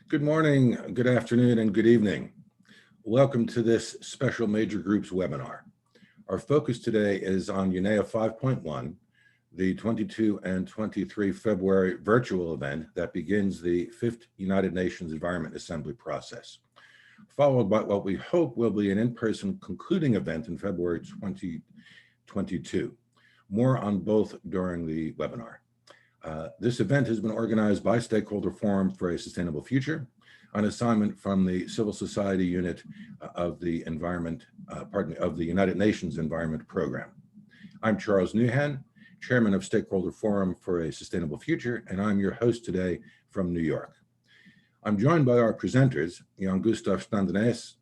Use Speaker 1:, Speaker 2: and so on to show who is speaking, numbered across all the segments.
Speaker 1: Good morning, good afternoon, and good evening. Welcome to this special major groups webinar. Our focus today is on UNEA 5.1, the 22 and 23 February virtual event that begins the 5th United Nations Environment Assembly process, followed by what we hope will be an in-person concluding event in February 2022. More on both during the webinar. This event has been organized by Stakeholder Forum for a Sustainable Future, on assignment from the Civil Society Unit of the United Nations Environment Program. I'm Charles Newhan, Chairman of Stakeholder Forum for a Sustainable Future, and I'm your host today from New York. I'm joined by our presenters, Jan Gustav Standenes,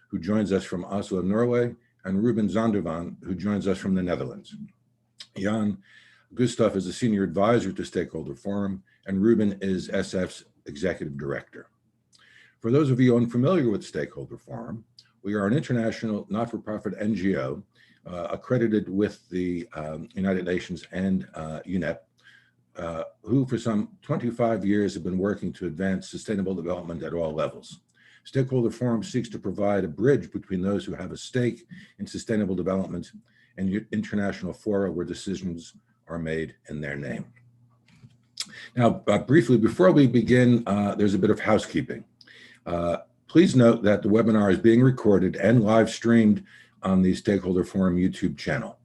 Speaker 1: who joins us from Oslo, Norway, and Ruben Zondervan, who joins us from the Netherlands. Jan Gustav is a senior advisor to Stakeholder Forum, and Ruben is SF's executive director. For those of you unfamiliar with Stakeholder Forum, we are an international not-for-profit NGO accredited with the United Nations and UNEP, who for some 25 years have been working to advance sustainable development at all levels. Stakeholder Forum seeks to provide a bridge between those who have a stake in sustainable development and international fora where decisions are made in their name. Now, briefly, before we begin, there's a bit of housekeeping. Please note that the webinar is being recorded and live streamed on the Stakeholder Forum YouTube channel.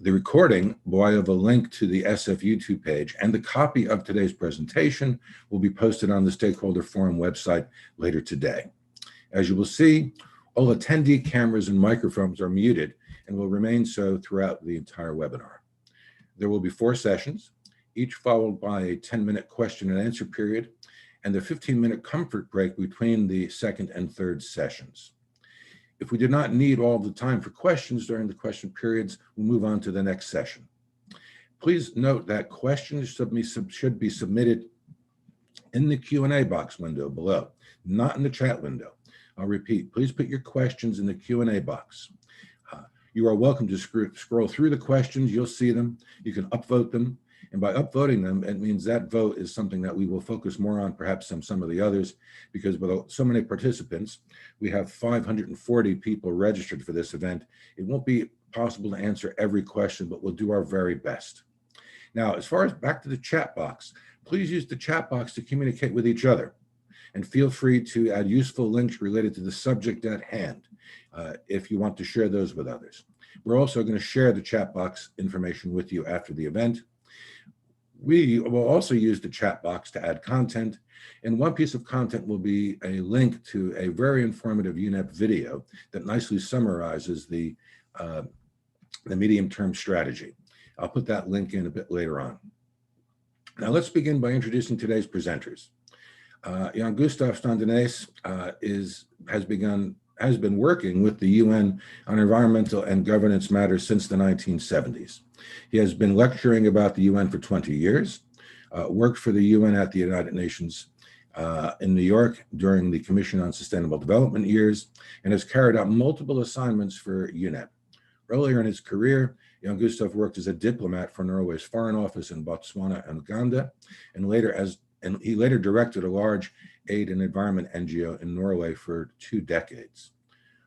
Speaker 1: The recording, by of a link to the SF YouTube page, and the copy of today's presentation will be posted on the Stakeholder Forum website later today. As you will see, all attendee cameras and microphones are muted and will remain so throughout the entire webinar. There will be 4 sessions, each followed by a 10-minute question and answer period and a 15-minute comfort break between the second and third sessions. If we do not need all the time for questions during the question periods, we'll move on to the next session. Please note that questions should be submitted in the Q&A box window below, not in the chat window. I'll repeat, please put your questions in the Q&A box. You are welcome to scroll through the questions. You'll see them. You can upvote them. And by upvoting them, it means that vote is something that we will focus more on, perhaps on some of the others, because with so many participants, we have 540 people registered for this event. It won't be possible to answer every question, but we'll do our very best. Now, as far as back to the chat box, please use the chat box to communicate with each other. And feel free to add useful links related to the subject at hand if you want to share those with others. We're also going to share the chat box information with you after the event. We will also use the chat box to add content, and one piece of content will be a link to a very informative UNEP video that nicely summarizes the medium-term strategy. I'll put that link in a bit later on. Now let's begin by introducing today's presenters. Jan Gustav Standenes has been working with the UN on environmental and governance matters since the 1970s. He has been lecturing about the UN for 20 years, worked for the UN at the United Nations in New York during the Commission on Sustainable Development years, and has carried out multiple assignments for UNEP. Earlier in his career, Jan Gustav worked as a diplomat for Norway's Foreign Office in Botswana and Uganda, and he later directed a large aid and environment NGO in Norway for 2 decades.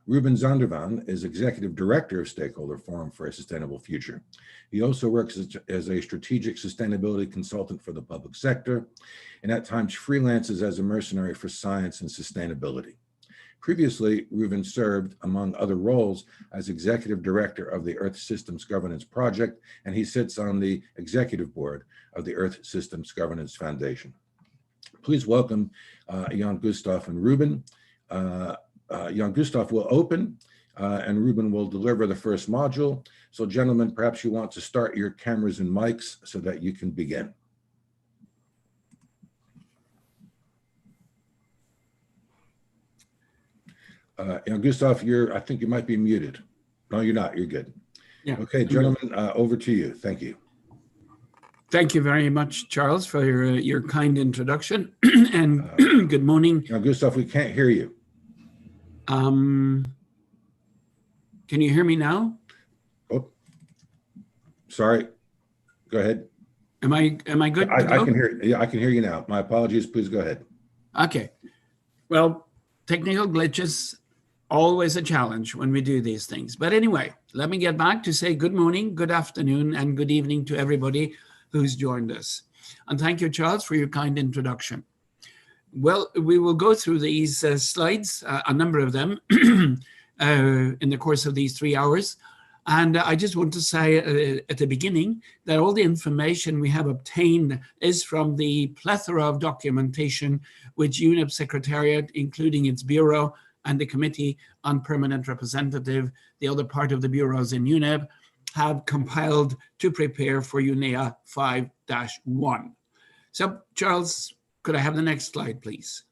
Speaker 1: Ruben Zondervan is Executive Director of Stakeholder Forum for a Sustainable Future. He also works as a strategic sustainability consultant for the public sector, and at times freelances as a mercenary for science and sustainability. Previously, Ruben served, among other roles, as Executive Director of the Earth Systems Governance Project, and he sits on the Executive Board of the Earth Systems Governance Foundation. Please welcome Jan Gustav and Ruben. Jan Gustav will open and Ruben will deliver the first module. So gentlemen, perhaps you want to start your cameras and mics so that you can begin. Jan Gustav, I think you might be muted. No, you're not, you're good.
Speaker 2: Yeah.
Speaker 1: Okay, gentlemen, over to you. Thank you.
Speaker 2: Thank you very much, Charles, for your kind introduction. And good morning.
Speaker 1: Jan Gustav, we can't hear you.
Speaker 2: Can you hear me now?
Speaker 1: Oh, sorry. Go ahead.
Speaker 2: Am I good?
Speaker 1: I can hear. Yeah, I can hear you now. My apologies. Please go ahead.
Speaker 2: Okay. Well, technical glitches, always a challenge when we do these things. But anyway, let me get back to say good morning, good afternoon, and good evening to everybody who's joined us. And thank you, Charles, for your kind introduction. Well, we will go through these slides, a number of them, in the course of these 3 hours. And I just want to say at the beginning that all the information we have obtained is from the plethora of documentation which UNEP Secretariat, including its Bureau and the Committee on Permanent Representative, the other part of the bureaus in UNEP, have compiled to prepare for UNEA 5.1. So, Charles, could I have the next slide, please?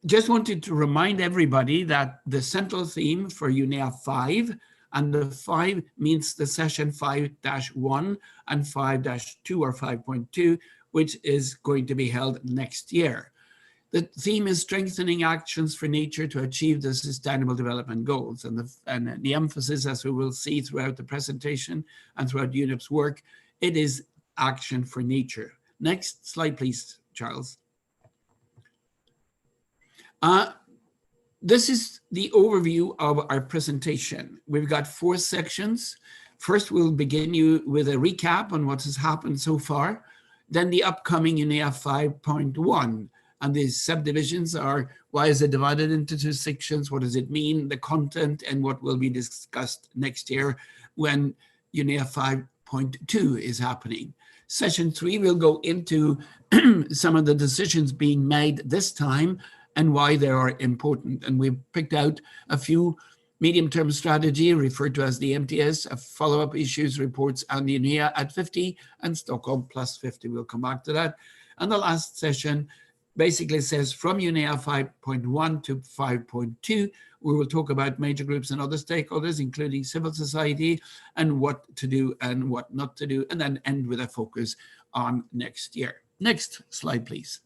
Speaker 2: Just wanted to remind everybody that the central theme for UNEA 5, and the 5 means the session 5-1 and 5-2 or 5.2, which is going to be held next year. The theme is strengthening actions for nature to achieve the Sustainable Development Goals. And the emphasis, as we will see throughout the presentation and throughout UNEP's work, it is action for nature. Next slide, please, Charles. This is the overview of our presentation. We've got 4 sections. First, we'll begin you with a recap on what has happened so far. Then the upcoming UNEA 5.1. And the subdivisions are, why is it divided into 2 sections? What does it mean? The content and what will be discussed next year when UNEA 5.2 is happening. Session 3 will go into some of the decisions being made this time and why they are important. And we've picked out a few medium-term strategy referred to as the MTS, follow-up issues, reports, and the UNEA at 50 and Stockholm plus 50. We'll come back to that. And the last session basically says from UNEA 5.1 to 5.2, we will talk about major groups and other stakeholders, including civil society, and what to do and what not to do, and then end with a focus on next year. Next slide, please.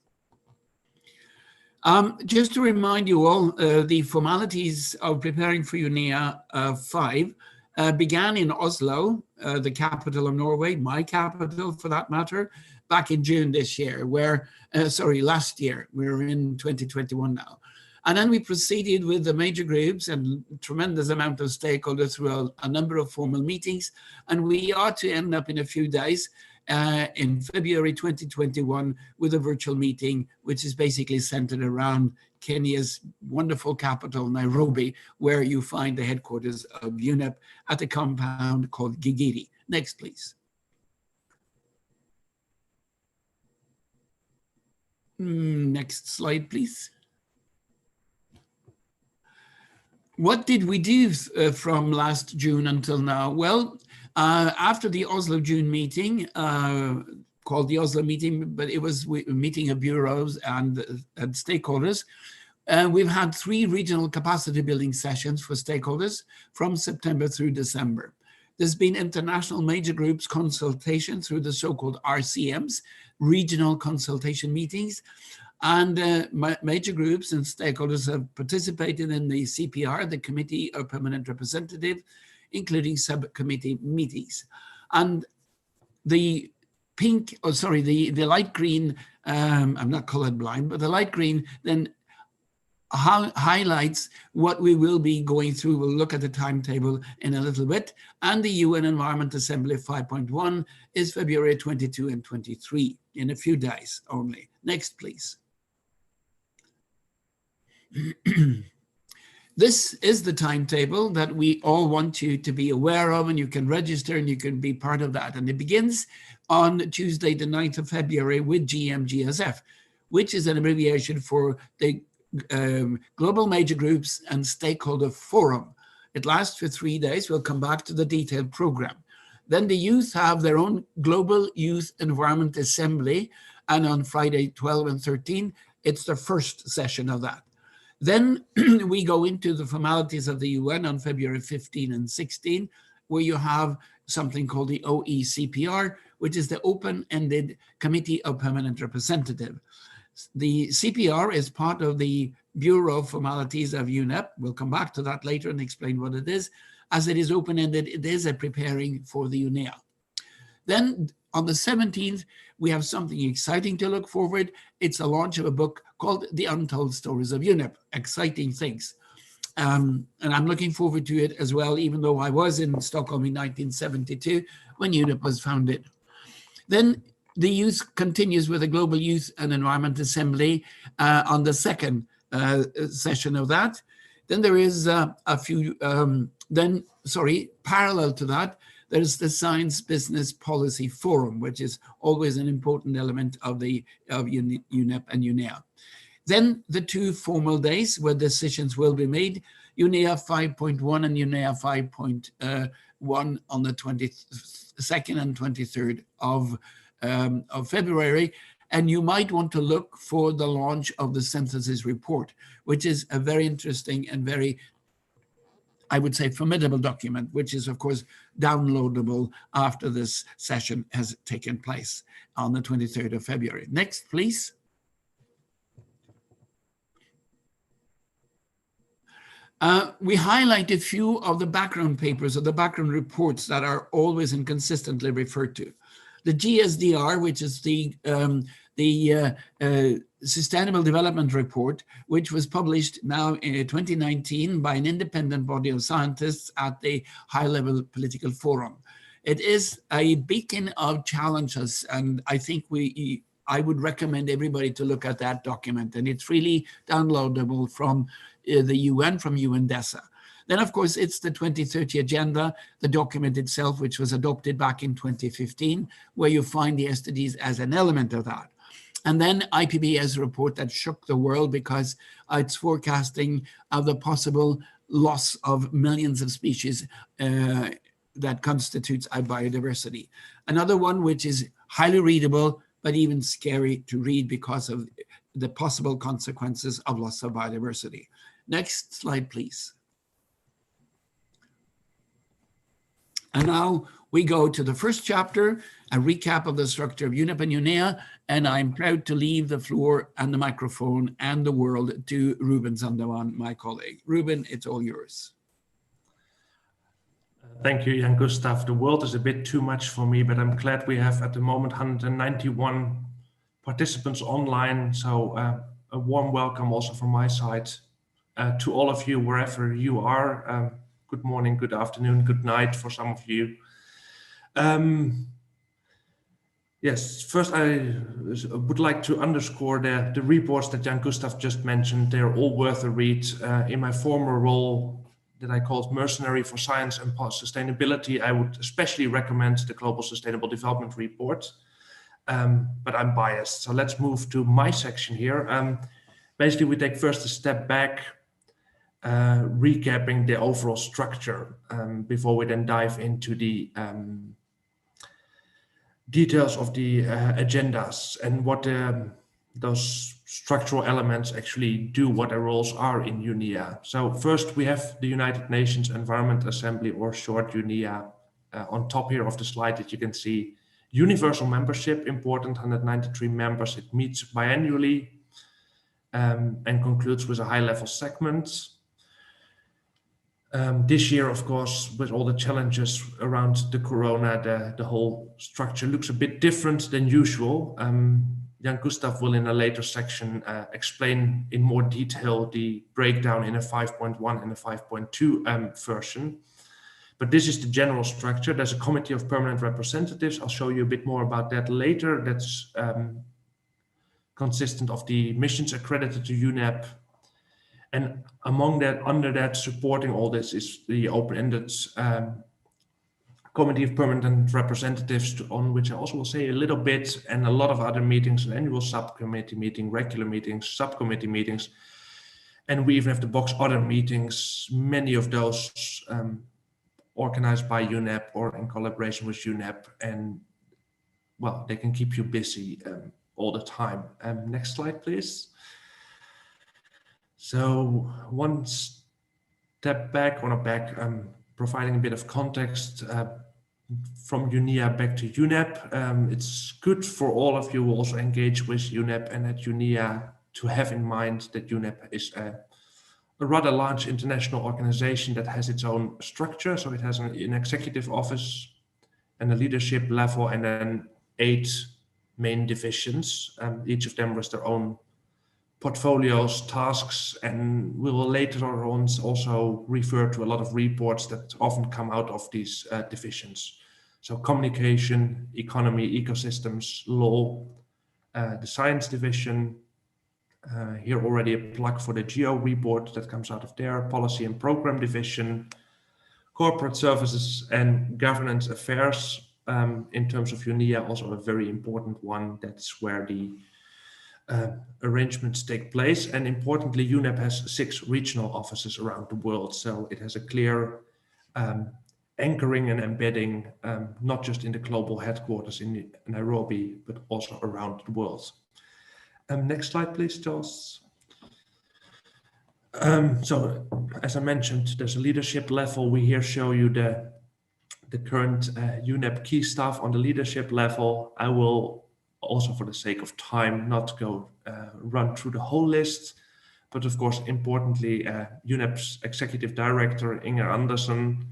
Speaker 2: Just to remind you all, the formalities of preparing for UNEA 5 began in Oslo, the capital of Norway, my capital for that matter, back in June this year, last year. We're in 2021 now. And then we proceeded with the major groups and tremendous amount of stakeholders through a number of formal meetings. And we are to end up in a few days in February 2021 with a virtual meeting, which is basically centered around Kenya's wonderful capital, Nairobi, where you find the headquarters of UNEP at a compound called Gigiri. Next, please. Next slide, please. What did we do from last June until now? Well, after the Oslo June meeting, called the Oslo meeting, but it was a meeting of bureaus and stakeholders, we've had 3 regional capacity building sessions for stakeholders from September through December. There's been international major groups consultation through the so-called RCMs, regional consultation meetings, and major groups and stakeholders have participated in the CPR, the Committee of Permanent Representative, including subcommittee meetings. And the light green, I'm not colorblind, but the light green then highlights what we will be going through. We'll look at the timetable in a little bit. And the UN Environment Assembly 5.1 is February 22 and 23, in a few days only. Next, please. This is the timetable that we all want you to be aware of, and you can register and you can be part of that. And it begins on Tuesday, the 9th of February with GMGSF, which is an abbreviation for the Global Major Groups and Stakeholder Forum. It lasts for 3 days. We'll come back to the detailed program. Then the youth have their own Global Youth Environment Assembly, and on Friday 12 and 13, it's the first session of that. Then we go into the formalities of the UN on February 15 and 16, where you have something called the OECPR, which is the Open-Ended Committee of Permanent Representative. The CPR is part of the Bureau formalities of UNEP. We'll come back to that later and explain what it is. As it is open-ended, it is a preparing for the UNEA. Then On the 17th, we have something exciting to look forward. It's the launch of a book called The Untold Stories of UNEP, exciting things. And I'm looking forward to it as well, even though I was in Stockholm in 1972 when UNEP was founded. Then the youth continues with the Global Youth and Environment Assembly on the second session of that. Then there is parallel to that, there's the Science Business Policy Forum, which is always an important element of UNEP and UNEA. Then the 2 formal days where decisions will be made, UNEA 5.1 and UNEA 5.1 on the 22nd and 23rd of February. And you might want to look for the launch of the synthesis report, which is a very interesting and very, I would say, formidable document, which is, of course, downloadable after this session has taken place on the 23rd of February. Next, please. We highlight a few of the background papers or the background reports that are always and consistently referred to. The GSDR, which is the Sustainable Development Report, which was published now in 2019 by an independent body of scientists at the high-level political forum. It is a beacon of challenges, and I think I would recommend everybody to look at that document, and it's really downloadable from the UN, from UNDESA. Then, of course, it's the 2030 Agenda, the document itself, which was adopted back in 2015, where you find the SDGs as an element of that. And then IPBES report that shook the world because it's forecasting of the possible loss of millions of species that constitutes our biodiversity. Another one which is highly readable, but even scary to read because of the possible consequences of loss of biodiversity. Next slide, please. And now we go to the first chapter, a recap of the structure of UNEP and UNEA, and I'm proud to leave the floor and the microphone and the world to Ruben Zandewan, my colleague. Ruben, it's all yours.
Speaker 3: Thank you, Jan Gustav. The world is a bit too much for me, but I'm glad we have at the moment 191 participants online. So a warm welcome also from my side to all of you, wherever you are. Good morning, good afternoon, good night for some of you. Yes, first I would like to underscore the reports that Jan Gustav just mentioned. They're all worth a read. In my former role that I called Mercenary for Science and Sustainability, I would especially recommend the Global Sustainable Development Report, but I'm biased. So let's move to my section here. Basically, we take first a step back, recapping the overall structure before we then dive into the details of the agendas and what those structural elements actually do, what their roles are in UNEA. So first we have the United Nations Environment Assembly, or short UNEA, on top here of the slide that you can see. Universal membership, important, 193 members. It meets biannually and concludes with a high-level segment. This year, of course, with all the challenges around the corona, the whole structure looks a bit different than usual. Jan Gustav will in a later section explain in more detail the breakdown in a 5.1 and a 5.2 version. But this is the general structure. There's a committee of permanent representatives. I'll show you a bit more about that later. That's consistent of the missions accredited to UNEP. And among that, under that, supporting all this is the open-ended Committee of Permanent Representatives, on which I also will say a little bit, and a lot of other meetings, an annual subcommittee meeting, regular meetings, subcommittee meetings. And we even have the box other meetings, many of those organized by UNEP or in collaboration with UNEP. And well, they can keep you busy all the time. Next slide, please. So one step back, or not back, providing a bit of context from UNEA back to UNEP. It's good for all of you who also engage with UNEP and at UNEA to have in mind that UNEP is a rather large international organization that has its own structure. So it has an executive office and a leadership level, and then 8 main divisions, each of them with their own portfolios, tasks, and we will later on also refer to a lot of reports that often come out of these divisions. So communication, economy, ecosystems, law, the science division, here already a plug for the GEO report that comes out of there, policy and program division, corporate services and governance affairs, in terms of UNEA, also a very important one. That's where the arrangements take place. And importantly, UNEP has 6 regional offices around the world. So it has a clear anchoring and embedding, not just in the global headquarters in Nairobi, but also around the world. Next slide, please, Charles. So as I mentioned, there's a leadership level. We here show you the current UNEP key staff on the leadership level. I will also, for the sake of time, not go run through the whole list, but of course, importantly, UNEP's executive director, Inger Andersen,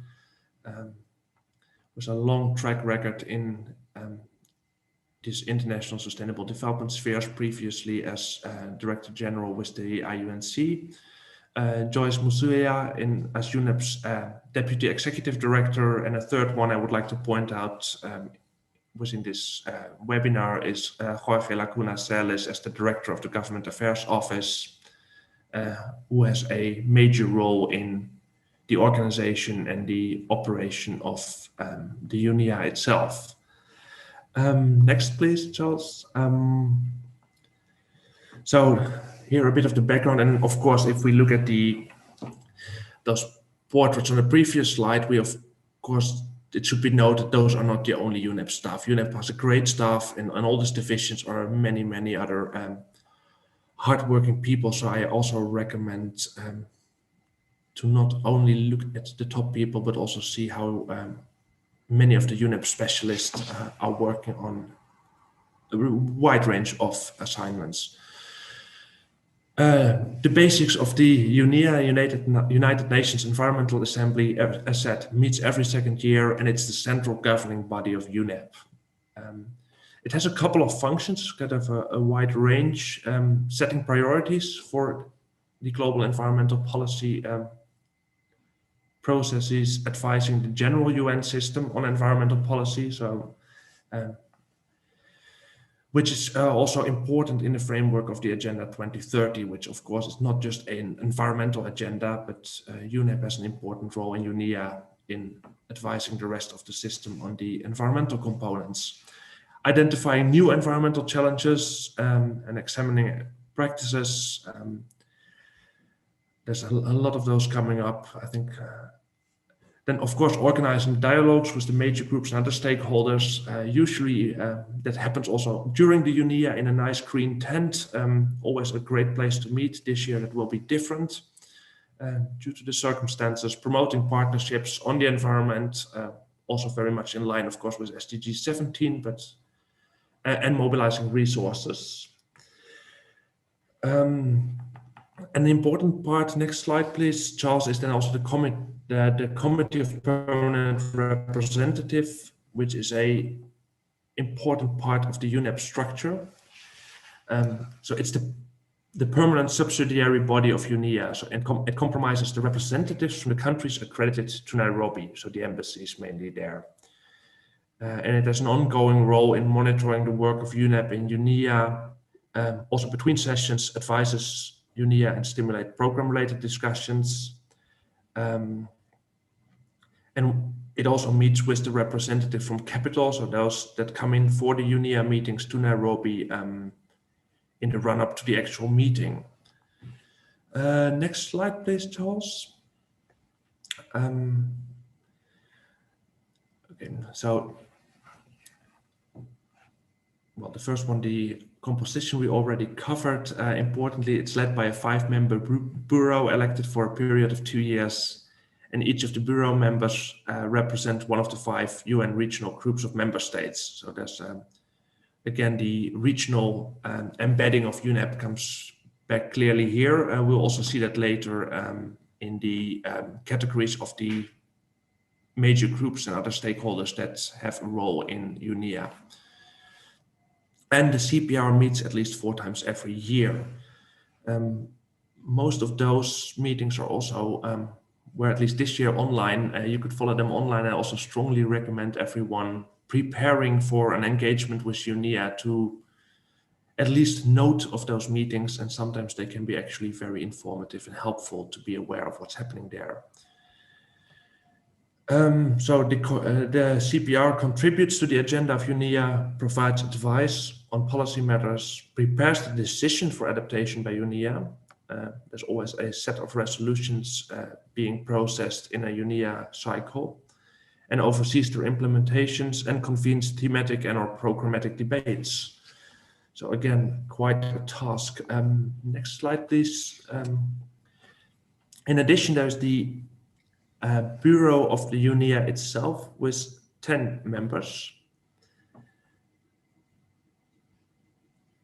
Speaker 3: with a long track record in this international sustainable development spheres, previously as Director General with the IUNC. Joyce Musuya as UNEP's Deputy Executive Director, and a third one I would like to point out within this webinar is Jorge Lacuna Celis as the Director of the Government Affairs Office, who has a major role in the organization and the operation of the UNEA itself. Next, please, Charles. So here a bit of the background, and of course, if we look at those portraits on the previous slide, we of course, it should be noted those are not the only UNEP staff. UNEP has a great staff, and all these divisions are many other hardworking people. So I also recommend to not only look at the top people, but also see how many of the UNEP specialists are working on a wide range of assignments. The basics of the UNEA, United Nations Environmental Assembly, as said, meets every second year, and it's the central governing body of UNEP. It has a couple of functions, kind of a wide range, setting priorities for the global environmental policy processes, advising the general UN system on environmental policy, so which is also important in the framework of the Agenda 2030, which of course is not just an environmental agenda, but UNEP has an important role in UNEA in advising the rest of the system on the environmental components, identifying new environmental challenges and examining practices. There's a lot of those coming up, I think. Then, of course, organizing dialogues with the major groups and other stakeholders. Usually that happens also during the UNEA in a nice green tent. Always a great place to meet. This year that will be different due to the circumstances. Promoting partnerships on the environment, also very much in line, of course, with SDG 17, but and mobilizing resources. An important part, next slide, please, Charles, is then also the Committee of Permanent Representative, which is a important part of the UNEP structure. So it's the permanent subsidiary body of UNEA. So it comprises the representatives from the countries accredited to Nairobi, so the embassies mainly there. And it has an ongoing role in monitoring the work of UNEP in UNEA, also between sessions, advises UNEA and stimulate program-related discussions. And it also meets with the representative from Capital, so those that come in for the UNEA meetings to Nairobi in the run-up to the actual meeting. Next slide, please, Charles. Okay, so, well, the first one, the composition we already covered. Importantly, it's led by a 5-member bureau elected for a period of 2 years, and each of the bureau members represent one of the 5 UN regional groups of member states. So there's, again, the regional embedding of UNEP comes back clearly here. We'll also see that later in the categories of the major groups and other stakeholders that have a role in UNEA. And the CPR meets at least 4 times every year. Most of those meetings are also, were at least this year online. You could follow them online. I also strongly recommend everyone preparing for an engagement with UNEA to at least note of those meetings, and sometimes they can be actually very informative and helpful to be aware of what's happening there. So the CPR contributes to the agenda of UNEA, provides advice on policy matters, prepares the decision for adaptation by UNEA. There's always a set of resolutions being processed in a UNEA cycle, and oversees their implementations and convenes thematic and or programmatic debates. So again, quite a task. Next slide, please. In addition, there's the Bureau of the UNEA itself with 10 members,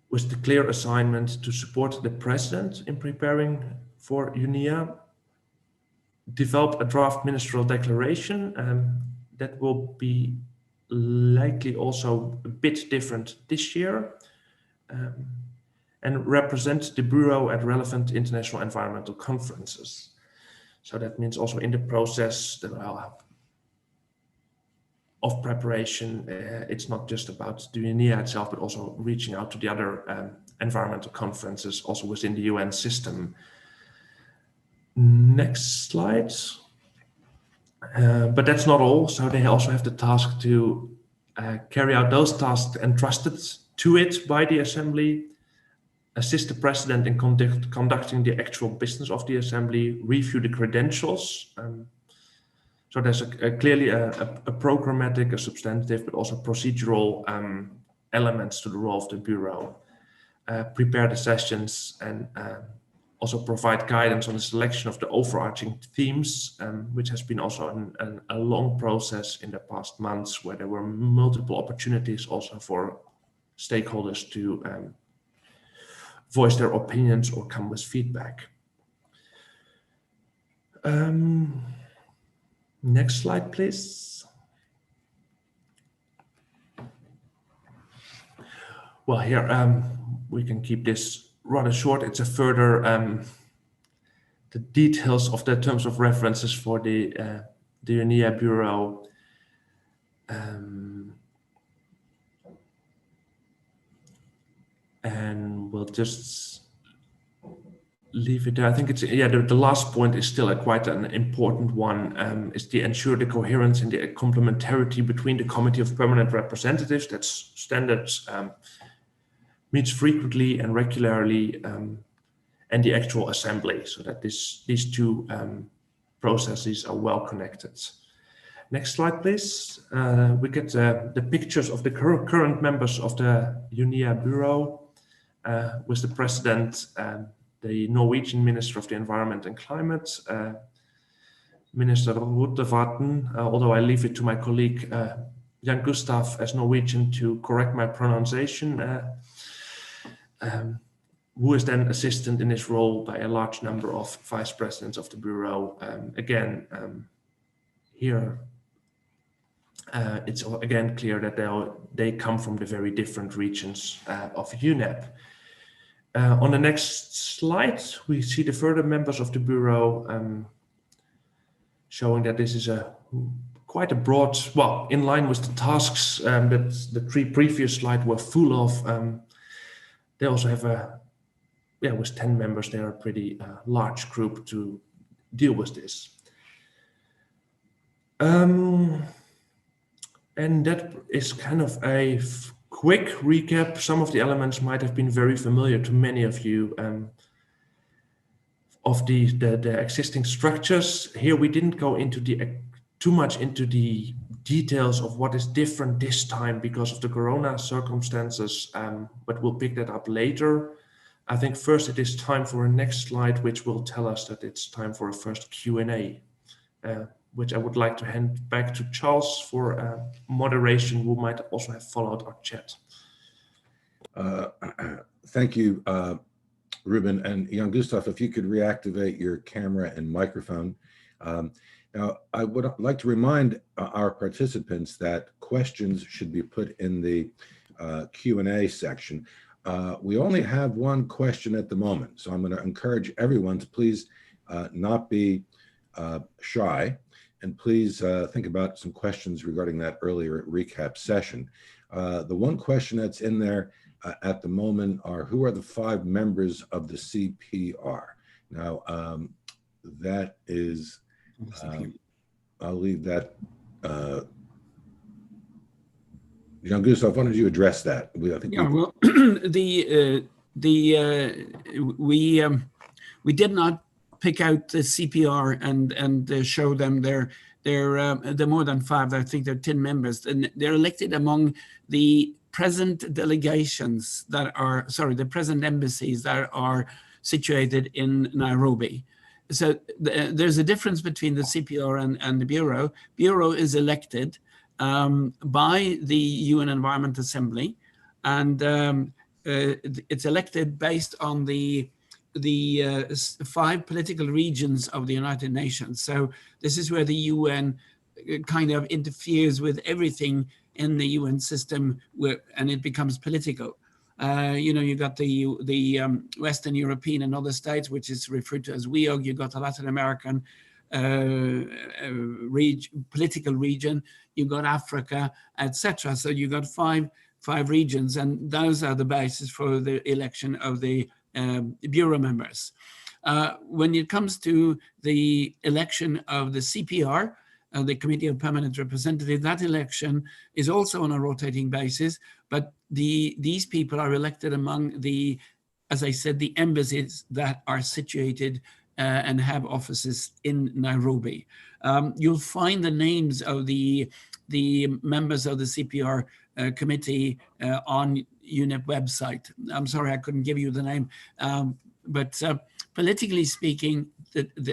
Speaker 3: with the clear assignment to support the President in preparing for UNEA, develop a draft ministerial declaration that will be likely also a bit different this year, and represent the Bureau at relevant international environmental conferences. So that means also in the process of preparation, it's not just about the UNEA itself, but also reaching out to the other environmental conferences also within the UN system. Next slide. But that's not all. So they also have the task to carry out those tasks entrusted to it by the Assembly, assist the President in conducting the actual business of the Assembly, review the credentials. So there's clearly a programmatic, a substantive, but also procedural elements to the role of the Bureau. Prepare the sessions and also provide guidance on the selection of the overarching themes, which has been also a long process in the past months, where there were multiple opportunities also for stakeholders to voice their opinions or come with feedback. Next slide, please. Well, here we can keep this rather short. It's a further the details of the terms of references for the UNEA Bureau. And we'll just leave it there. I think it's, yeah, the last point is still quite an important one, is to ensure the coherence and the complementarity between the Committee of Permanent Representatives, that's standards, meets frequently and regularly, and the actual Assembly, so that these two processes are well connected. Next slide, please. We get the pictures of the current members of the UNEA Bureau, with the President, the Norwegian Minister of the Environment and Climate, Minister Rotevatn, although I leave it to my colleague Jan Gustav as Norwegian to correct my pronunciation, who is then assisted in his role by a large number of vice presidents of the Bureau. Again, here it's again clear that they come from the very different regions of UNEP. On the next slide, we see the further members of the Bureau, showing that this is quite a broad, well, in line with the tasks that the 3 previous slides were full of. They also have with 10 members, they are a pretty large group to deal with this. And that is kind of a quick recap. Some of the elements might have been very familiar to many of you of the existing structures. Here we didn't go into too much into the details of what is different this time because of the Corona circumstances, but we'll pick that up later. I think first it is time for a next slide, which will tell us that it's time for a first Q&A, which I would like to hand back to Charles for moderation, who might also have followed our chat.
Speaker 1: Thank you, Ruben. And Jan Gustav, if you could reactivate your camera and microphone. Now, I would like to remind our participants that questions should be put in the Q&A section. We only have one question at the moment, so I'm going to encourage everyone to please not be shy, and please think about some questions regarding that earlier recap session. The one question that's in there at the moment are, who are the 5 members of the CPR? Now, that is, I'll leave that. Jean-Gustave, why don't you address that? I think
Speaker 2: well, we did not pick out the CPR and show them they're more than 5. I think they're 10 members, and they're elected among the present delegations that are, the present embassies that are situated in Nairobi. So there's a difference between the CPR and the Bureau. Bureau is elected by the UN Environment Assembly, and it's elected based on the 5 political regions of the United Nations. So this is where the UN kind of interferes with everything in the UN system, and it becomes political. You got the Western European and other states, which is referred to as WEOG. You got the Latin American political region. You got Africa, etc. So you got five regions, and those are the basis for the election of the Bureau members. When it comes to the election of the CPR, the Committee of Permanent Representatives, that election is also on a rotating basis, but these people are elected among the, as I said, the embassies that are situated and have offices in Nairobi. You'll find the names of the members of the CPR committee on UNEP website. I'm sorry I couldn't give you the name, but politically speaking,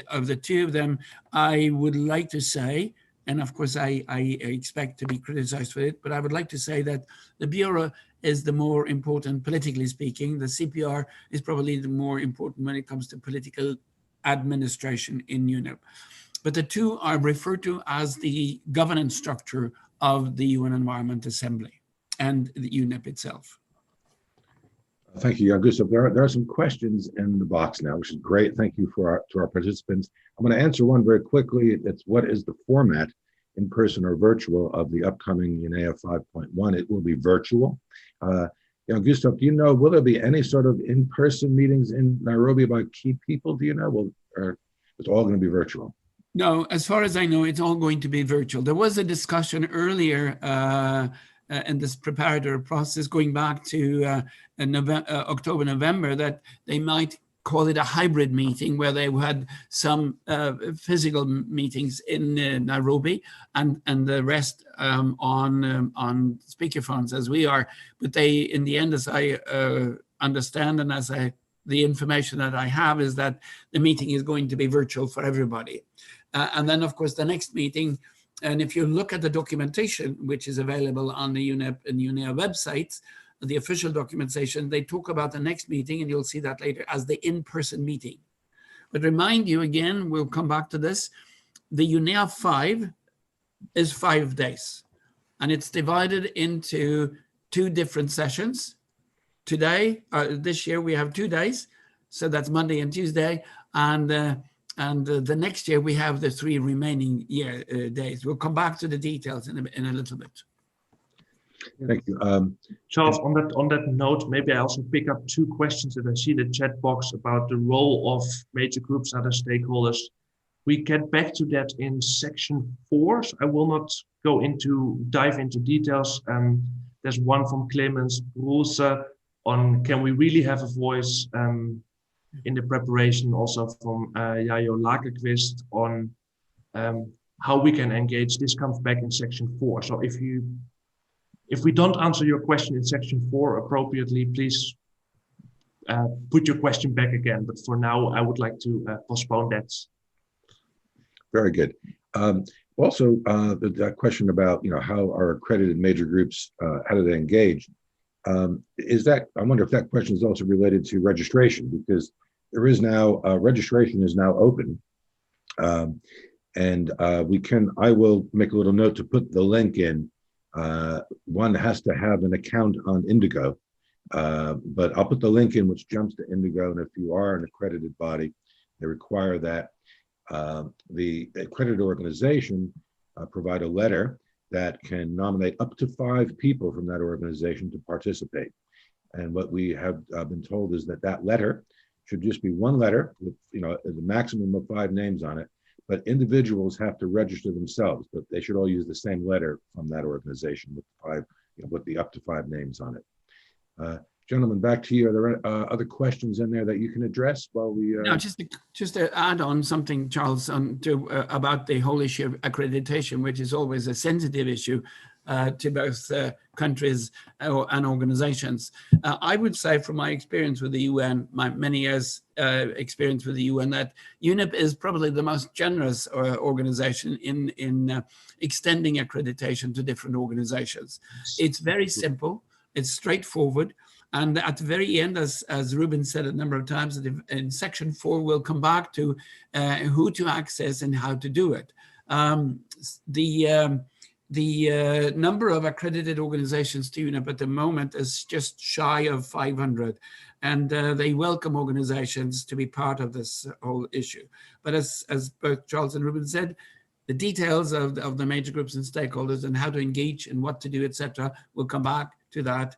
Speaker 2: of the 2 of them, I would like to say, and of course I expect to be criticized for it, but I would like to say that the Bureau is the more important politically speaking. The CPR is probably the more important when it comes to political administration in UNEP. But the 2 are referred to as the governance structure of the UN Environment Assembly and the UNEP itself.
Speaker 1: Thank you, Jan-Gustaf. There are some questions in the box now, which is great. Thank you to our participants. I'm going to answer one very quickly. It's, what is the format, in person or virtual, of the upcoming UNEA 5.1? It will be virtual. Jan-Gustaf, do you know, will there be any sort of in-person meetings in Nairobi by key people? Do you know? Or it's all going to be virtual?
Speaker 2: No, as far as I know, it's all going to be virtual. There was a discussion earlier in this preparatory process going back to October, November, that they might call it a hybrid meeting where they had some physical meetings in Nairobi and the rest on speakerphones as we are. But they, in the end, as I understand and as the information that I have, is that the meeting is going to be virtual for everybody. And then, of course, the next meeting, and if you look at the documentation, which is available on the UNEP and UNEA websites, the official documentation, they talk about the next meeting, and you'll see that later, as the in-person meeting. But remind you again, we'll come back to this, the UNEA 5 is 5 days, and it's divided into 2 different sessions. Today, this year, we have 2 days, so that's Monday and Tuesday, and the next year we have the 3 remaining days. We'll come back to the details in a little bit.
Speaker 1: Thank you.
Speaker 3: Charles, on that note, maybe I also pick up 2 questions that I see in the chat box about the role of major groups and other stakeholders. We get back to that in section 4, so I will not dive into details. There's one from Clemens Bruce on, can we really have a voice in the preparation, also from Jajo Lagerqvist on how we can engage. This comes back in section 4. So if we don't answer your question in section 4 appropriately, please put your question back again. But for now, I would like to postpone that.
Speaker 1: Very good. Also, the question about, how are accredited major groups, how do they engage? I wonder if that question is also related to registration, because there is now, registration is now open. And I will make a little note to put the link in one has to have an account on Indigo. But I'll put the link in which jumps to Indigo, and if you are an accredited body, they require that the accredited organization provide a letter that can nominate up to 5 people from that organization to participate. And what we have been told is that that letter should just be one letter with, the maximum of 5 names on it, but individuals have to register themselves, but they should all use the same letter from that organization with 5, with the up to 5 names on it. Gentlemen, back to you. Are there other questions in there that you can address while we?
Speaker 2: No, just to add on something, Charles, about the whole issue of accreditation, which is always a sensitive issue to both countries and organizations. I would say, from my experience with the UN, my many years experience with the UN, that UNEP is probably the most generous organization in extending accreditation to different organizations. It's very simple. It's straightforward. And at the very end, as Ruben said a number of times, in section 4, we'll come back to who to access and how to do it. The number of accredited organizations to UNEP at the moment is just shy of 500. And they welcome organizations to be part of this whole issue. But as both Charles and Ruben said, the details of the major groups and stakeholders and how to engage and what to do, etc., we'll come back to that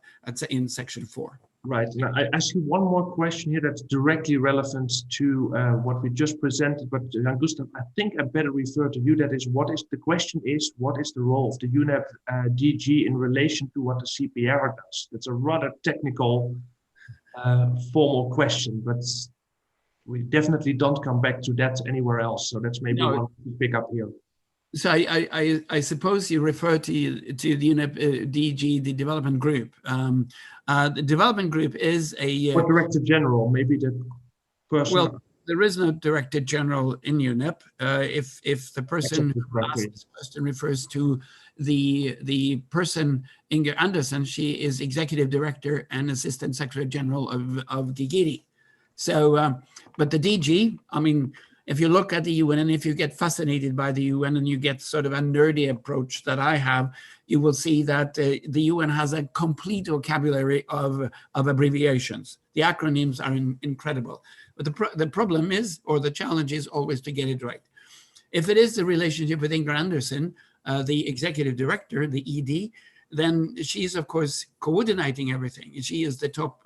Speaker 2: in section 4.
Speaker 3: Right. Now, I ask you one more question here that's directly relevant to what we just presented. But Gustav, I think I better refer to you. That is, what is the role of the UNEP DG in relation to what the CPR does? That's a rather technical, formal question, but we definitely don't come back to that anywhere else. So that's maybe one to pick up here.
Speaker 2: So I suppose you refer to the UNEP DG, the development group. The development group is a...
Speaker 3: Or Director General, maybe the person...
Speaker 2: Well, there is no Director General in UNEP. If the person who asked this question refers to the person, Inger Andersen, she is Executive Director and Assistant Secretary General of DGIDI. So, but the DG, I mean, if you look at the UN and if you get fascinated by the UN and you get sort of a nerdy approach that I have, you will see that the UN has a complete vocabulary of abbreviations. The acronyms are incredible. But the problem is, or the challenge is always to get it right. If it is the relationship with Inger Andersen, the Executive Director, the ED, then she's, of course, coordinating everything. She is the top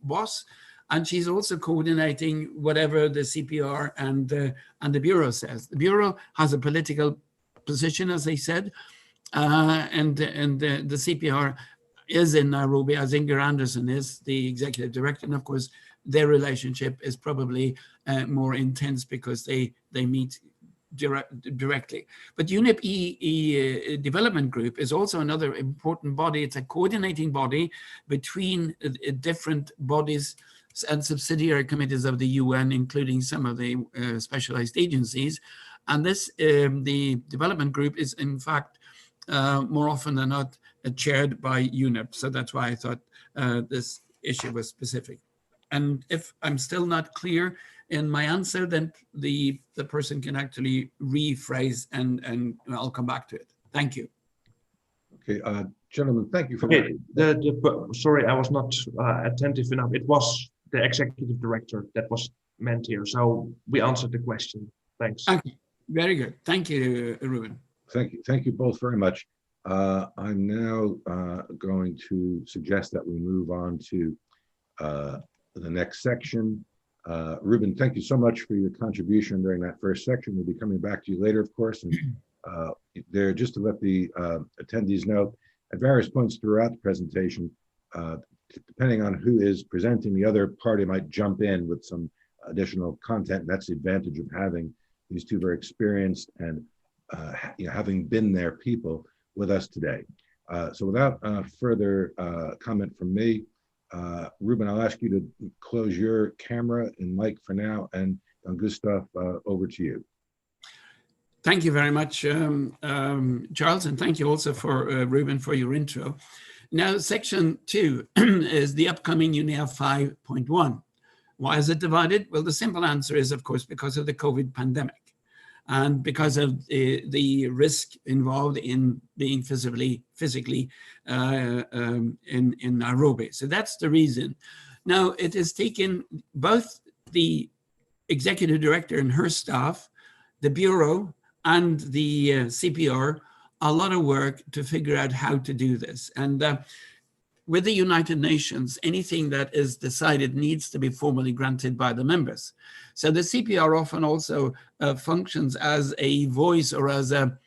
Speaker 2: boss. And she's also coordinating whatever the CPR and the Bureau says. The Bureau has a political position, as they said, and the CPR is in Nairobi, as Inger Andersen is the Executive Director. And of course, their relationship is probably more intense because they meet directly. But UNEP Development Group is also another important body. It's a coordinating body between different bodies and subsidiary committees of the UN, including some of the specialized agencies. And this, the development group is in fact, more often than not, chaired by UNEP. So that's why I thought this issue was specific. And if I'm still not clear in my answer, then the person can actually rephrase and I'll come back to it. Thank you.
Speaker 1: Okay, gentlemen, thank you for
Speaker 3: sorry, I was not attentive enough. It was the Executive Director that was meant here. So we answered the question. Thanks.
Speaker 2: Okay. Very good. Thank you, Ruben.
Speaker 1: Thank you. Thank you both very much. I'm now going to suggest that we move on to the next section. Ruben, thank you so much for your contribution during that first section. We'll be coming back to you later, of course. And there, just to let the attendees know, at various points throughout the presentation, depending on who is presenting, the other party might jump in with some additional content. That's the advantage of having these two very experienced and having been there people with us today. So without further comment from me, Ruben, I'll ask you to close your camera and mic for now, and Gustav, over to you.
Speaker 2: Thank you very much, Charles, and thank you also for Ruben for your intro. Now, section 2 is the upcoming UNEA 5.1. Why is it divided? Well, the simple answer is, of course, because of the COVID pandemic. and because of the risk involved in being physically in Nairobi. So that's the reason. Now, it has taken both the executive director and her staff, the Bureau, and the CPR a lot of work to figure out how to do this. And with the United Nations, anything that is decided needs to be formally granted by the members. So the CPR often also functions as a voice or as a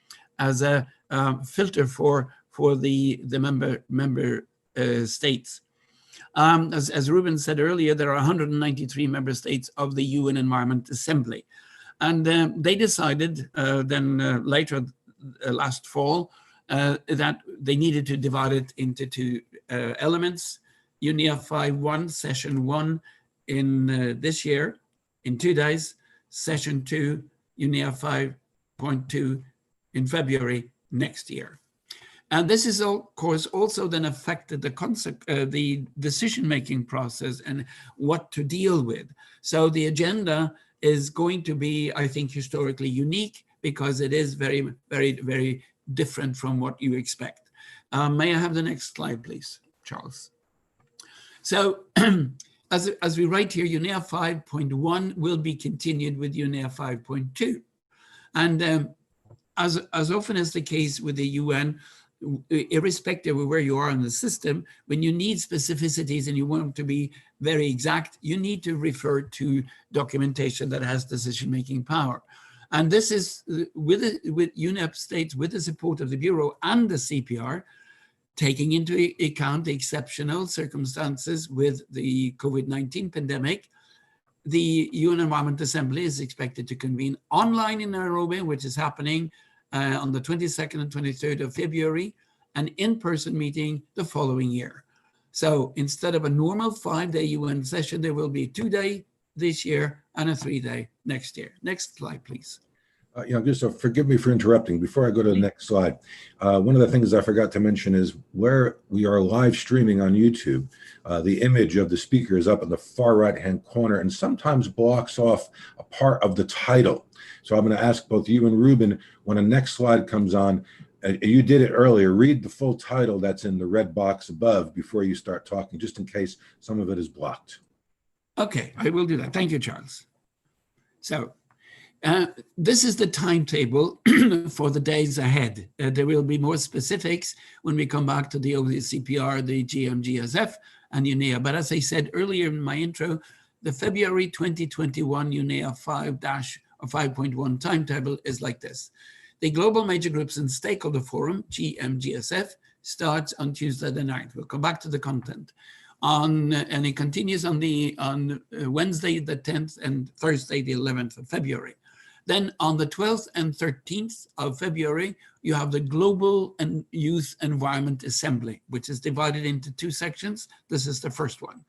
Speaker 2: filter for the member states. As Ruben said earlier, there are 193 member states of the UN Environment Assembly. And they decided later last fall that they needed to divide it into two elements. UNEA 5.1, session 1 in this year, in 2 days. Session 2, UNEA 5.2 in February next year. And this is, of course, also then affected the decision-making process and what to deal with. So the agenda is going to be, I think, historically unique because it is very, very, very different from what you expect. May I have the next slide, please, Charles? So as we write here, UNEA 5.1 will be continued with UNEA 5.2. And as often is the case with the UN, irrespective of where you are in the system, when you need specificities and you want to be very exact, you need to refer to documentation that has decision-making power. And this is with UNEP states, with the support of the Bureau and the CPR, taking into account the exceptional circumstances with the COVID-19 pandemic. The UN Environment Assembly is expected to convene online in Nairobi, which is happening on the 22nd and 23rd of February, an in-person meeting the following year. So instead of a normal 5-day UN session, there will be a 2-day this year and a 3-day next year. Next slide, please.
Speaker 1: Just forgive me for interrupting. Before I go to the next slide, one of the things I forgot to mention is where we are live streaming on YouTube, the image of the speaker is up in the far right-hand corner and sometimes blocks off a part of the title. So I'm going to ask both you and Ruben, when the next slide comes on, you did it earlier, read the full title that's in the red box above before you start talking, just in case some of it is blocked.
Speaker 2: Okay, I will do that. Thank you, Charles. So this is the timetable for the days ahead. There will be more specifics when we come back to the OECPR, the GMGSF, and UNEA. But as I said earlier in my intro, the February 2021 UNEA 5.1 timetable is like this. The Global Major Groups and Stakeholder Forum, GMGSF, starts on Tuesday the 9th. We'll come back to the content. And it continues on Wednesday the 10th and Thursday the 11th of February. Then on the 12th and 13th of February, you have the Global and Youth Environment Assembly, which is divided into 2 sections. This is the first one.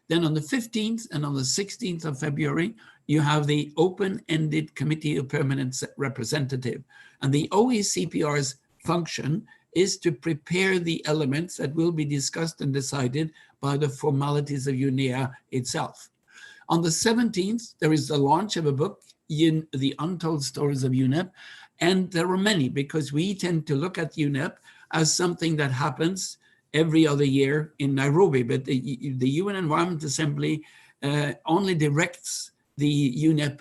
Speaker 2: Then on the 15th and on the 16th of February, you have the Open-Ended Committee of Permanent Representative. And the OECPR's function is to prepare the elements that will be discussed and decided by the formalities of UNEA itself. On the 17th, there is the launch of a book, The Untold Stories of UNEP. And there are many, because we tend to look at UNEP as something that happens every other year in Nairobi. But the UN Environment Assembly only directs the UNEP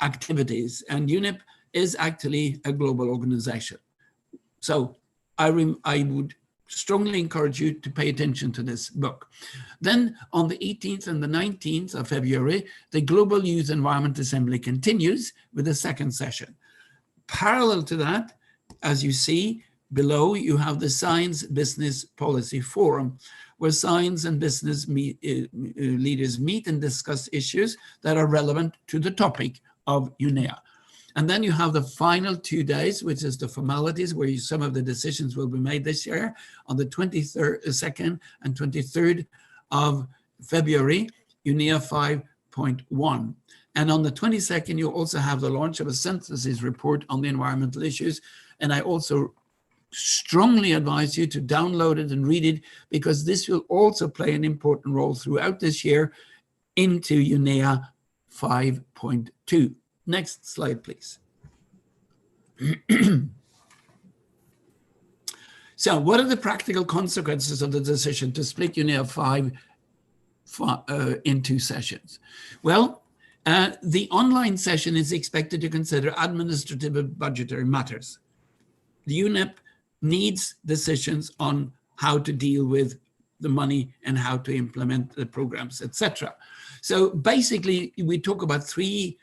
Speaker 2: activities. And UNEP is actually a global organization. So I would strongly encourage you to pay attention to this book. Then on the 18th and the 19th of February, the Global Youth Environment Assembly continues with the second session. Parallel to that, as you see below, you have the Science Business Policy Forum, where science and business leaders meet and discuss issues that are relevant to the topic of UNEA. And then you have the final 2 days, which is the formalities, where some of the decisions will be made this year on the 22nd and 23rd of February, UNEA 5.1. And on the 22nd, you also have the launch of a synthesis report on the environmental issues. And I also strongly advise you to download it and read it, because this will also play an important role throughout this year into UNEA 5.2. Next slide, please. So what are the practical consequences of the decision to split UNEA 5 in 2 sessions? Well, the online session is expected to consider administrative and budgetary matters. The UNEP needs decisions on how to deal with the money and how to implement the programs, etc. So basically, we talk about 3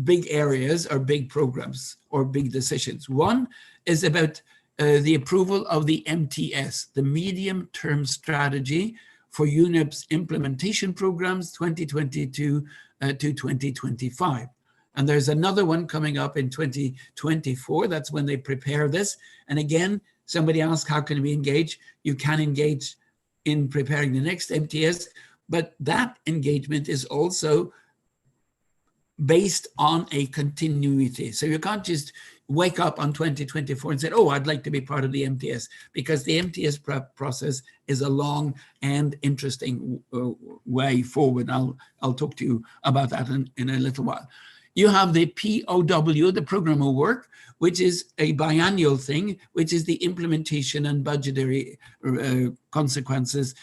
Speaker 2: big areas or big programs or big decisions. One is about the approval of the MTS, the medium-term strategy for UNEP's implementation programs 2022 to 2025. And there's another one coming up in 2024. That's when they prepare this. And again, somebody asked, how can we engage? You can engage in preparing the next MTS, but that engagement is also based on a continuity. So you can't just wake up on 2024 and say, oh, I'd like to be part of the MTS, because the MTS process is a long and interesting way forward. I'll talk to you about that in a little while. You have the POW, the program of work, which is a biannual thing, which is the implementation and budgetary consequences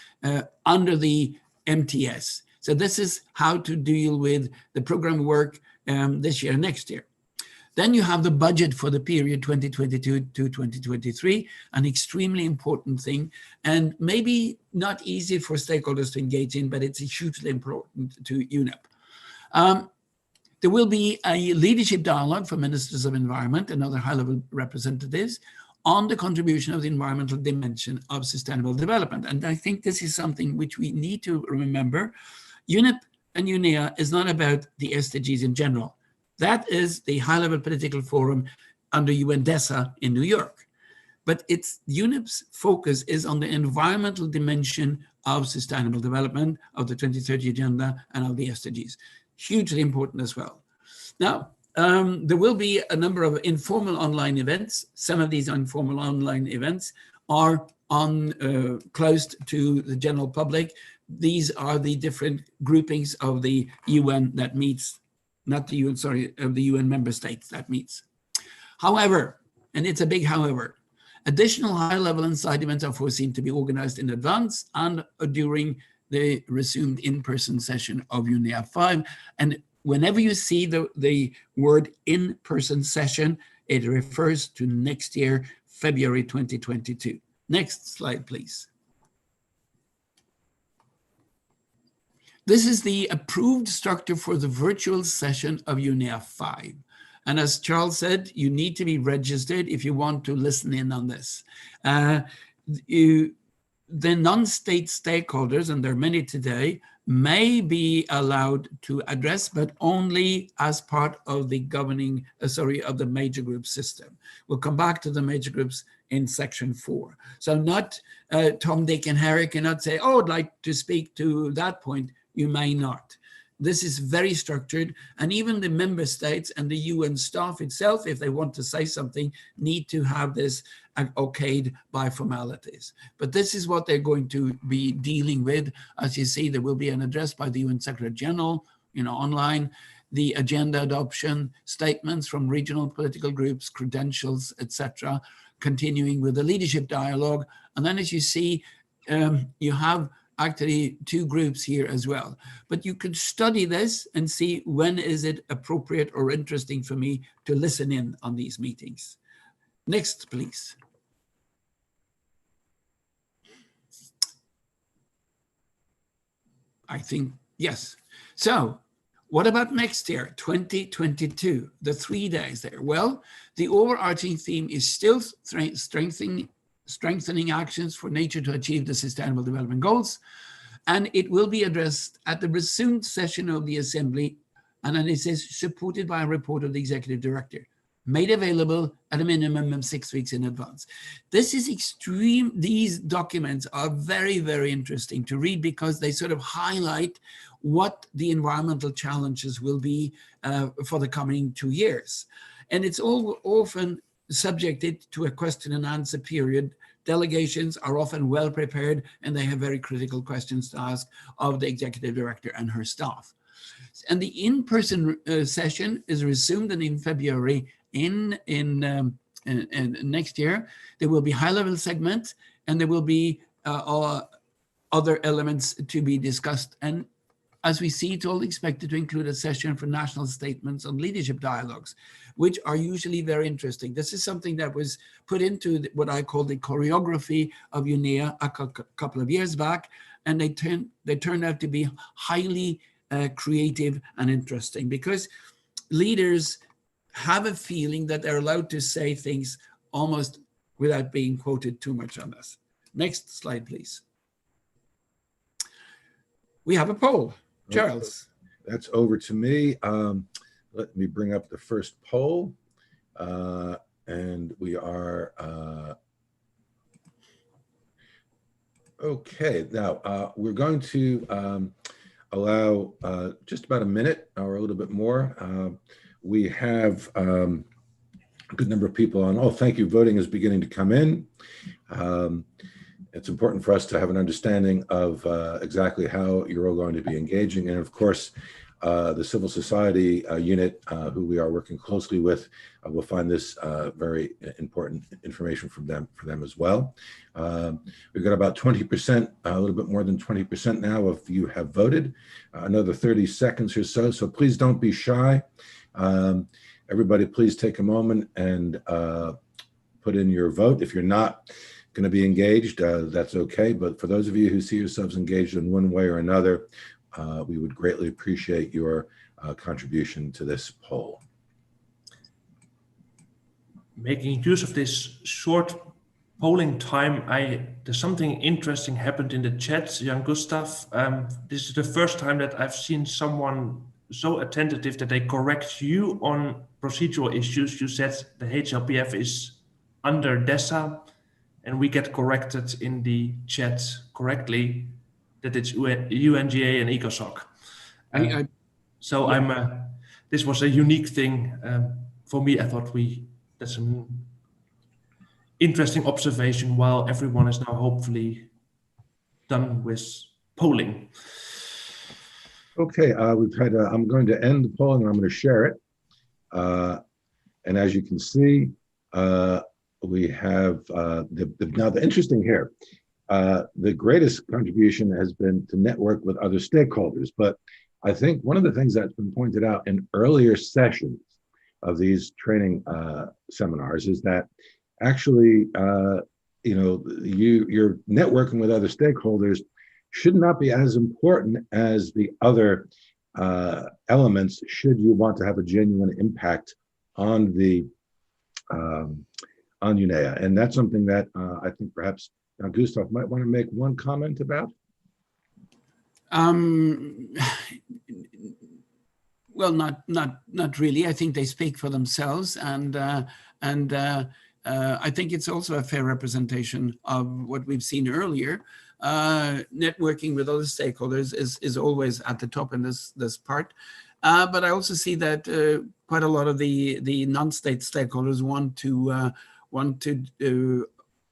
Speaker 2: under the MTS. So this is how to deal with the program work this year, next year. Then you have the budget for the period 2022 to 2023, an extremely important thing, and maybe not easy for stakeholders to engage in, but it's hugely important to UNEP. There will be a leadership dialogue for ministers of environment and other high-level representatives on the contribution of the environmental dimension of sustainable development. And I think this is something which we need to remember. UNEP and UNEA is not about the SDGs in general. That is the high-level political forum under UNDESA in New York. But it's UNEP's focus is on the environmental dimension of sustainable development, of the 2030 Agenda, and of the SDGs. Hugely important as well. Now, there will be a number of informal online events. Some of these informal online events are closed to the general public. These are the different groupings of the UN that meets, not the UN, sorry, of the UN member states that meets. However, and it's a big however, additional high-level and side events are foreseen to be organized in advance and during the resumed in-person session of UNEA 5. And whenever you see the word in-person session, it refers to next year, February 2022. Next slide, please. This is the approved structure for the virtual session of UNEA 5. And as Charles said, you need to be registered if you want to listen in on this. The non-state stakeholders, and there are many today, may be allowed to address, but only as part of the governing, of the major group system. We'll come back to the major groups in section 4. So not Tom, Dick, and Harry cannot say, oh, I'd like to speak to that point. You may not. This is very structured, and even the member states and the UN staff itself, if they want to say something, need to have this okayed by formalities. But this is what they're going to be dealing with. As you see, there will be an address by the UN Secretary General, online, the agenda adoption, statements from regional political groups, credentials, etc., continuing with the leadership dialogue. And then as you see, you have actually 2 groups here as well. But you could study this and see when is it appropriate or interesting for me to listen in on these meetings. Next, please. I think, yes. So what about next year, 2022, the 3 days there? Well, the overarching theme is still strengthening actions for nature to achieve the Sustainable Development Goals. And it will be addressed at the resumed session of the Assembly. And then it says, supported by a report of the Executive Director, made available at a minimum of 6 weeks in advance. This is extreme. These documents are very, very interesting to read because they sort of highlight what the environmental challenges will be for the coming 2 years. And it's all often subjected to a question and answer period. Delegations are often well prepared and they have very critical questions to ask of the Executive Director and her staff. And the in-person session is resumed in February in next year. There will be high-level segments, and there will be other elements to be discussed. And as we see, it's all expected to include a session for national statements on leadership dialogues, which are usually very interesting. This is something that was put into what I call the choreography of UNEA a couple of years back, and they turned out to be highly creative and interesting, because leaders have a feeling that they're allowed to say things almost without being quoted too much on this. Next slide, please. We have a poll. Charles.
Speaker 1: That's over to me. Let me bring up the first poll. And we are, okay. Now, we're going to allow just about a minute or a little bit more. We have a good number of people on. Oh, thank you. Voting is beginning to come in. It's important for us to have an understanding of exactly how you're all going to be engaging. And of course, the civil society unit, who we are working closely with, will find this very important information from them as well. We've got about 20%, a little bit more than 20% now of you have voted, another 30 seconds or so. So please don't be shy. Everybody, please take a moment and put in your vote. If you're not going to be engaged, that's okay. But for those of you who see yourselves engaged in one way or another, we would greatly appreciate your contribution to this poll.
Speaker 3: Making use of this short polling time, there's something interesting happened in the chat, Jan Gustav. This is the first time that I've seen someone so attentive that they correct you on procedural issues. You said the HLPF is under DESA, and we get corrected in the chat correctly that it's UNGA and ECOSOC. This was a unique thing for me. I thought that's an interesting observation while everyone is now hopefully done with polling.
Speaker 1: Okay, I'm going to end the poll and I'm going to share it. And as you can see, we have now the interesting here. The greatest contribution has been to network with other stakeholders. But I think one of the things that's been pointed out in earlier sessions of these training seminars is that actually, you're networking with other stakeholders should not be as important as the other elements should you want to have a genuine impact on the on UNEA. And that's something that I think perhaps Gustav might want to make one comment about.
Speaker 2: Well, not really. I think they speak for themselves, and I think it's also a fair representation of what we've seen earlier. Networking with other stakeholders is always at the top in this part. But I also see that quite a lot of the non-state stakeholders want to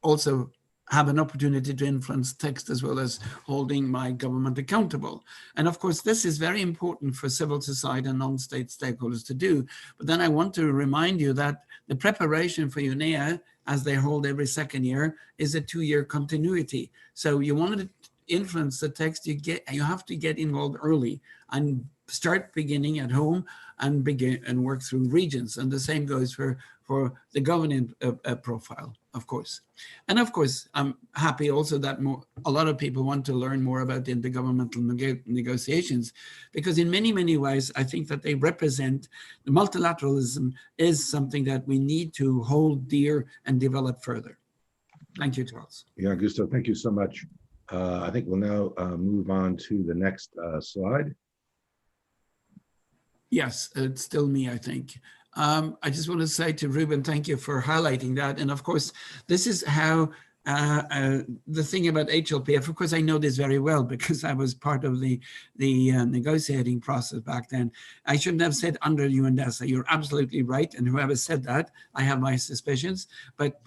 Speaker 2: also have an opportunity to influence text as well as holding my government accountable. And of course, this is very important for civil society and non-state stakeholders to do. But then I want to remind you that the preparation for UNEA, as they hold every second year, is a 2-year continuity. So you want to influence the text, you have to get involved early and start beginning at home and begin and work through regions. And the same goes for the governing profile, of course. And of course, I'm happy also that a lot of people want to learn more about the intergovernmental negotiations, because in many, many ways, I think that they represent the multilateralism is something that we need to hold dear and develop further. Thank you, Charles.
Speaker 1: Yeah, Gustav, thank you so much. I think we'll now move on to the next slide.
Speaker 2: Yes, it's still me, I think. I just want to say to Ruben, thank you for highlighting that. And of course, this is how the thing about HLPF, of course, I know this very well because I was part of the negotiating process back then. I shouldn't have said under UNDESA. You're absolutely right. And whoever said that, I have my suspicions. But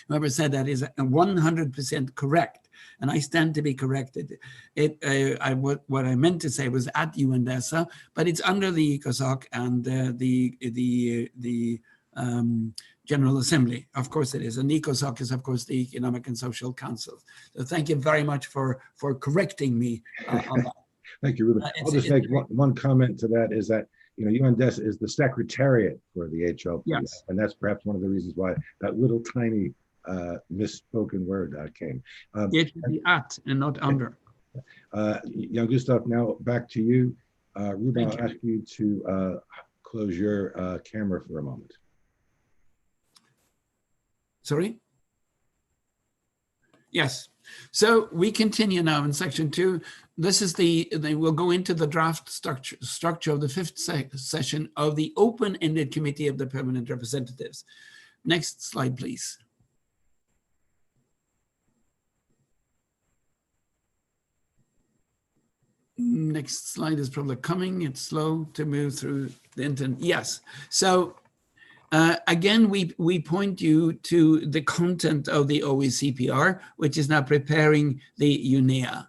Speaker 2: whoever said that is 100% correct. And I stand to be corrected. What I meant to say was at UNDESA, but it's under the ECOSOC and the General Assembly. Of course it is. And ECOSOC is, of course, the Economic and Social Council. So thank you very much for correcting me on that.
Speaker 1: Thank you, Ruben. I'll just make one comment to that, is that, you know, UNDES is the secretariat for the HLPF,
Speaker 2: yes.
Speaker 1: and that's perhaps one of the reasons why that little tiny misspoken word came.
Speaker 2: It should be at and not under.
Speaker 1: Jan Gustav, now back to you. Ruben, I'll ask you to close your camera for a moment.
Speaker 2: Sorry? Yes. So we continue now in section 2. This is we'll go into the draft structure of the 5th session of the open-ended committee of the permanent representatives. Next slide, please. Next slide is probably coming. It's slow to move through the internet. Yes. So again, we point you to the content of the OECPR, which is now preparing the UNEA.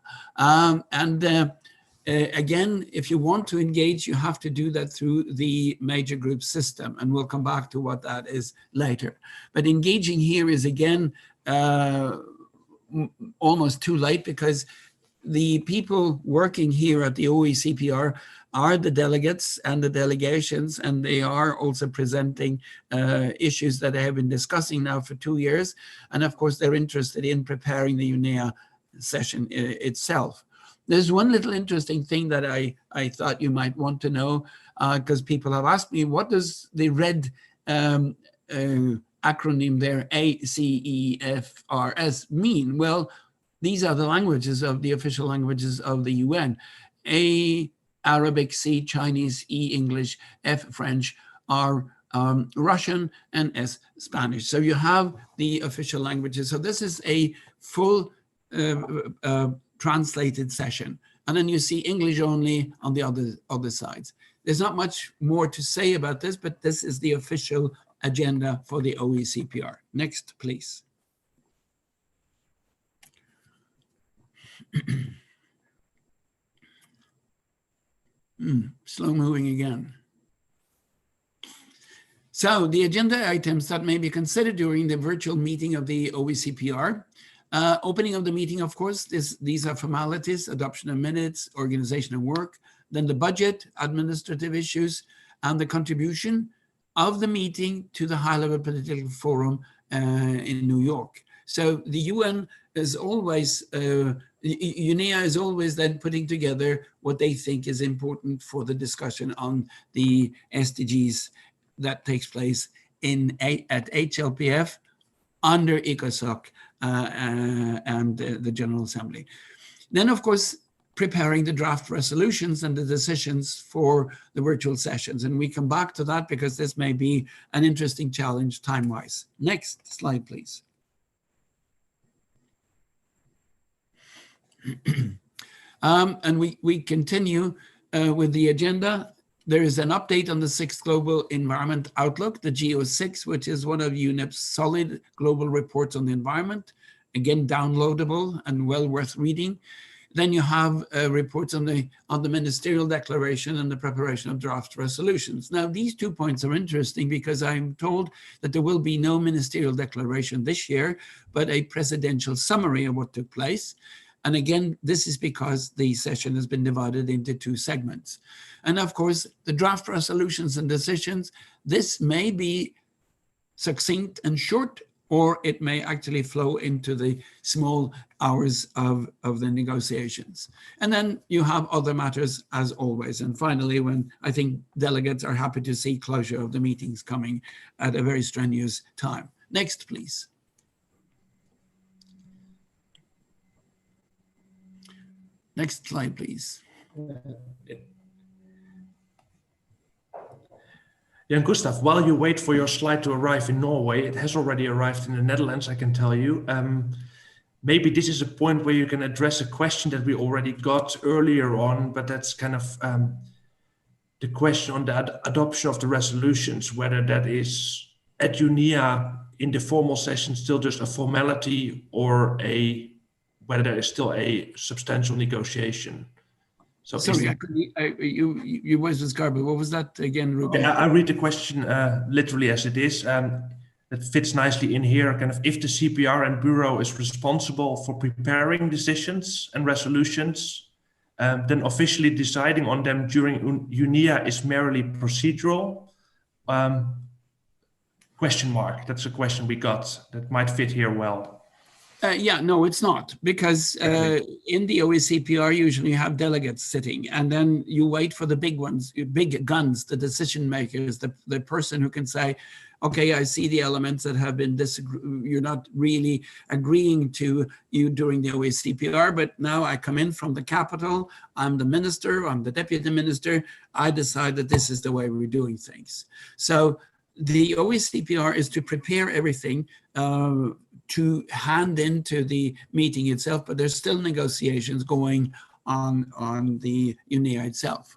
Speaker 2: Again, if you want to engage, you have to do that through the major group system, and we'll come back to what that is later. But engaging here is, again, almost too late, because the people working here at the OECPR are the delegates and the delegations, and they are also presenting issues that they have been discussing now for 2 years. And of course, they're interested in preparing the UNEA session itself. There's one little interesting thing that I thought you might want to know, because people have asked me, what does the red acronym there, ACEFRS, mean? Well, these are the languages of the official languages of the UN. A, Arabic, C, Chinese, E, English, F, French, R, Russian, and S, Spanish. So you have the official languages. So this is a full translated session. And then you see English only on the other sides. There's not much more to say about this, but this is the official agenda for the OECPR. Next, please. Slow moving again. So the agenda items that may be considered during the virtual meeting of the OECPR. Opening of the meeting, of course, these are formalities, adoption of minutes, organization of work, then the budget, administrative issues, and the contribution of the meeting to the high-level political forum in New York. So the UN is always, UNEA is always then putting together what they think is important for the discussion on the SDGs that takes place at HLPF under ECOSOC and the General Assembly. Then, of course, preparing the draft resolutions and the decisions for the virtual sessions. And we come back to that because this may be an interesting challenge time-wise. Next slide, please. And we continue with the agenda. There is an update on the 6th Global Environment Outlook, the GEO6, which is one of UNEP's solid global reports on the environment. Again, downloadable and well worth reading. Then you have reports on the ministerial declaration and the preparation of draft resolutions. Now, these 2 points are interesting because I'm told that there will be no ministerial declaration this year, but a presidential summary of what took place. And again, this is because the session has been divided into 2 segments. And of course, the draft resolutions and decisions, this may be succinct and short, or it may actually flow into the small hours of the negotiations. And then you have other matters as always. And finally, when I think delegates are happy to see closure of the meetings coming at a very strenuous time. Next, please. Next slide, please.
Speaker 3: Jan Gustav, while you wait for your slide to arrive in Norway, it has already arrived in the Netherlands, I can tell you. Maybe this is a point where you can address a question that we already got earlier on, but that's kind of the question on the adoption of the resolutions, whether that is at UNEA in the formal session still just a formality, or whether there is still a substantial negotiation. So
Speaker 2: Sorry, your voice was garbled. What was that again, Ruben?
Speaker 3: I read the question literally as it is. That fits nicely in here. Kind of, if the CPR and Bureau is responsible for preparing decisions and resolutions, then officially deciding on them during UNEA is merely procedural. Question mark. That's a question we got that might fit here well.
Speaker 2: Yeah, no, it's not, because in the OECPR, usually you have delegates sitting, and then you wait for the big ones, big guns, the decision makers, the person who can say, okay, I see the elements that have been you're not really agreeing to you during the OECPR, but now I come in from the capital, I'm the minister, I'm the deputy minister, I decide that this is the way we're doing things. So the OECPR is to prepare everything to hand into the meeting itself, but there's still negotiations going on the UNEA itself.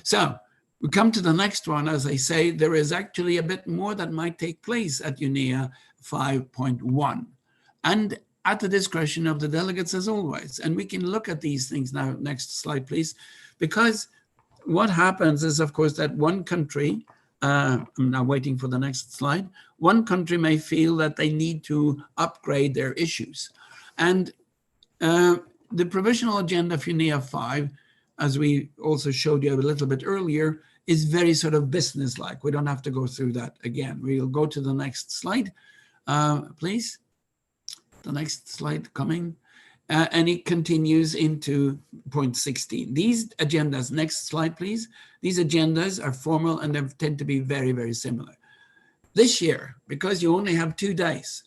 Speaker 2: So we come to the next one. As I say, there is actually a bit more that might take place at UNEA 5.1, and at the discretion of the delegates as always. And we can look at these things now. Next slide, please. Because what happens is, of course, that one country, I'm now waiting for the next slide. One country may feel that they need to upgrade their issues. And the provisional agenda for UNEA 5, as we also showed you a little bit earlier, is very sort of business-like. We don't have to go through that again. We'll go to the next slide, please. The next slide coming. And it continues into point 16. These agendas, next slide, please. These agendas are formal and they tend to be very, very similar. This year, because you only have 2 days,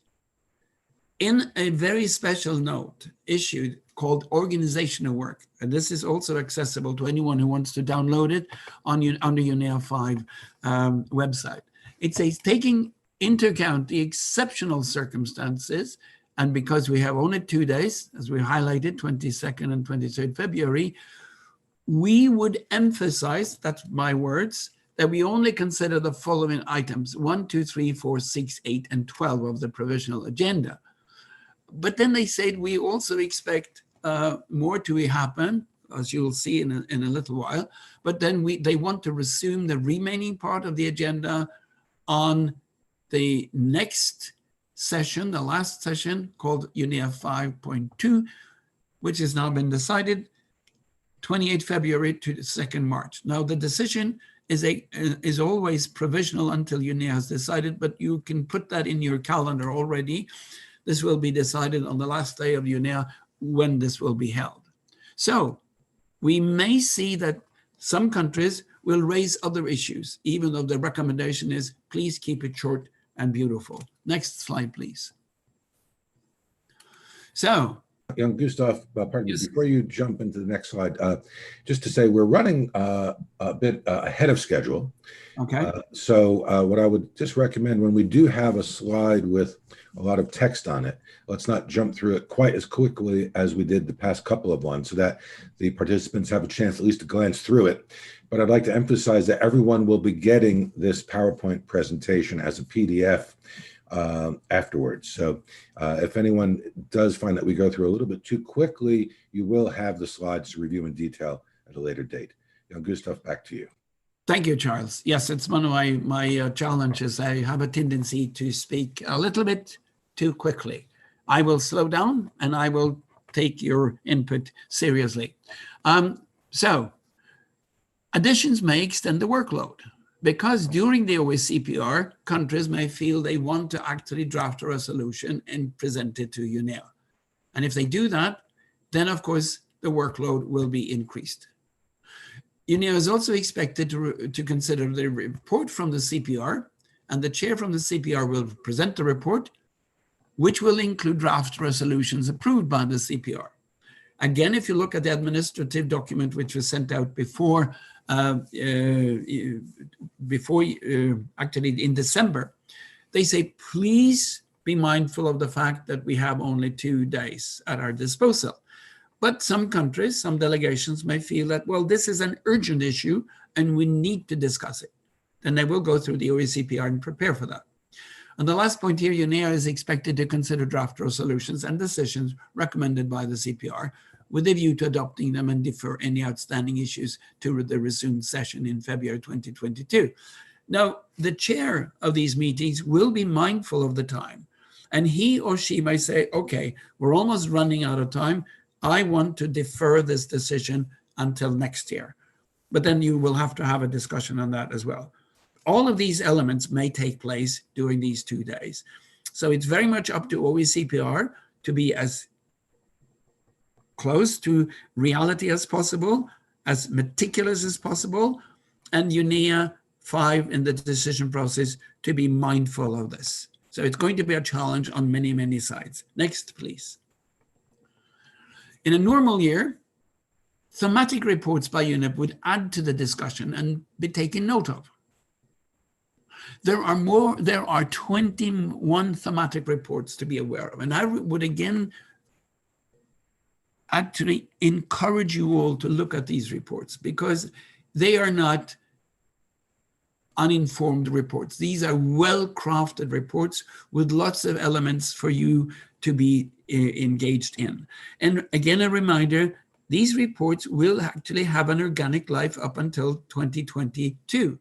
Speaker 2: in a very special note issued called organizational work, and this is also accessible to anyone who wants to download it on the UNEA 5 website. It says, taking into account the exceptional circumstances, and because we have only 2 days, as we highlighted, 22nd and 23rd February, we would emphasize, that's my words, that we only consider the following items, 1, 2, 3, 4, 6, 8, and 12 of the provisional agenda. But then they said we also expect more to happen, as you'll see in a little while. But then they want to resume the remaining part of the agenda on the next session, the last session, called UNEA 5.2, which has now been decided, 28 February to the 2nd March. Now, the decision is always provisional until UNEA has decided, but you can put that in your calendar already. This will be decided on the last day of UNEA when this will be held. So we may see that some countries will raise other issues, even though the recommendation is please keep it short and beautiful. Next slide, please. So,
Speaker 1: Young Gustav, pardon me,
Speaker 2: yes.
Speaker 1: before you jump into the next slide, just to say we're running a bit ahead of schedule.
Speaker 2: Okay.
Speaker 1: So what I would just recommend, when we do have a slide with a lot of text on it, let's not jump through it quite as quickly as we did the past couple of ones, so that the participants have a chance at least to glance through it. But I'd like to emphasize that everyone will be getting this PowerPoint presentation as a PDF afterwards. So if anyone does find that we go through a little bit too quickly, you will have the slides to review in detail at a later date. Young Gustav, back to you.
Speaker 2: Thank you, Charles. Yes, it's one of my challenges. I have a tendency to speak a little bit too quickly. I will slow down and I will take your input seriously. So additions may extend the workload, because during the OECPR, countries may feel they want to actually draft a resolution and present it to UNEA. And if they do that, then of course the workload will be increased. UNEA is also expected to consider the report from the CPR, and the chair from the CPR will present the report, which will include draft resolutions approved by the CPR. Again, if you look at the administrative document which was sent out before actually in December, they say, please be mindful of the fact that we have only 2 days at our disposal. But some countries, some delegations may feel that, well, this is an urgent issue and we need to discuss it. Then they will go through the OECPR and prepare for that. And the last point here, UNEA is expected to consider draft resolutions and decisions recommended by the CPR, with a view to adopting them and defer any outstanding issues to the resumed session in February 2022. Now, the chair of these meetings will be mindful of the time, and he or she may say, okay, we're almost running out of time. I want to defer this decision until next year. But then you will have to have a discussion on that as well. All of these elements may take place during these 2 days. So it's very much up to OECPR to be as close to reality as possible, as meticulous as possible, and UNEA 5 in the decision process to be mindful of this. So it's going to be a challenge on many, many sides. Next, please. In a normal year, thematic reports by UNEP would add to the discussion and be taken note of. There are 21 thematic reports to be aware of. And I would again actually encourage you all to look at these reports, because they are not uninformed reports. These are well-crafted reports with lots of elements for you to be engaged in. And again, a reminder, these reports will actually have an organic life up until 2022.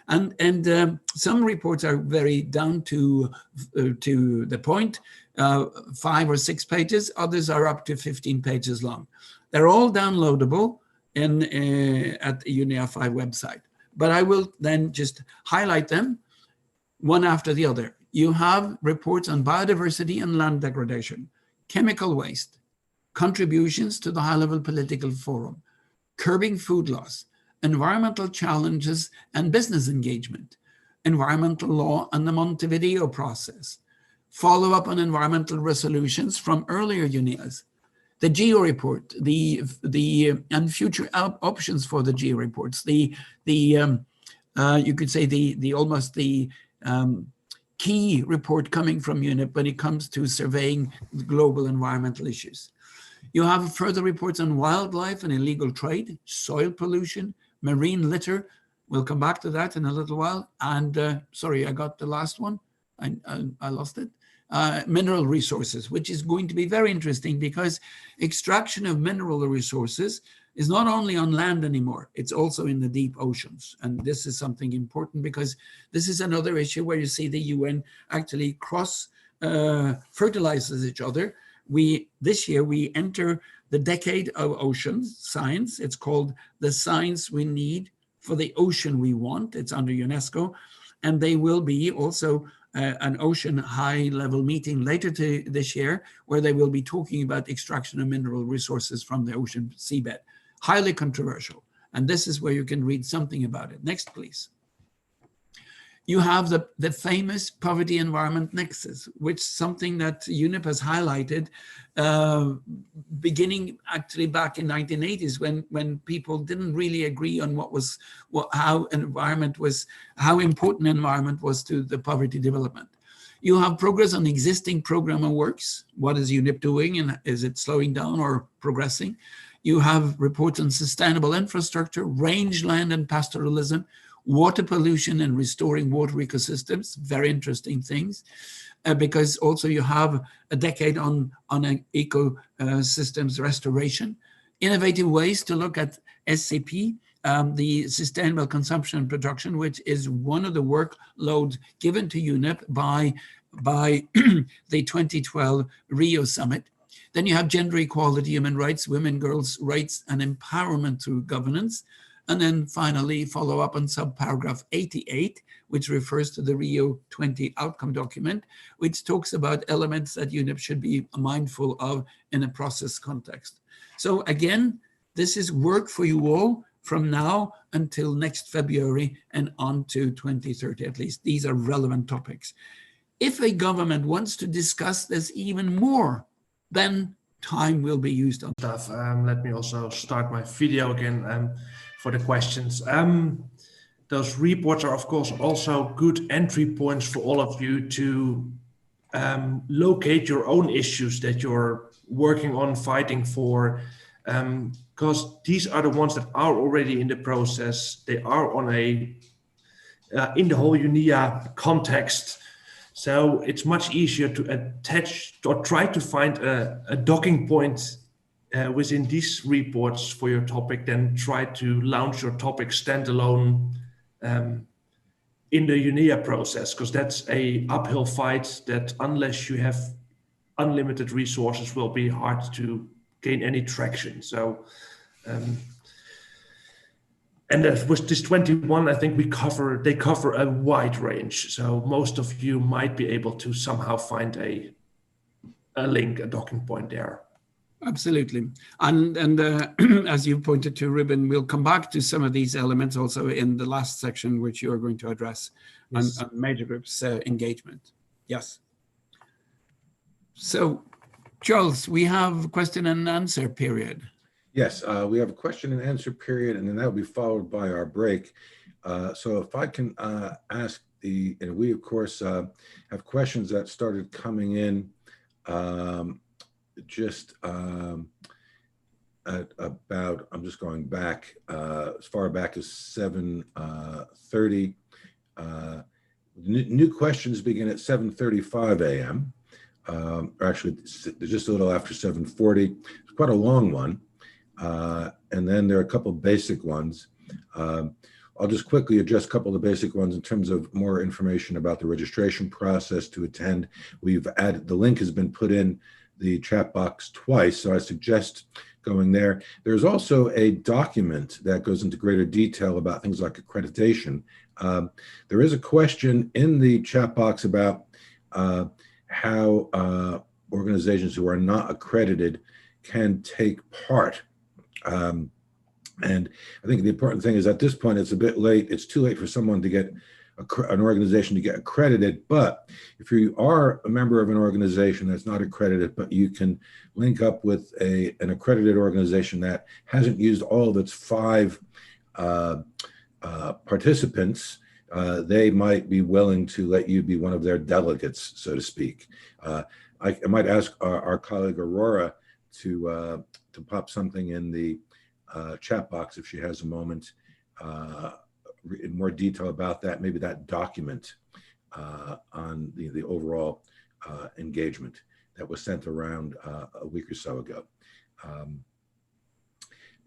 Speaker 2: And some reports are very down to the point, 5 or 6 pages. Others are up to 15 pages long. They're all downloadable at the UNEA 5 website. But I will then just highlight them one after the other. You have reports on biodiversity and land degradation, chemical waste, contributions to the high-level political forum, curbing food loss, environmental challenges and business engagement, environmental law and the Montevideo process, follow-up on environmental resolutions from earlier UNEAs, the GEO report, and future options for the GEO reports, you could say the key report coming from UNEP when it comes to surveying global environmental issues. You have further reports on wildlife and illegal trade, soil pollution, marine litter. We'll come back to that in a little while. And sorry, I got the last one. I lost it. Mineral resources, which is going to be very interesting because extraction of mineral resources is not only on land anymore, it's also in the deep oceans. And this is something important because this is another issue where you see the UN actually fertilizes each other. This year we enter the decade of ocean science. It's called the science we need for the ocean we want. It's under UNESCO, and they will be also an ocean high-level meeting later this year where they will be talking about extraction of mineral resources from the ocean seabed. Highly controversial, and this is where you can read something about it. Next, please. You have the famous poverty environment nexus, which is something that UNEP has highlighted beginning actually back in 1980s when people didn't really agree on how important environment was to the poverty development. You have progress on existing program and works. What is UNEP doing, and is it slowing down or progressing? You have reports on sustainable infrastructure, rangeland and pastoralism, water pollution and restoring water ecosystems, very interesting things, because also you have a decade on ecosystems restoration, innovative ways to look at SCP, the sustainable consumption and production, which is one of the workloads given to UNEP by the 2012 Rio Summit. Then you have gender equality, human rights, women, girls' rights, and empowerment through governance. And then finally, follow up on subparagraph 88, which refers to the Rio 20 outcome document, which talks about elements that UNEP should be mindful of in a process context. So again, this is work for you all from now until next February and on to 2030 at least. These are relevant topics. If a government wants to discuss this even more, then time will be used on
Speaker 3: stuff. Let me also start my video again for the questions. Those reports are, of course, also good entry points for all of you to locate your own issues that you're working on, fighting for, because these are the ones that are already in the process. They are on in the whole UNEA context. So it's much easier to attach or try to find a docking point within these reports for your topic, then try to launch your topic standalone in the UNEA process, because that's a uphill fight that, unless you have unlimited resources, will be hard to gain any traction. So, and that with this 21, I think they cover a wide range. So most of you might be able to somehow find a link, a docking point there.
Speaker 2: Absolutely. And as you pointed to, Ruben, we'll come back to some of these elements also in the last section, which you are going to address. Yes. on major groups engagement. Yes. So, Charles, we have question and answer period.
Speaker 1: Yes, we have a question and answer period, and then that will be followed by our break. So if I can ask and we of course have questions that started coming in just at about, I'm just going back as far back as 7:30. New questions begin at 7:35 a.m. Actually, just a little after 7:40. It's quite a long one. And then there are a couple of basic ones. I'll just quickly address a couple of the basic ones in terms of more information about the registration process to attend. We've added, the link has been put in the chat box twice, so I suggest going there. There's also a document that goes into greater detail about things like accreditation. There is a question in the chat box about how organizations who are not accredited can take part. And I think the important thing is at this point, it's a bit late. It's too late for someone to get an organization to get accredited. But if you are a member of an organization that's not accredited, but you can link up with an accredited organization that hasn't used all of its 5 participants, they might be willing to let you be one of their delegates, so to speak. I might ask our colleague Aurora to pop something in the chat box if she has a moment in more detail about that, maybe that document on the overall engagement that was sent around a week or so ago.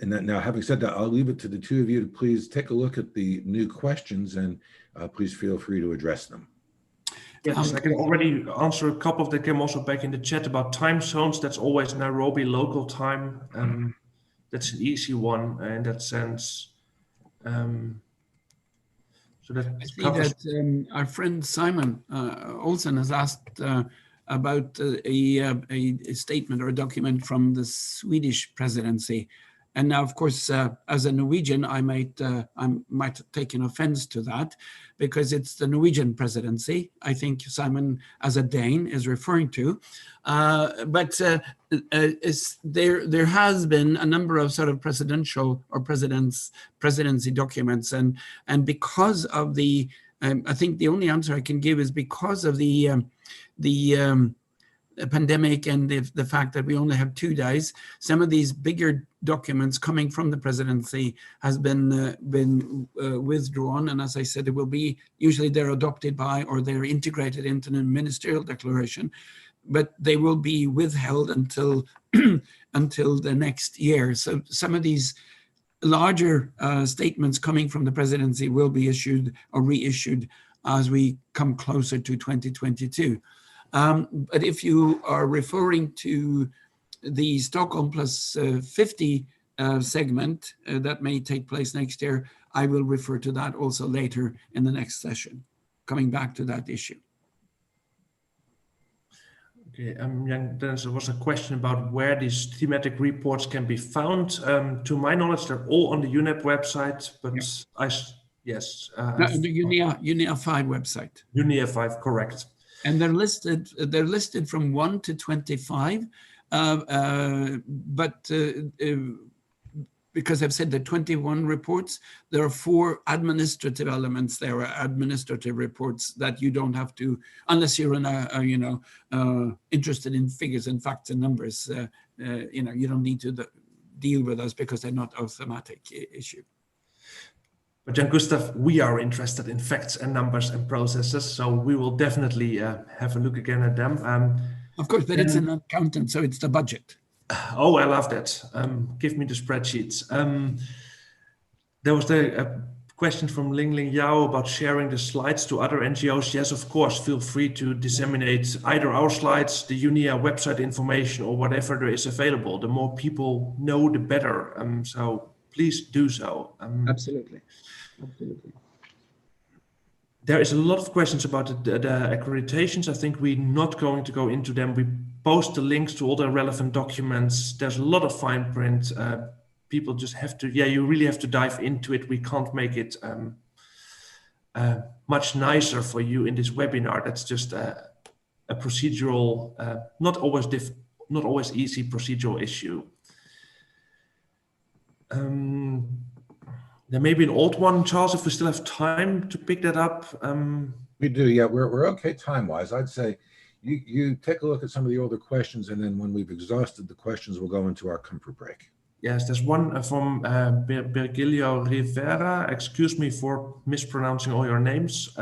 Speaker 1: And that, now, having said that, I'll leave it to the two of you to please take a look at the new questions and please feel free to address them.
Speaker 3: Yes, I can already answer a couple of them. Came also back in the chat about time zones. That's always Nairobi local time. That's an easy one in that sense. So that
Speaker 2: I see that our friend Simon Olsen has asked about a statement or a document from the Swedish presidency. And now, of course, as a Norwegian, I might have taken offense to that because it's the Norwegian presidency. I think Simon, as a Dane, is referring to. But there has been a number of sort of presidential or presidency documents, and because of the, I think the only answer I can give is because of the pandemic and the fact that we only have 2 days, some of these bigger documents coming from the presidency has been withdrawn. And as I said, it will be, usually they're adopted by or they're integrated into a ministerial declaration, but they will be withheld until until the next year. So some of these larger statements coming from the presidency will be issued or reissued as we come closer to 2022. But if you are referring to the Stockholm plus 50 segment that may take place next year, I will refer to that also later in the next session, coming back to that issue.
Speaker 3: Okay, there was a question about where these thematic reports can be found. To my knowledge, they're all on the UNEP website, but yeah.
Speaker 2: The UNEA 5 website.
Speaker 3: UNEA 5, correct.
Speaker 2: And they're listed from 1 to 25, but because I've said the 21 reports, there are 4 administrative elements. There are administrative reports that you don't have to, unless you're interested in figures and facts and numbers. You don't need to deal with those because they're not a thematic issue.
Speaker 3: But Jan Gustav, we are interested in facts and numbers and processes, so we will definitely have a look again at them.
Speaker 2: Of course, but it's an accountant, so it's the budget.
Speaker 3: Oh, I love that. Give me the spreadsheets. There was a question from Ling Ling Yao about sharing the slides to other NGOs. Yes, of course, feel free to disseminate either our slides, the UNEA website information, or whatever there is available. The more people know, the better. So please do so.
Speaker 2: Absolutely. Absolutely.
Speaker 3: There is a lot of questions about the accreditations. I think we're not going to go into them. We post the links to all the relevant documents. There's a lot of fine print. People just have to, you really have to dive into it. We can't make it much nicer for you in this webinar. That's just a procedural, not always easy procedural issue. There may be an old one, Charles, if we still have time to pick that up.
Speaker 1: We do, yeah, we're okay time-wise. I'd say you take a look at some of the older questions, and then when we've exhausted the questions, we'll go into our comfort break.
Speaker 3: Yes, there's one from Virgilio Rivera. Excuse me for mispronouncing all your names,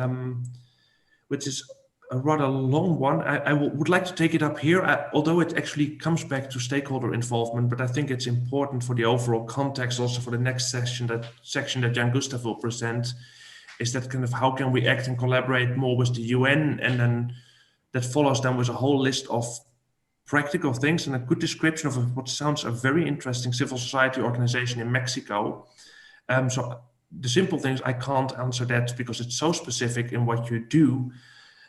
Speaker 3: which is a rather long one. I would like to take it up here, although it actually comes back to stakeholder involvement, but I think it's important for the overall context, also for the next section that Jan Gustav will present, is that kind of how can we act and collaborate more with the UN, and then that follows then with a whole list of practical things and a good description of what sounds a very interesting civil society organization in Mexico. So the simple things, I can't answer that because it's so specific in what you do.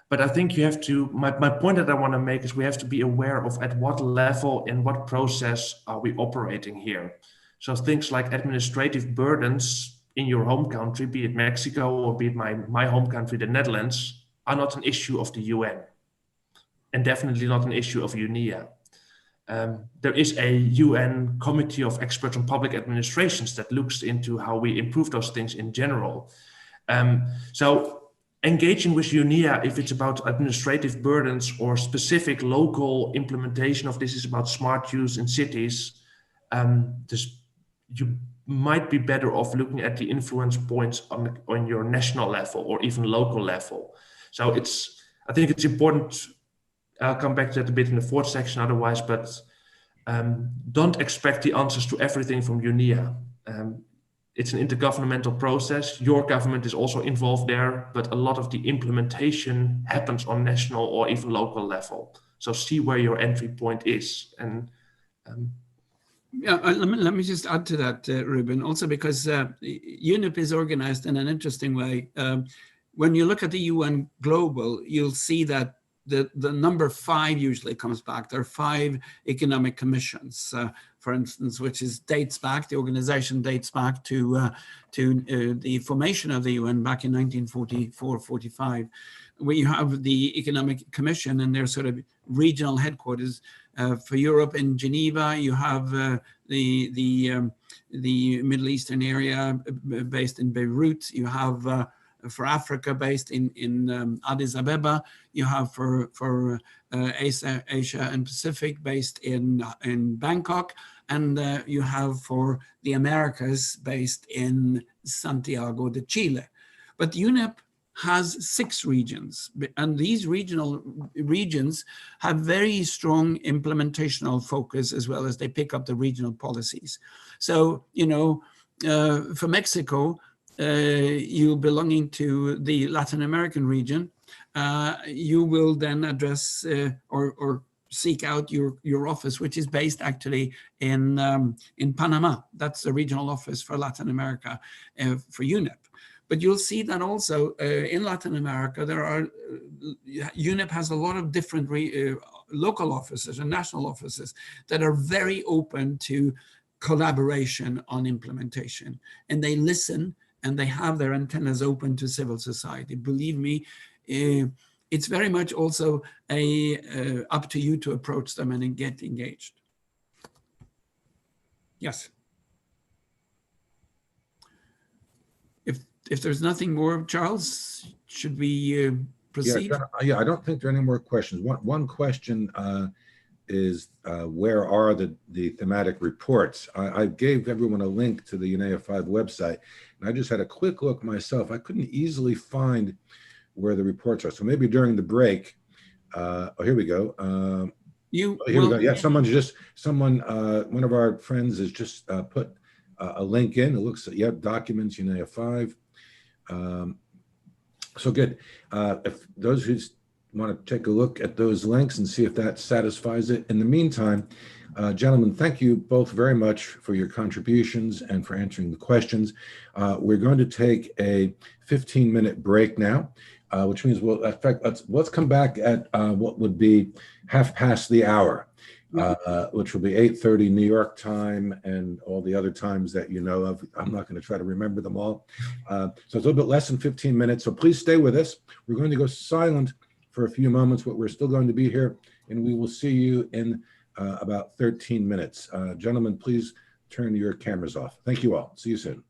Speaker 3: But I think you have to, my point that I want to make is we have to be aware of at what level, in what process are we operating here. So things like administrative burdens in your home country, be it Mexico or be it my home country, the Netherlands, are not an issue of the UN. And definitely not an issue of UNEA. There is a UN committee of experts on public administrations that looks into how we improve those things in general. So engaging with UNEA, if it's about administrative burdens or specific local implementation of this is about smart use in cities, you might be better off looking at the influence points on your national level or even local level. So I think it's important. I'll come back to that a bit in the fourth section otherwise, but don't expect the answers to everything from UNEA. It's an intergovernmental process. Your government is also involved there, but a lot of the implementation happens on national or even local level. So see where your entry point is. And
Speaker 2: let me just add to that, Ruben, also because UNEP is organized in an interesting way. When you look at the UN Global, you'll see that the number 5 usually comes back. There are 5 economic commissions, for instance, which the organization dates back to the formation of the UN back in 1944-45, where you have the Economic Commission and their sort of regional headquarters. For Europe in Geneva, you have the Middle Eastern area based in Beirut. You have for Africa based in Addis Ababa. You have for Asia and Pacific based in Bangkok. And you have for the Americas based in Santiago de Chile. But UNEP has 6 regions, and these regions have very strong implementational focus as well as they pick up the regional policies. So, for Mexico, you belonging to the Latin American region, you will then address or seek out your office, which is based actually in Panama. That's the regional office for Latin America for UNEP. But you'll see that also in Latin America, UNEP has a lot of different local offices and national offices that are very open to collaboration on implementation. And they listen and they have their antennas open to civil society. Believe me, it's very much also up to you to approach them and get engaged. Yes. If there's nothing more, Charles, should we proceed?
Speaker 1: Yeah, I don't think there are any more questions. One question is where are the thematic reports? I gave everyone a link to the UNEA 5 website, and I just had a quick look myself. I couldn't easily find where the reports are. So maybe during the break, here we go.
Speaker 2: You
Speaker 1: Oh, here we
Speaker 2: will
Speaker 1: go. Yeah, one of our friends has just put a link in. It looks, yeah, documents, UNEA 5. So good. If those who want to take a look at those links and see if that satisfies it. In the meantime, gentlemen, thank you both very much for your contributions and for answering the questions. We're going to take a 15-minute break now, which means we'll, in fact, let's come back at what would be half past the hour, which will be 8:30 New York time and all the other times that you know of. I'm not going to try to remember them all. So it's a little bit less than 15 minutes. So please stay with us. We're going to go silent for a few moments, but we're still going to be here, and we will see you in about 13 minutes. Gentlemen, please turn your cameras off. Thank you all. See you soon.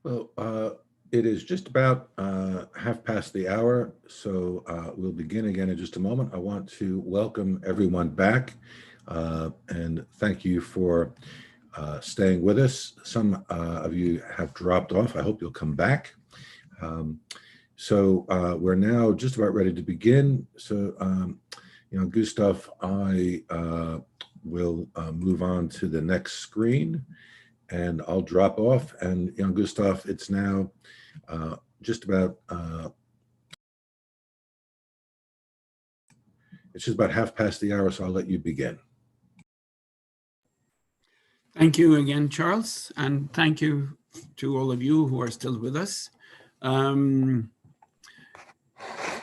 Speaker 1: Well, it is just about half past the hour, so we'll begin again in just a moment. I want to welcome everyone back and thank you for staying with us. Some of you have dropped off. I hope you'll come back. So we're now just about ready to begin. So, Gustav, I will move on to the next screen. And I'll drop off. And Gustav, it's now just about half past the hour, so I'll let you begin.
Speaker 2: Thank you again, Charles, and thank you to all of you who are still with us. And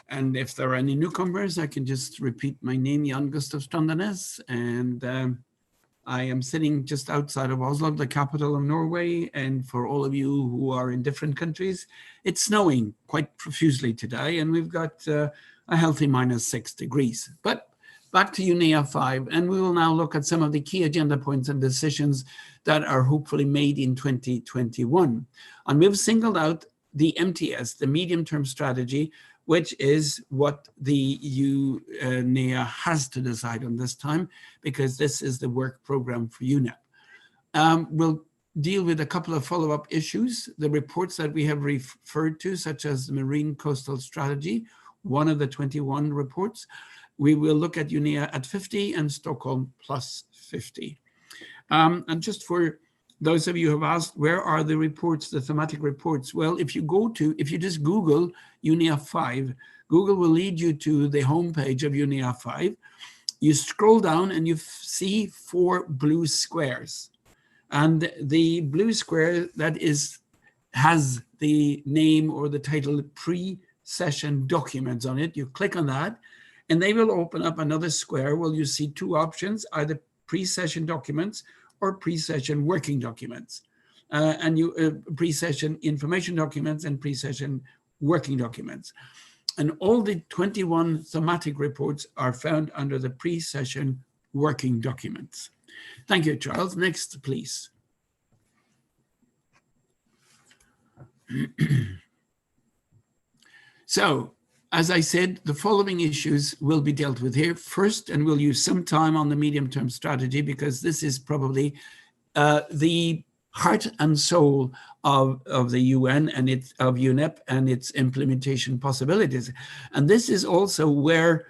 Speaker 2: if there are any newcomers, I can just repeat my name, Jan Gustav Strandenes, and I am sitting just outside of Oslo, the capital of Norway. And for all of you who are in different countries, it's snowing quite profusely today, and we've got a healthy -6 degrees. But back to UNEA 5, and we will now look at some of the key agenda points and decisions that are hopefully made in 2021. And we've singled out the MTS, the medium-term strategy, which is what the UNEA has to decide on this time, because this is the work program for UNEP. We'll deal with a couple of follow-up issues, the reports that we have referred to, such as the Marine Coastal Strategy, one of the 21 reports. We will look at UNEA at 50 and Stockholm plus 50. And just for those of you who have asked, where are the reports, the thematic reports? Well, if you just Google UNEA 5, Google will lead you to the homepage of UNEA 5. You scroll down and you see 4 blue squares. And the blue square that has the name or the title pre-session documents on it, you click on that, and they will open up another square where you see 2 options, either pre-session documents or pre-session working documents, and pre-session information documents and pre-session working documents. And all the 21 thematic reports are found under the pre-session working documents. Thank you, Charles. Next, please. So, as I said, the following issues will be dealt with here first, and we'll use some time on the medium-term strategy because this is probably the heart and soul of the UN and of UNEP and its implementation possibilities. And this is also where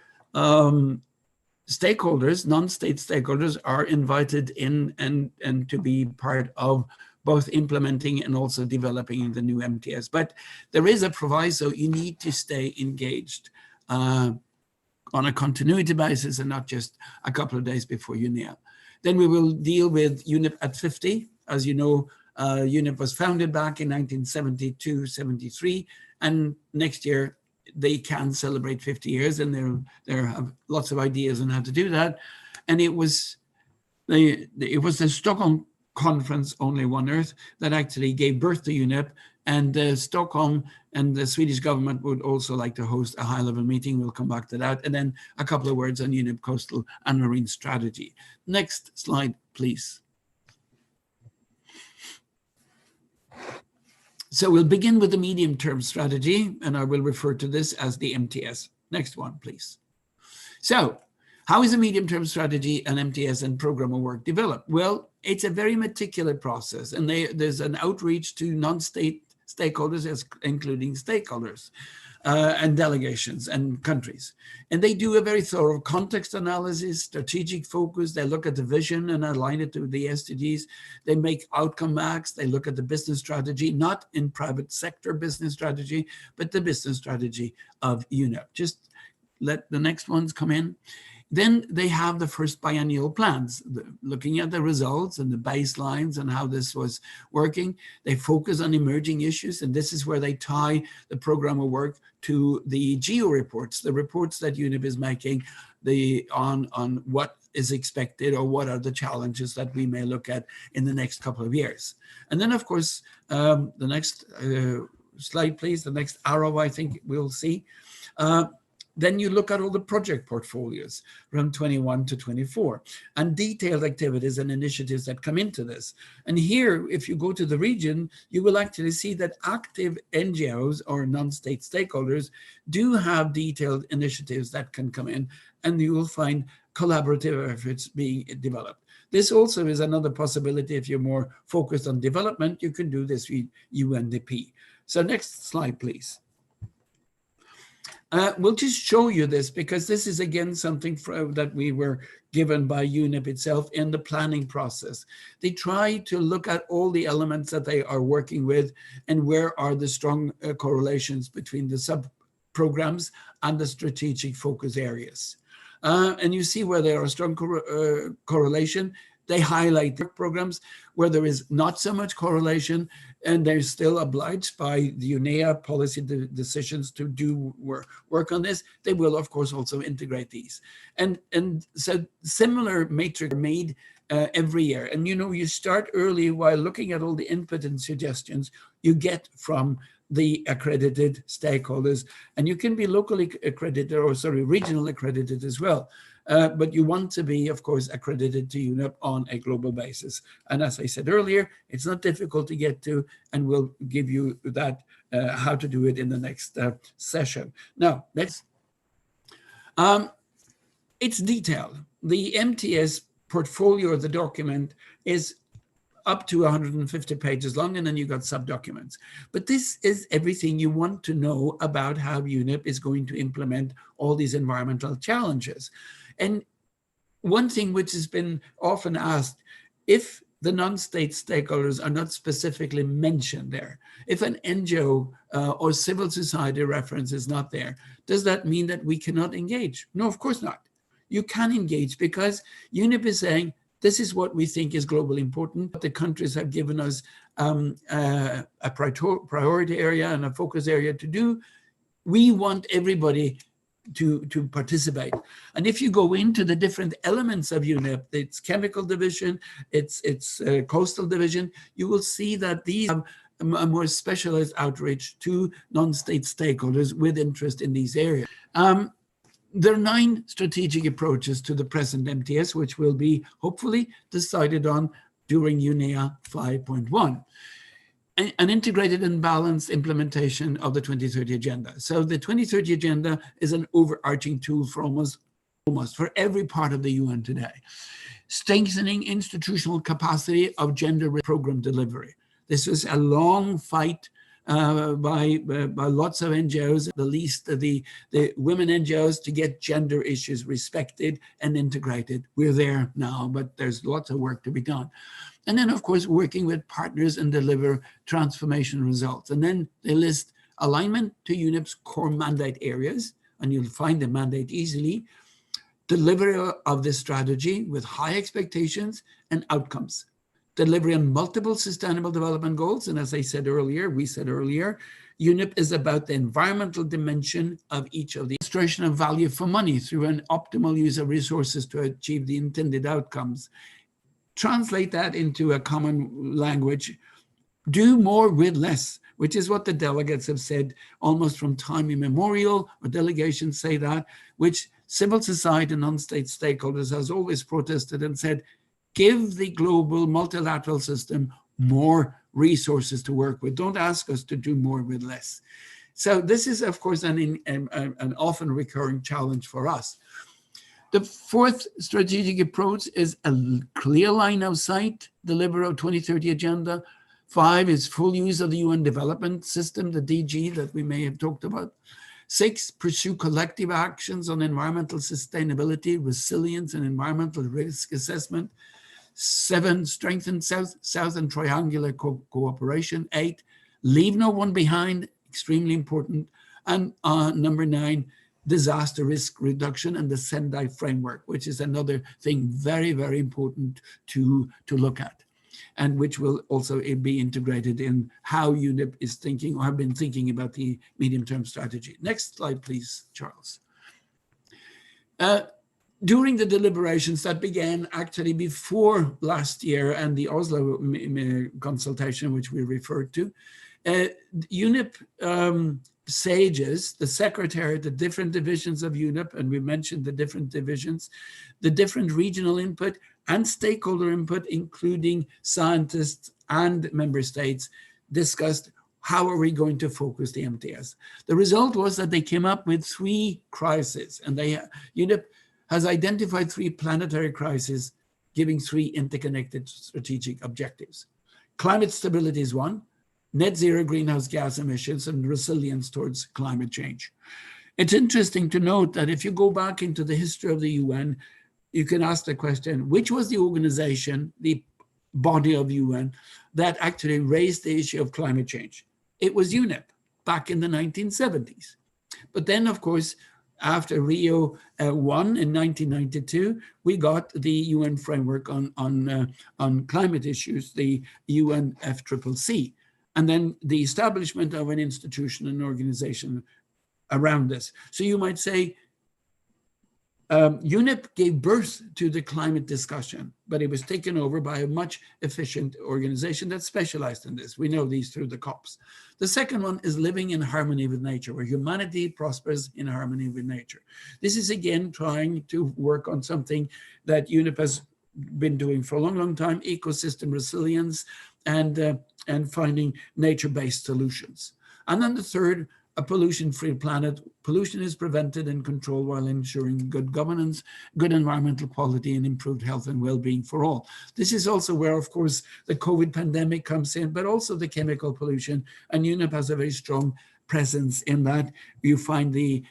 Speaker 2: stakeholders, non-state stakeholders, are invited in and to be part of both implementing and also developing the new MTS. But there is a proviso: you need to stay engaged on a continuity basis and not just a couple of days before UNEA. Then we will deal with UNEP at 50. As you know, UNEP was founded back in 1972-73, and next year they can celebrate 50 years, and there have lots of ideas on how to do that. And it was the Stockholm Conference, Only One Earth, that actually gave birth to UNEP, and Stockholm and the Swedish government would also like to host a high-level meeting. We'll come back to that. And then a couple of words on UNEP Coastal and Marine Strategy. Next slide, please. So we'll begin with the medium-term strategy, and I will refer to this as the MTS. Next one, please. So how is a medium-term strategy, an MTS, and program of work developed? Well, it's a very meticulous process, and there's an outreach to non-state stakeholders, including stakeholders and delegations and countries. And they do a very thorough context analysis, strategic focus. They look at the vision and align it to the SDGs. They make outcome maps. They look at the business strategy, not in private sector business strategy, but the business strategy of UNEP. Just let the next ones come in. Then they have the first biennial plans, looking at the results and the baselines and how this was working. They focus on emerging issues, and this is where they tie the program of work to the geo reports, the reports that UNEP is making on what is expected or what are the challenges that we may look at in the next couple of years. And then, of course, the next slide, please, the next arrow, I think we'll see. Then you look at all the project portfolios from 21 to 24 and detailed activities and initiatives that come into this. And here, if you go to the region, you will actually see that active NGOs or non-state stakeholders do have detailed initiatives that can come in, and you will find collaborative efforts being developed. This also is another possibility. If you're more focused on development, you can do this with UNDP. So next slide, please. We'll just show you this because this is again something that we were given by UNEP itself in the planning process. They try to look at all the elements that they are working with and where are the strong correlations between the sub-programs and the strategic focus areas. And you see where there are strong correlation. They highlight work programs where there is not so much correlation, and they're still obliged by the UNEA policy decisions to do work on this. They will, of course, also integrate these. And so similar matrix are made every year. And, you know, you start early while looking at all the input and suggestions you get from the accredited stakeholders. And you can be locally accredited or, sorry, regional accredited as well. But you want to be, of course, accredited to UNEP on a global basis. And as I said earlier, it's not difficult to get to, and we'll give you that, how to do it in the next session. Now, let's, it's detailed. The MTS portfolio of the document is up to 150 pages long, and then you got sub-documents. But this is everything you want to know about how UNEP is going to implement all these environmental challenges. And one thing which has been often asked, if the non-state stakeholders are not specifically mentioned there, if an NGO or civil society reference is not there, does that mean that we cannot engage? No, of course not. You can engage because UNEP is saying, this is what we think is globally important. The countries have given us a priority area and a focus area to do. We want everybody to participate. And if you go into the different elements of UNEP, its chemical division, its coastal division, you will see that these have a more specialized outreach to non-state stakeholders with interest in these areas. There are 9 strategic approaches to the present MTS, which will be hopefully decided on during UNEA 5.1. An integrated and balanced implementation of the 2030 Agenda. So the 2030 Agenda is an overarching tool for almost for every part of the UN today. Strengthening institutional capacity of gender program delivery. This was a long fight by lots of NGOs, the least the women NGOs, to get gender issues respected and integrated. We're there now, but there's lots of work to be done. And then, of course, working with partners and deliver transformation results. And then they list alignment to UNEP's core mandate areas, and you'll find the mandate easily, delivery of this strategy with high expectations and outcomes. Delivery on multiple sustainable development goals. And as I said earlier, UNEP is about the environmental dimension of each of the demonstration of value for money through an optimal use of resources to achieve the intended outcomes. Translate that into a common language. Do more with less, which is what the delegates have said almost from time immemorial, or delegations say that, which civil society and non-state stakeholders has always protested and said, give the global multilateral system more resources to work with. Don't ask us to do more with less. So this is, of course, an often recurring challenge for us. The 4th strategic approach is a clear line of sight, deliver a 2030 agenda. 5 is full use of the UN development system, the DG that we may have talked about. 6, pursue collective actions on environmental sustainability, resilience, and environmental risk assessment. 7, strengthen South and triangular cooperation. 8, leave no one behind, extremely important. And number 9, disaster risk reduction and the Sendai framework, which is another thing very, very important to look at, and which will also be integrated in how UNEP is thinking or have been thinking about the medium-term strategy. Next slide, please, Charles. During the deliberations that began actually before last year and the Oslo consultation, which we referred to, UNEP sages, the secretary, the different divisions of UNEP, and we mentioned the different divisions, the different regional input and stakeholder input, including scientists and member states, discussed how are we going to focus the MTS. The result was that they came up with 3 crises, and UNEP has identified 3 planetary crises, giving 3 interconnected strategic objectives. Climate stability is one, net zero greenhouse gas emissions, and resilience towards climate change. It's interesting to note that if you go back into the history of the UN, you can ask the question, which was the organization, the body of UN, that actually raised the issue of climate change? It was UNEP back in the 1970s. But then, of course, after Rio 1 in 1992, we got the UN framework on climate issues, the UNFCCC, and then the establishment of an institution and organization around this. So you might say UNEP gave birth to the climate discussion, but it was taken over by a much efficient organization that specialized in this. We know these through the COPs. The second one is living in harmony with nature, where humanity prospers in harmony with nature. This is again trying to work on something that UNEP has been doing for a long, long time, ecosystem resilience and finding nature-based solutions. And then the third, a pollution-free planet. Pollution is prevented and controlled while ensuring good governance, good environmental quality, and improved health and well-being for all. This is also where, of course, the COVID pandemic comes in, but also the chemical pollution. And UNEP has a very strong presence in that. You find the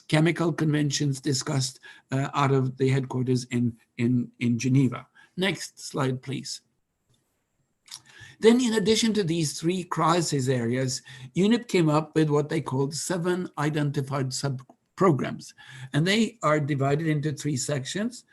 Speaker 2: chemical conventions discussed out of the headquarters in Geneva. Next slide, please. Then in addition to these 3 crisis areas, UNEP came up with what they called 7 identified sub-programs. And they are divided into 3 sections,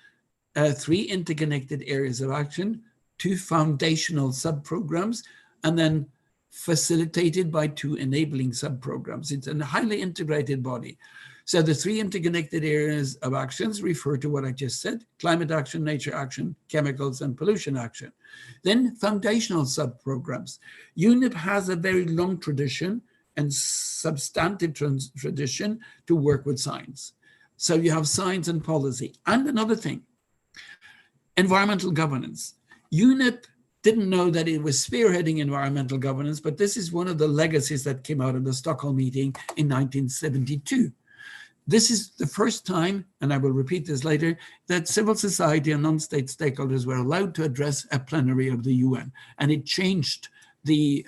Speaker 2: 3 interconnected areas of action, 2 foundational sub-programs, and then facilitated by 2 enabling sub-programs. It's a highly integrated body. So the 3 interconnected areas of actions refer to what I just said: climate action, nature action, chemicals, and pollution action. Then foundational sub-programs. UNEP has a very long tradition and substantive tradition to work with science. So you have science and policy. And another thing, environmental governance. UNEP didn't know that it was spearheading environmental governance, but this is one of the legacies that came out of the Stockholm meeting in 1972. This is the first time, and I will repeat this later, that civil society and non-state stakeholders were allowed to address a plenary of the UN. And it changed the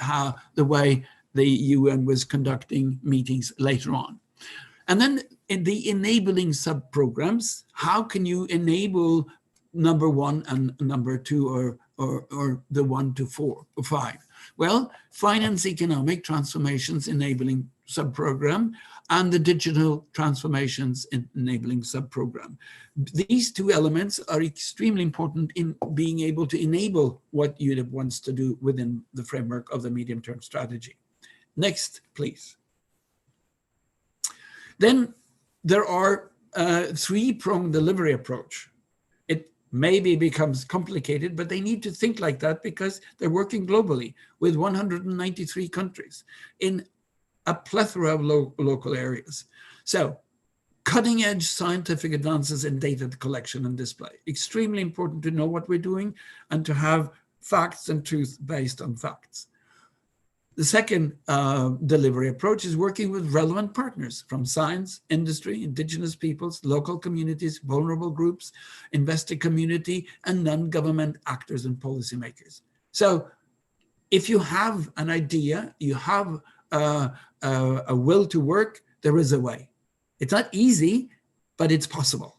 Speaker 2: way the UN was conducting meetings later on. And then in the enabling sub-programs, how can you enable number 1 and number 2 or the 1 to 4 or 5? Well, finance economic transformations enabling sub-program and the digital transformations enabling sub-program. These 2 elements are extremely important in being able to enable what UNEP wants to do within the framework of the medium-term strategy. Next, please. Then there are a 3-pronged delivery approach. It maybe becomes complicated, but they need to think like that because they're working globally with 193 countries in a plethora of local areas. So cutting edge scientific advances in data collection and display. Extremely important to know what we're doing and to have facts and truth based on facts. The second delivery approach is working with relevant partners from science, industry, indigenous peoples, local communities, vulnerable groups, investor community, and non-government actors and policymakers. So if you have an idea, you have a will to work, there is a way. It's not easy, but it's possible.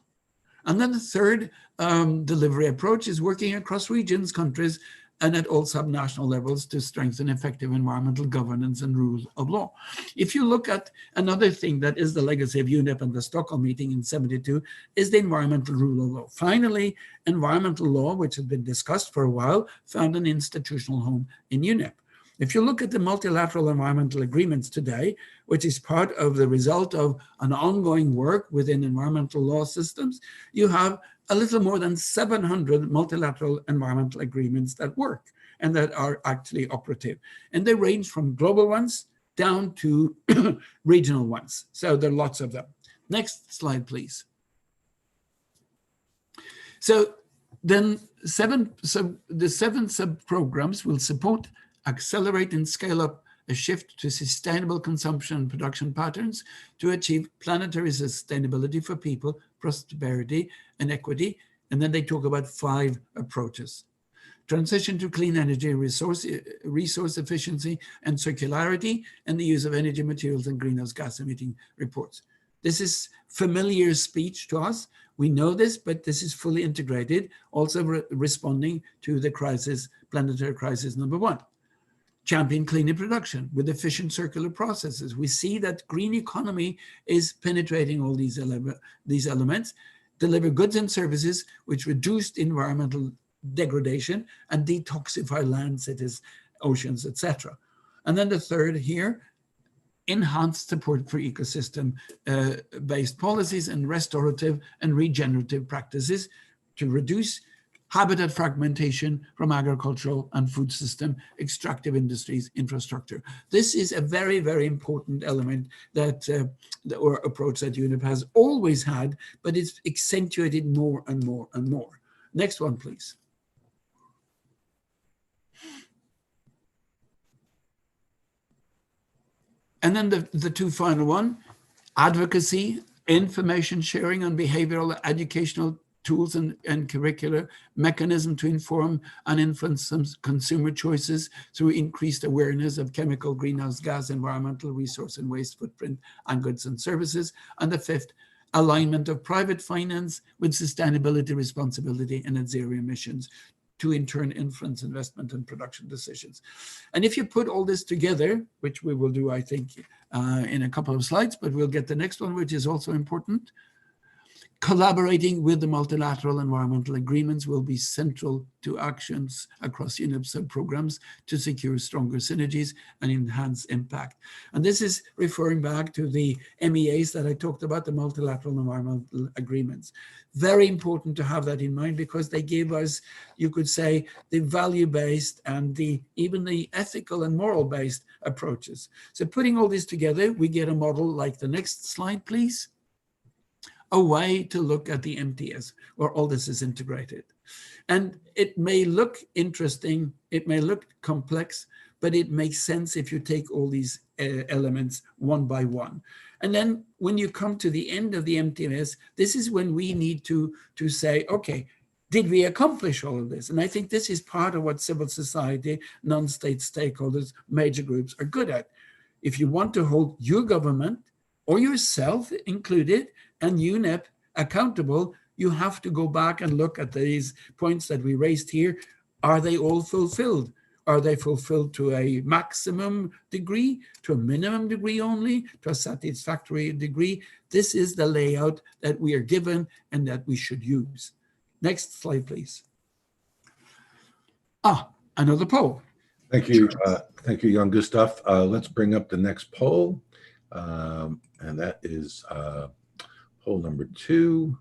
Speaker 2: And then the third delivery approach is working across regions, countries, and at all subnational levels to strengthen effective environmental governance and rule of law. If you look at another thing that is the legacy of UNEP and the Stockholm meeting in '72 is the environmental rule of law. Finally, environmental law, which has been discussed for a while, found an institutional home in UNEP. If you look at the multilateral environmental agreements today, which is part of the result of an ongoing work within environmental law systems, you have a little more than 700 multilateral environmental agreements that work. and that are actually operative. And they range from global ones down to regional ones. So there are lots of them. Next slide, please. So then the 7 sub-programs will support, accelerate, and scale up a shift to sustainable consumption and production patterns to achieve planetary sustainability for people, prosperity, and equity. And then they talk about 5 approaches. Transition to clean energy, resource efficiency and circularity, and the use of energy materials and greenhouse gas emitting reports. This is familiar speech to us. We know this, but this is fully integrated, also responding to the crisis, planetary crisis number 1. Champion cleaner production with efficient circular processes. We see that green economy is penetrating all these elements, deliver goods and services which reduce environmental degradation and detoxify land, cities, oceans, etc. And then the third here, enhanced support for ecosystem-based policies and restorative and regenerative practices to reduce habitat fragmentation from agricultural and food system, extractive industries, infrastructure. This is a very, very important element that or approach that UNEP has always had, but it's accentuated more and more and more. Next one, please. And then the 2 final one, advocacy, information sharing on behavioral educational tools and curricular mechanism to inform and influence consumer choices through increased awareness of chemical, greenhouse gas, environmental, resource and waste footprint and goods and services. And the 5th, alignment of private finance with sustainability, responsibility and net zero emissions to in turn influence investment and production decisions. And if you put all this together, which we will do, I think, in a couple of slides, but we'll get the next one, which is also important. Collaborating with the multilateral environmental agreements will be central to actions across UNEP sub-programs to secure stronger synergies and enhance impact. And this is referring back to the MEAs that I talked about, the multilateral environmental agreements. Very important to have that in mind because they give us, you could say, the value-based and even the ethical and moral-based approaches. So putting all this together, we get a model like the next slide, please. A way to look at the MTS, where all this is integrated. And it may look interesting, it may look complex, but it makes sense if you take all these elements one by one. And then when you come to the end of the MTS, this is when we need to say, okay, did we accomplish all of this? And I think this is part of what civil society, non-state stakeholders, major groups are good at. If you want to hold your government or yourself included and UNEP accountable, you have to go back and look at these points that we raised here. Are they all fulfilled? Are they fulfilled to a maximum degree, to a minimum degree only, to a satisfactory degree? This is the layout that we are given and that we should use. Next slide, please. Another poll.
Speaker 1: Thank you, Jan Gustav. Let's bring up the next poll, and that is poll number 2.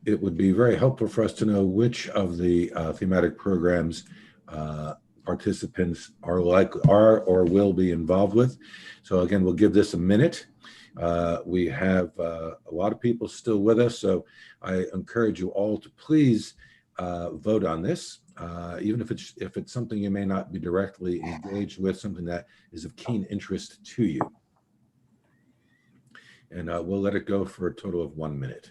Speaker 1: It would be very helpful for us to know which of the thematic programs participants are or will be involved with. So again, we'll give this a minute. We have a lot of people still with us, so I encourage you all to please vote on this, even if it's something you may not be directly engaged with, something that is of keen interest to you. And we'll let it go for a total of 1 minute.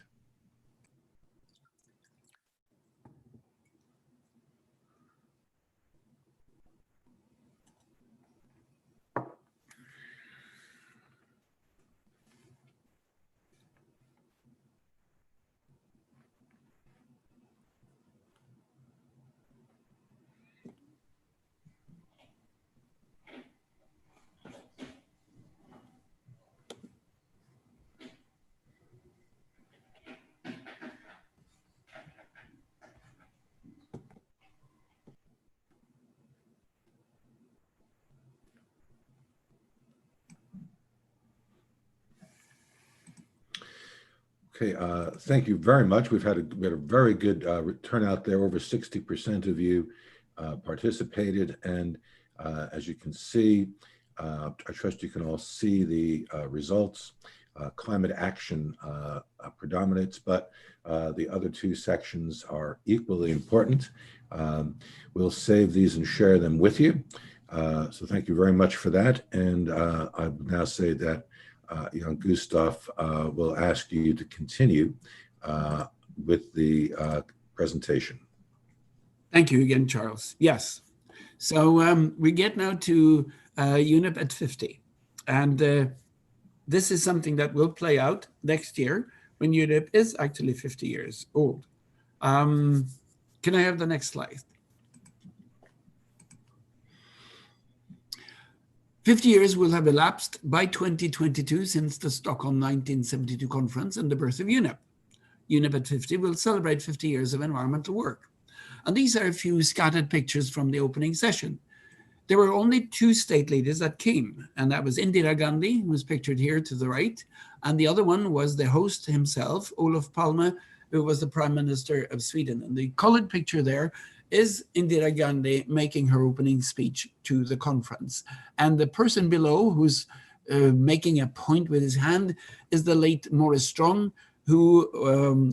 Speaker 1: Okay, thank you very much. We had a very good turnout there. Over 60% of you participated, and as you can see, I trust you can all see the results. Climate action predominates, but the other two sections are equally important. We'll save these and share them with you. So thank you very much for that. And I would now say that Jan Gustav will ask you to continue with the presentation.
Speaker 2: Thank you again, Charles. Yes. So we get now to UNEP at 50. And this is something that will play out next year when UNEP is actually 50 years old. Can I have the next slide? 50 years will have elapsed by 2022 since the Stockholm 1972 conference and the birth of UNEP. UNEP at 50 will celebrate 50 years of environmental work. And these are a few scattered pictures from the opening session. There were only two state leaders that came, and that was Indira Gandhi, who was pictured here to the right, and the other one was the host himself, Olof Palme, who was the Prime Minister of Sweden. And the colored picture there is Indira Gandhi making her opening speech to the conference. And the person below who's making a point with his hand is the late Maurice Strong, who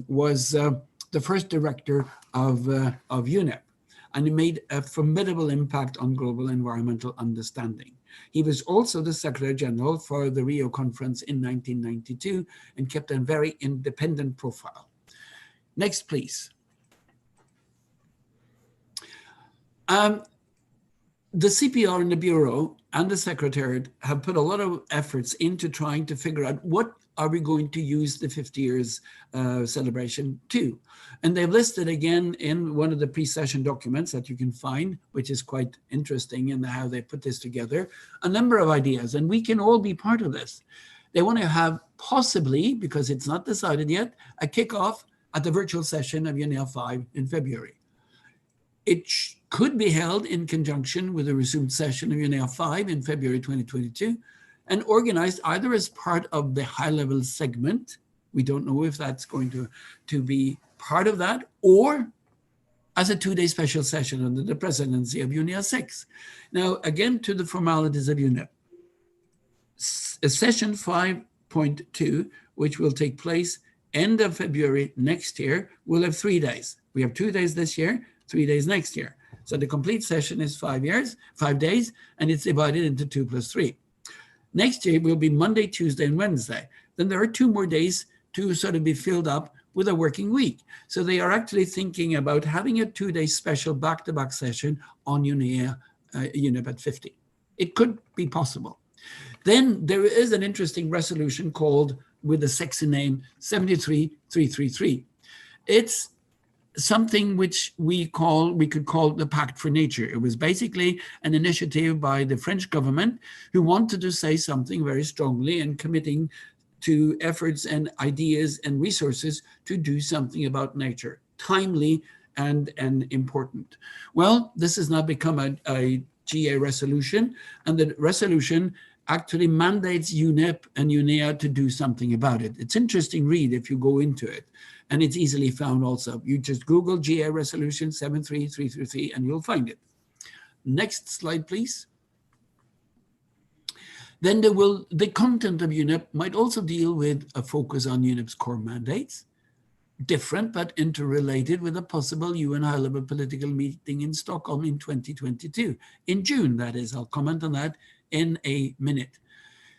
Speaker 2: was the first director of UNEP. And he made a formidable impact on global environmental understanding. He was also the Secretary General for the Rio Conference in 1992 and kept a very independent profile. Next, please. The CPR and the Bureau and the Secretariat have put a lot of efforts into trying to figure out what are we going to use the 50 years celebration to. And they've listed again in one of the pre-session documents that you can find, which is quite interesting in how they put this together, a number of ideas, and we can all be part of this. They want to have possibly, because it's not decided yet, a kickoff at the virtual session of UNEA 5 in February. It could be held in conjunction with a resumed session of UNEA 5 in February 2022 and organized either as part of the high-level segment, we don't know if that's going to be part of that, or as a two-day special session under the presidency of UNEA 6. Now, again, to the formalities of UNEP. Session 5.2, which will take place end of February next year, will have 3 days. We have 2 days this year, 3 days next year. So the complete session is 5 days, and it's divided into 2 + 3. Next year will be Monday, Tuesday, and Wednesday. Then there are 2 more days to sort of be filled up with a working week. So they are actually thinking about having a 2-day special back-to-back session on UNEA at 50. It could be possible. Then there is an interesting resolution called, with the sexy name, 73333. It's something which we could call the Pact for Nature. It was basically an initiative by the French government who wanted to say something very strongly and committing to efforts and ideas and resources to do something about nature, timely and important. Well, this has now become a GA resolution, and the resolution actually mandates UNEP and UNEA to do something about it. It's interesting read if you go into it, and it's easily found also. You just Google GA resolution 73333 and you'll find it. Next slide, please. Then the content of UNEP might also deal with a focus on UNEP's core mandates, different but interrelated with a possible UN high-level political meeting in Stockholm in 2022, in June, that is. I'll comment on that in a minute.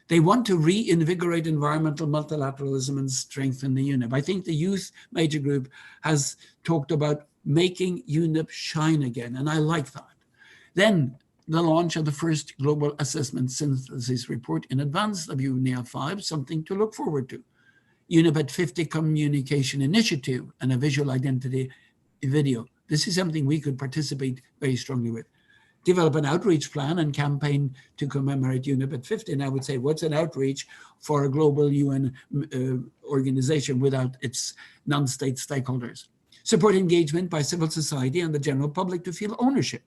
Speaker 2: They want to reinvigorate environmental multilateralism and strengthen the UNEP. I think the youth major group has talked about making UNEP shine again, and I like that. Then the launch of the first Global Assessment Synthesis Report in advance of UNEA 5, something to look forward to. UNEP at 50 Communication Initiative and a visual identity video. This is something we could participate very strongly with. Develop an outreach plan and campaign to commemorate UNEP at 50. And I would say, what's an outreach for a global UN organization without its non-state stakeholders? Support engagement by civil society and the general public to feel ownership.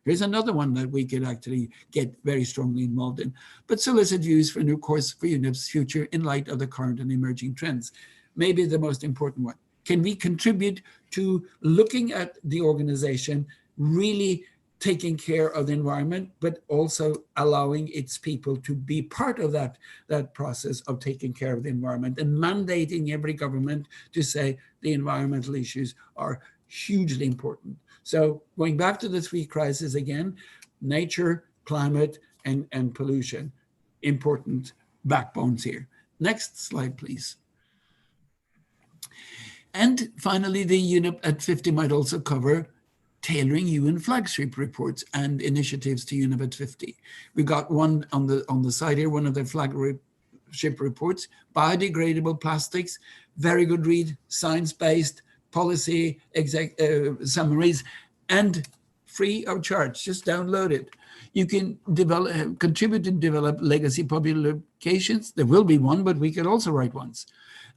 Speaker 2: Here's another one that we could actually get very strongly involved in. But solicit views for a new course for UNEP's future in light of the current and emerging trends. maybe the most important one. Can we contribute to looking at the organization really taking care of the environment, but also allowing its people to be part of that process of taking care of the environment, and mandating every government to say the environmental issues are hugely important. So going back to the three crises again, nature, climate, and pollution, important backbones here. Next slide, please. And finally, the UNEP at 50 might also cover tailoring UN flagship reports and initiatives to UNEP at 50. We got one on the side here, one of the flagship reports, biodegradable plastics, very good read, science-based policy summaries, and free of charge. Just download it. You can contribute and develop legacy publications. There will be one, but we can also write ones.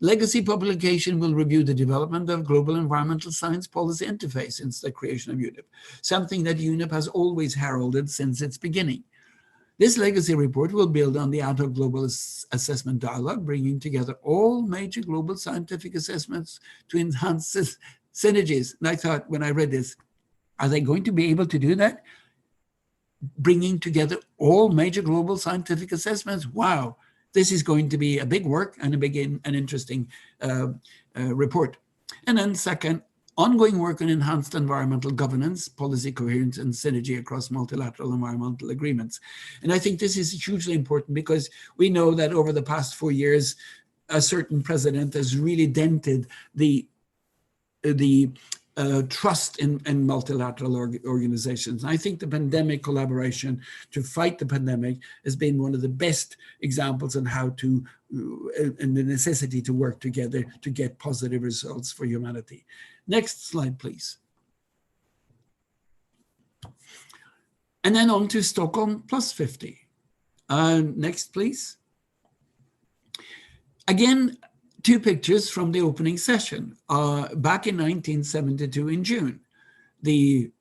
Speaker 2: Legacy publication will review the development of global environmental science policy interface since the creation of UNEP, something that UNEP has always heralded since its beginning. This legacy report will build on the ad hoc global assessment dialogue, bringing together all major global scientific assessments to enhance synergies. And I thought when I read this, are they going to be able to do that? Bringing together all major global scientific assessments? Wow. This is going to be a big work and a big and interesting report. And then second, ongoing work on enhanced environmental governance, policy coherence, and synergy across multilateral environmental agreements. And I think this is hugely important because we know that over the past 4 years, a certain president has really dented the trust in multilateral organizations. And I think the pandemic collaboration to fight the pandemic has been one of the best examples on how to, and the necessity to work together to get positive results for humanity. Next slide, please. And then on to Stockholm plus 50. Next, please. Again, two pictures from the opening session back in 1972 in June. The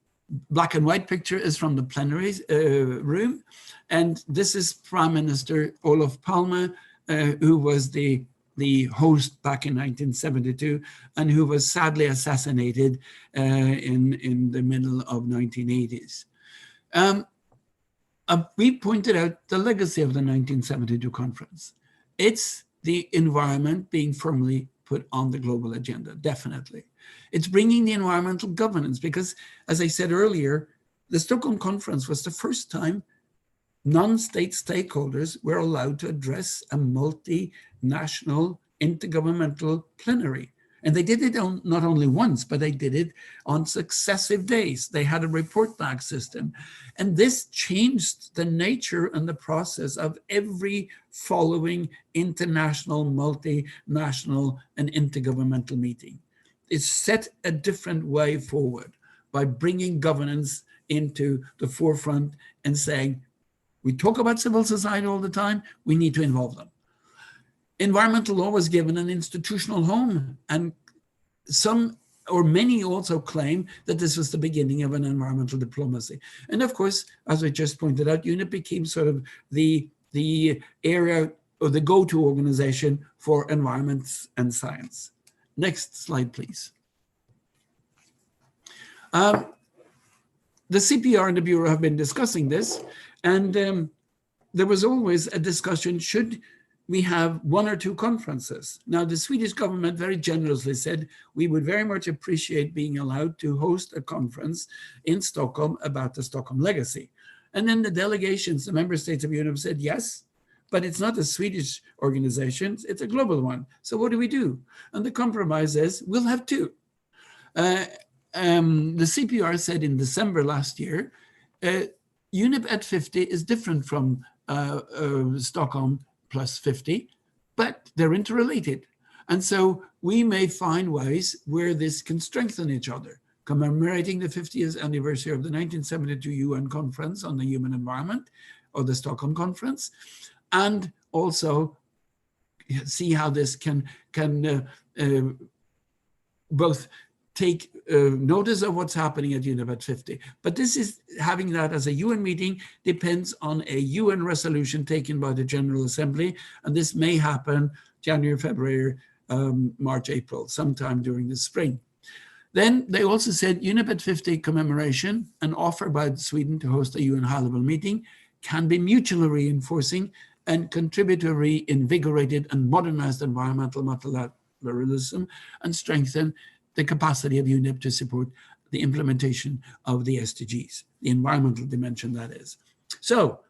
Speaker 2: black and white picture is from the plenary room. And this is Prime Minister Olof Palme, who was the host back in 1972 and who was sadly assassinated in the middle of 1980s. We pointed out the legacy of the 1972 conference. It's the environment being firmly put on the global agenda, definitely. It's bringing the environmental governance because, as I said earlier, the Stockholm conference was the first time non-state stakeholders were allowed to address a multinational intergovernmental plenary. And they did it not only once, but they did it on successive days. They had a report back system. And this changed the nature and the process of every following international, multinational, and intergovernmental meeting. It set a different way forward by bringing governance into the forefront and saying, we talk about civil society all the time, we need to involve them. Environmental law was given an institutional home, and some or many also claim that this was the beginning of an environmental diplomacy. And of course, as I just pointed out, UNEP became sort of the area or the go-to organization for environment and science. Next slide, please. The CPR and the Bureau have been discussing this, and there was always a discussion, should we have one or two conferences? Now, the Swedish government very generously said, we would very much appreciate being allowed to host a conference in Stockholm about the Stockholm legacy. And then the delegations, the member states of UNEP said, yes, but it's not a Swedish organization, it's a global one. So what do we do? And the compromise is, we'll have two. The CPR said in December last year, UNEP at 50 is different from Stockholm plus 50, but they're interrelated. And so we may find ways where this can strengthen each other, commemorating the 50th anniversary of the 1972 UN Conference on the Human Environment, or the Stockholm Conference, and also see how this can both take notice of what's happening at UNEP at 50. But this is, having that as a UN meeting depends on a UN resolution taken by the General Assembly, and this may happen January, February March, April, sometime during the spring. Then they also said UNEP 50 commemoration, an offer by Sweden to host a UN high-level meeting, can be mutually reinforcing and contribute to a reinvigorated and modernized environmental multilateralism and strengthen the capacity of UNEP to support the implementation of the SDGs, the environmental dimension, that is. So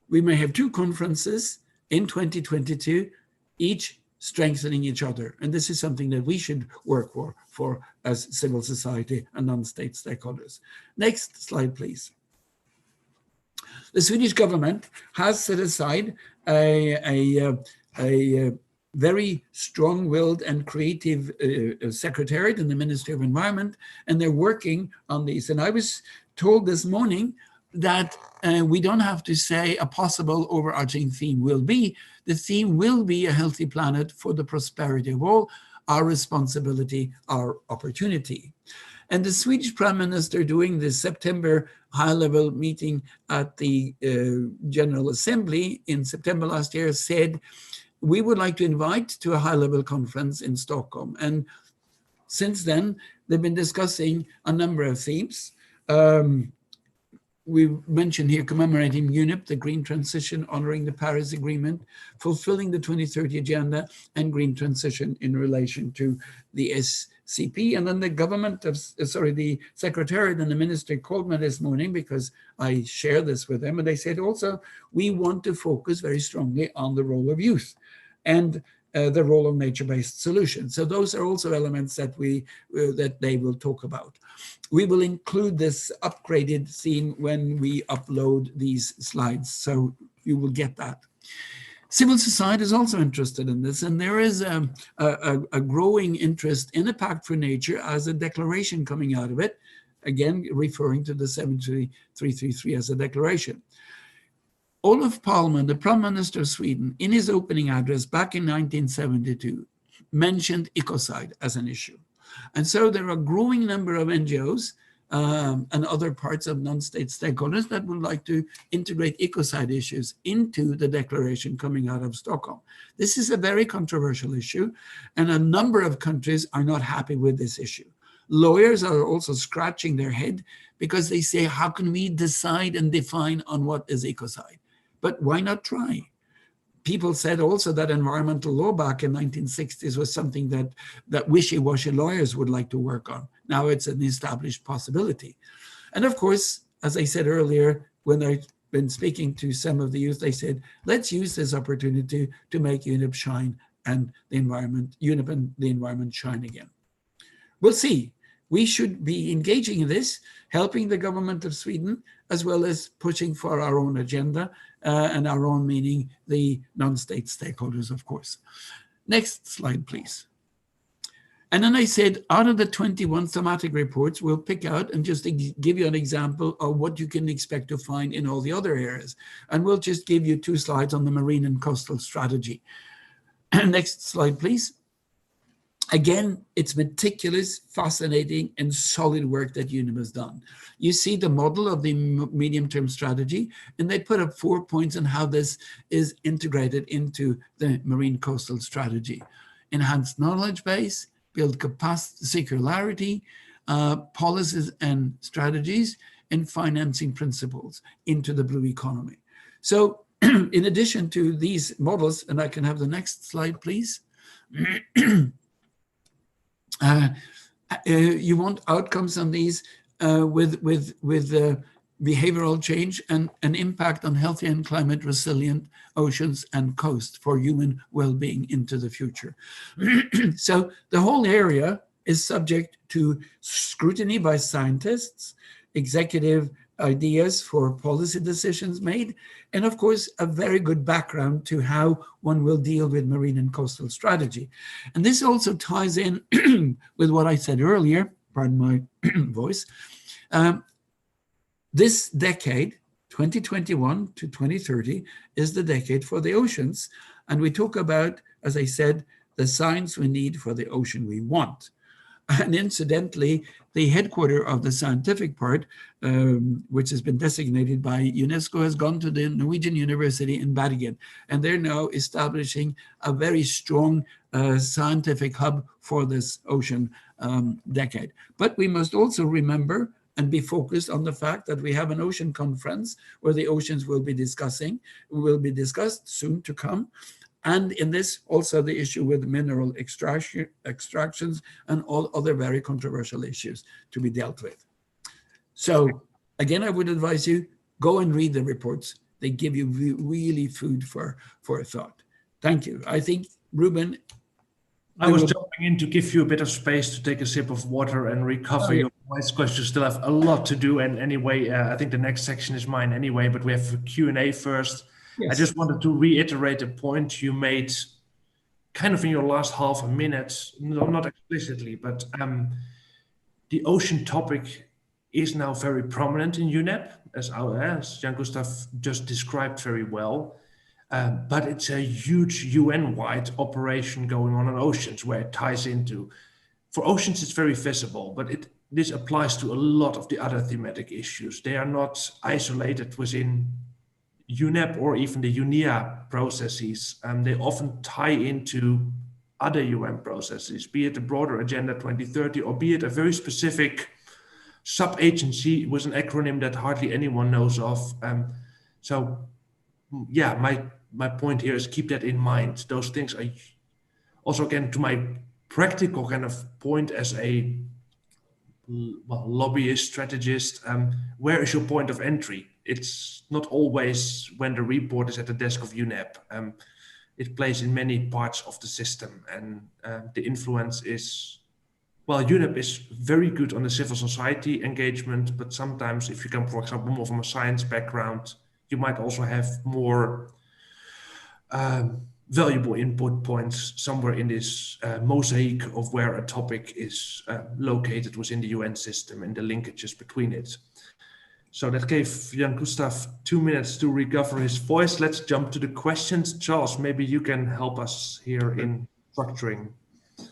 Speaker 2: we may have two conferences in 2022, each strengthening each other. And this is something that we should work for as civil society and non-state stakeholders. Next slide, please. The Swedish government has set aside a very strong-willed and creative secretariat in the Ministry of Environment, and they're working on these. And I was told this morning that we don't have to say a possible overarching theme will be. The theme will be a healthy planet for the prosperity of all, our responsibility, our opportunity. And the Swedish Prime Minister, during the September high-level meeting at the General Assembly in September last year, said, we would like to invite to a high-level conference in Stockholm. And since then, they've been discussing a number of themes. We mentioned here commemorating UNEP, the green transition, honoring the Paris Agreement, fulfilling the 2030 agenda, and green transition in relation to the SCP. And then the government of, the Secretariat and the Ministry called me this morning because I share this with them. And they said also, we want to focus very strongly on the role of youth and the role of nature-based solutions. So those are also elements that that they will talk about. We will include this upgraded theme when we upload these slides, so you will get that. Civil society is also interested in this, and there is a growing interest in a Pact for Nature as a declaration coming out of it, again, referring to the 7333 as a declaration. Olof Palme, the Prime Minister of Sweden, in his opening address back in 1972, mentioned ecocide as an issue. And so there are a growing number of NGOs and other parts of non-state stakeholders that would like to integrate ecocide issues into the declaration coming out of Stockholm. This is a very controversial issue, and a number of countries are not happy with this issue. Lawyers are also scratching their head because they say, how can we decide and define on what is ecocide? But why not try? People said also that environmental law back in the 1960s was something that wishy-washy lawyers would like to work on. Now it's an established possibility. And of course, as I said earlier, when I've been speaking to some of the youth, they said, let's use this opportunity to make UNEP shine and the environment, UNEP and the environment shine again. We'll see. We should be engaging in this, helping the government of Sweden, as well as pushing for our own agenda and our own, meaning the non-state stakeholders, of course. Next slide, please. And then I said, out of the 21 thematic reports, we'll pick out and just give you an example of what you can expect to find in all the other areas. And we'll just give you 2 slides on the marine and coastal strategy. Next slide, please. Again, it's meticulous, fascinating, and solid work that UNEP has done. You see the model of the medium-term strategy, and they put up 4 points on how this is integrated into the marine coastal strategy. Enhanced knowledge base, build capacity, circularity, policies and strategies, and financing principles into the blue economy. So in addition to these models, and I can have the next slide, please. You want outcomes on these with behavioral change and an impact on healthy and climate resilient oceans and coast for human well-being into the future. So the whole area is subject to scrutiny by scientists, executive ideas for policy decisions made, and of course, a very good background to how one will deal with marine and coastal strategy. And this also ties in with what I said earlier, pardon my voice. This decade, 2021 to 2030, is the decade for the oceans. And we talk about, as I said, the science we need for the ocean we want. And incidentally, the headquarters of the scientific part, which has been designated by UNESCO, has gone to the Norwegian University in Bergen. And they're now establishing a very strong scientific hub for this ocean decade. But we must also remember and be focused on the fact that we have an ocean conference where the oceans will be discussed soon to come. And in this, also the issue with mineral extractions and all other very controversial issues to be dealt with. So again, I would advise you, go and read the reports. They give you really food for thought. Thank you. I think, Ruben.
Speaker 3: I was jumping in to give you a bit of space to take a sip of water and recover your voice, because you still have a lot to do. And anyway, I think the next section is mine anyway, but we have a Q&A first. Yes. I just wanted to reiterate a point you made kind of in your last half a minute, no, not explicitly, but the ocean topic is now very prominent in UNEP, as Jan-Gustav just described very well. But it's a huge UN-wide operation going on oceans where it ties into. For oceans, it's very visible, but this applies to a lot of the other thematic issues. They are not isolated within UNEP or even the UNEA processes. They often tie into other UN processes, be it the broader Agenda 2030 or be it a very specific sub-agency with an acronym that hardly anyone knows of. So yeah, my point here is keep that in mind. Those things are also, again, to my practical kind of point as a lobbyist, strategist, where is your point of entry? It's not always when the report is at the desk of UNEP. It plays in many parts of the system, and the influence is, well, UNEP is very good on the civil society engagement, but sometimes if you come, for example, more from a science background, you might also have more valuable input points somewhere in this mosaic of where a topic is located within the UN system and the linkages between it. So that gave Jan-Gustav 2 minutes to recover his voice. Let's jump to the questions. Charles, maybe you can help us here in structuring.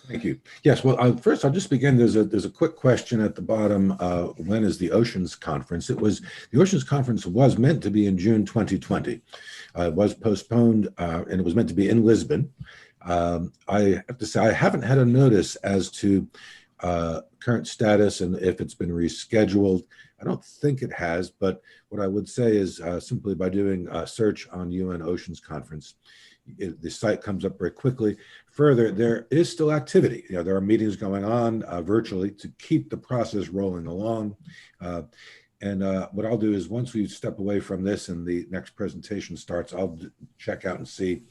Speaker 1: Thank you. Yes, well, first I'll just begin. There's a quick question at the bottom. When is the Oceans Conference? The Oceans Conference was meant to be in June 2020. It was postponed, and it was meant to be in Lisbon. I have to say I haven't had a notice as to current status and if it's been rescheduled. I don't think it has, but what I would say is simply by doing a search on UN Oceans Conference, the site comes up very quickly. Further, there is still activity. You know, there are meetings going on virtually to keep the process rolling along. And what I'll do is once we step away from this and the next presentation starts, I'll check out and see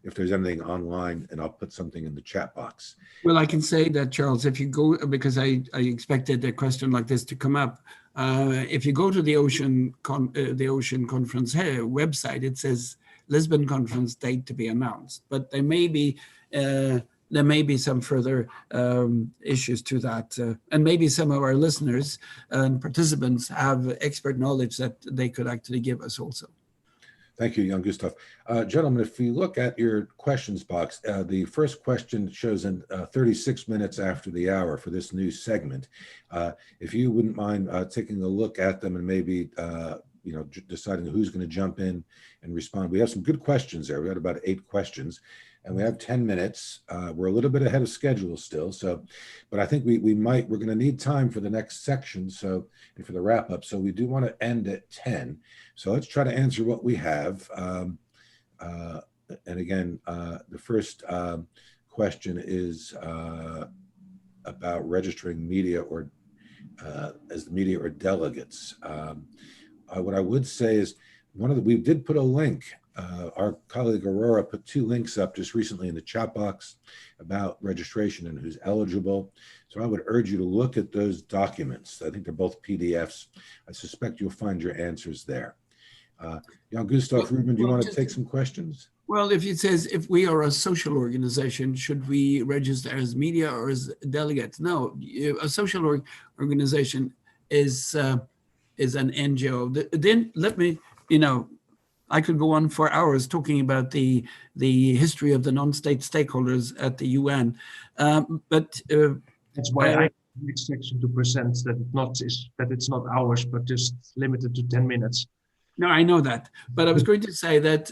Speaker 1: if there's anything online, and I'll put something in the chat box.
Speaker 2: Well, I can say that, Charles, if you go, because I expected a question like this to come up, if you go to the Ocean Conference website, it says Lisbon Conference date to be announced, but there may be some further issues to that, and maybe some of our listeners and participants have expert knowledge that they could actually give us also.
Speaker 1: Thank you, Jan-Gustav. Gentlemen, if you look at your questions box, the first question shows in 36 minutes after the hour for this new segment. If you wouldn't mind taking a look at them and maybe deciding who's going to jump in and respond. We have some good questions there. We had about 8 questions, and we have 10 minutes. We're a little bit ahead of schedule still, but I think we're going to need time for the next section, and for the wrap up. So we do want to end at 10. So let's try to answer what we have. And again, the first question is about registering media as the media or delegates. What I would say is we did put a link. Our colleague Aurora put 2 links up just recently in the chat box about registration and who's eligible. So I would urge you to look at those documents. I think they're both PDFs. I suspect you'll find your answers there. Jan-Gustav, Ruben, do you want to take some questions?
Speaker 2: Well, if it says, if we are a social organization, should we register as media or as delegates? No, a social organization is an NGO. Then let me, I could go on for hours talking about the history of the non-state stakeholders at the UN. But
Speaker 3: that's why I next section to present that it's not hours, but just limited to 10 minutes.
Speaker 2: No, I know that. But I was going to say that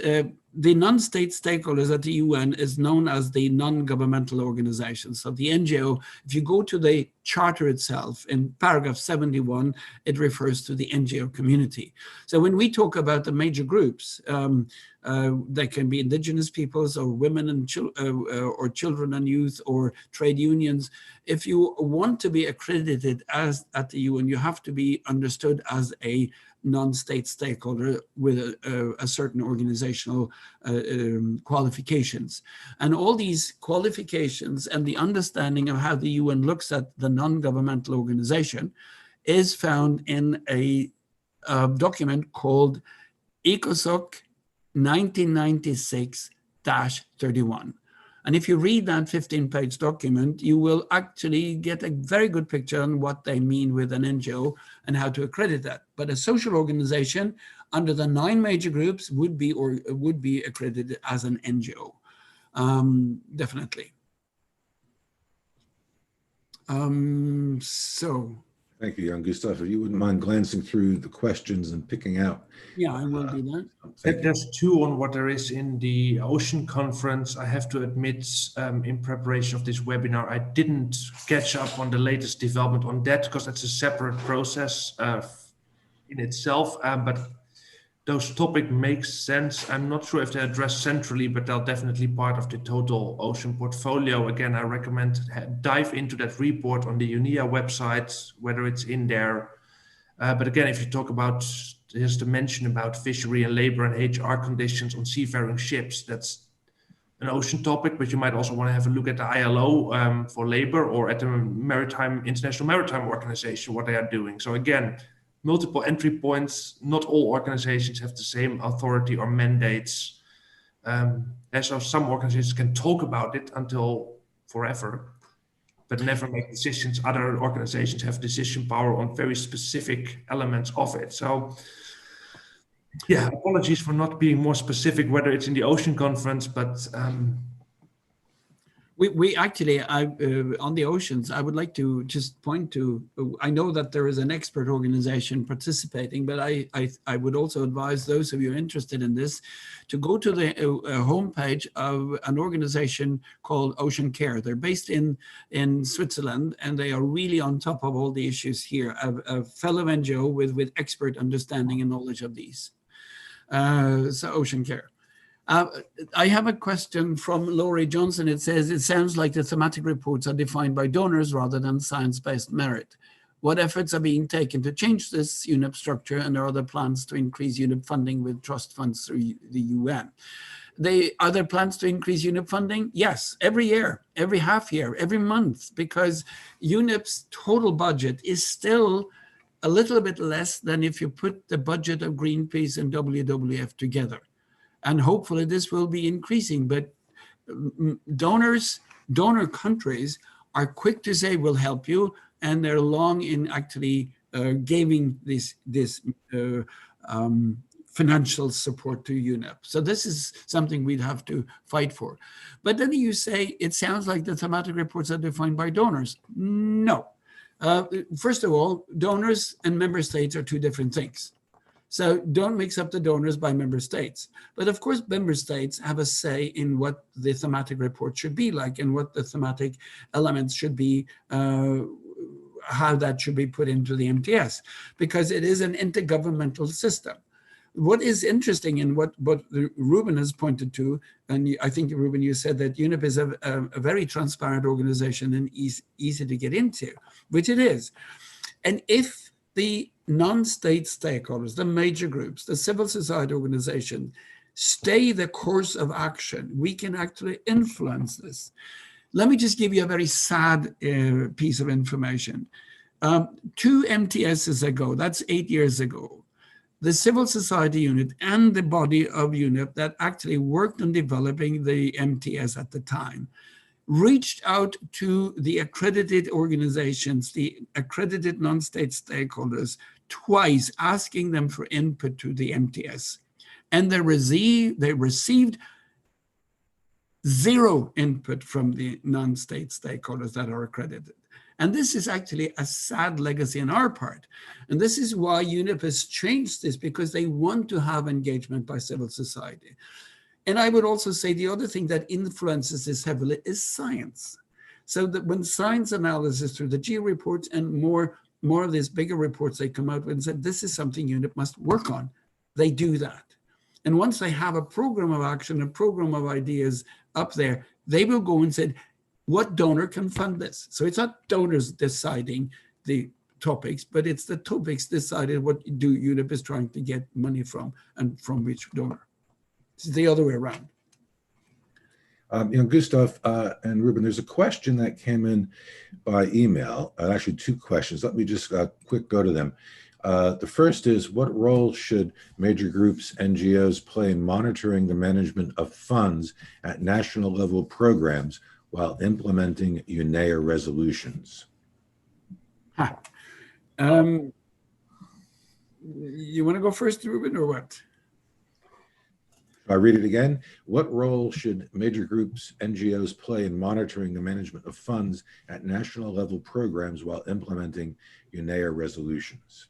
Speaker 2: the non-state stakeholders at the UN is known as the non-governmental organizations. So the NGO, if you go to the charter itself, in paragraph 71, it refers to the NGO community. So when we talk about the major groups, they can be indigenous peoples or women and or children and youth or trade unions. If you want to be accredited as at the UN, you have to be understood as a non-state stakeholder with a certain organizational qualifications. And all these qualifications and the understanding of how the UN looks at the non-governmental organization is found in a document called ECOSOC 1996-31. And if you read that 15-page document, you will actually get a very good picture on what they mean with an NGO and how to accredit that. But a social organization under the 9 major groups would be accredited as an NGO, definitely.
Speaker 1: Thank you, Jan Gustav. If you wouldn't mind glancing through the questions and picking out.
Speaker 2: Yeah, I will do that.
Speaker 3: There's 2 on what there is in the Ocean Conference. I have to admit, in preparation of this webinar, I didn't catch up on the latest development on that because that's a separate process in itself. But those topics make sense. I'm not sure if they're addressed centrally, but they're definitely part of the total ocean portfolio. Again, I recommend dive into that report on the UNEA website, whether it's in there. But again, if you talk about, just to mention about fishery and labor and HR conditions on seafaring ships, that's an ocean topic, but you might also want to have a look at the ILO for labor or at the International Maritime Organization, what they are doing. So again, multiple entry points. Not all organizations have the same authority or mandates. So some organizations can talk about it until forever, but never make decisions. Other organizations have decision power on very specific elements of it. So yeah, apologies for not being more specific, whether it's in the Ocean Conference, but
Speaker 2: we actually, on the oceans, I would like to just point to, I know that there is an expert organization participating, but I would also advise those of you interested in this to go to the homepage of an organization called Ocean Care. They're based in Switzerland, and they are really on top of all the issues here, a fellow NGO with expert understanding and knowledge of these. So Ocean Care. I have a question from Laurie Johnson. It says, it sounds like the thematic reports are defined by donors rather than science-based merit. What efforts are being taken to change this UNEP structure, and are there plans to increase UNEP funding with trust funds through the UN? Are there plans to increase UNEP funding? Yes, every year, every half year, every month, because UNEP's total budget is still a little bit less than if you put the budget of Greenpeace and WWF together. And hopefully this will be increasing, but donor countries are quick to say we'll help you, and they're long in actually giving this financial support to UNEP. So this is something we'd have to fight for. But then you say, it sounds like the thematic reports are defined by donors. No. First of all, donors and member states are 2 different things. So don't mix up the donors by member states. But of course, member states have a say in what the thematic report should be like and what the thematic elements should be, how that should be put into the MTS, because it is an intergovernmental system. What is interesting and what Ruben has pointed to, and I think, Ruben, you said that UNEP is a very transparent organization and easy to get into, which it is. And if the non-state stakeholders, the major groups, the civil society organization, stay the course of action, we can actually influence this. Let me just give you a very sad piece of information. 2 MTSs ago, that's 8 years ago, the civil society unit and the body of UNEP that actually worked on developing the MTS at the time reached out to the accredited organizations, the accredited non-state stakeholders, twice, asking them for input to the MTS. And they received 0 input from the non-state stakeholders that are accredited. And this is actually a sad legacy on our part. And this is why UNEP has changed this, because they want to have engagement by civil society. And I would also say the other thing that influences this heavily is science. So that when science analysis through the GEO reports and more of these bigger reports, they come out with and said, this is something UNEP must work on. They do that. And once they have a program of action, a program of ideas up there, they will go and say, what donor can fund this? So it's not donors deciding the topics, but it's the topics decided what UNEP is trying to get money from and from which donor. It's the other way around.
Speaker 1: Gustav and Ruben, there's a question that came in by email, actually two questions. Let me just quick go to them. The first is, what role should major groups, NGOs play in monitoring the management of funds at national level programs while implementing UNEA resolutions?
Speaker 2: You want to go first, Ruben, or what?
Speaker 1: I read it again. What role should major groups, NGOs play in monitoring the management of funds at national level programs while implementing UNEA resolutions?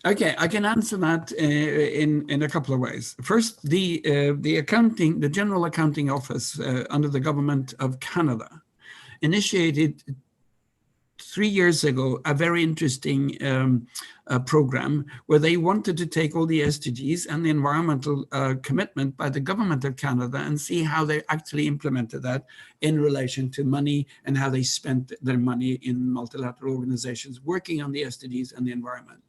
Speaker 2: Okay, I can answer that in a couple of ways. First, the General Accounting Office under the Government of Canada initiated 3 years ago a very interesting program where they wanted to take all the SDGs and the environmental commitment by the Government of Canada and see how they actually implemented that in relation to money and how they spent their money in multilateral organizations working on the SDGs and the environment.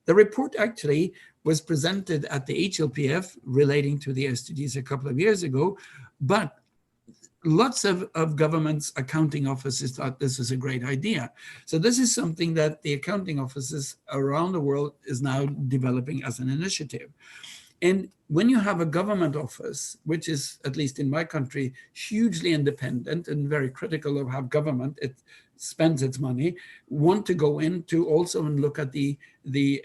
Speaker 2: The report actually was presented at the HLPF relating to the SDGs a couple of years ago, but lots of governments' accounting offices thought this was a great idea. So this is something that the accounting offices around the world is now developing as an initiative. And when you have a government office, which is, at least in my country, hugely independent and very critical of how government spends its money, want to go into also and look at the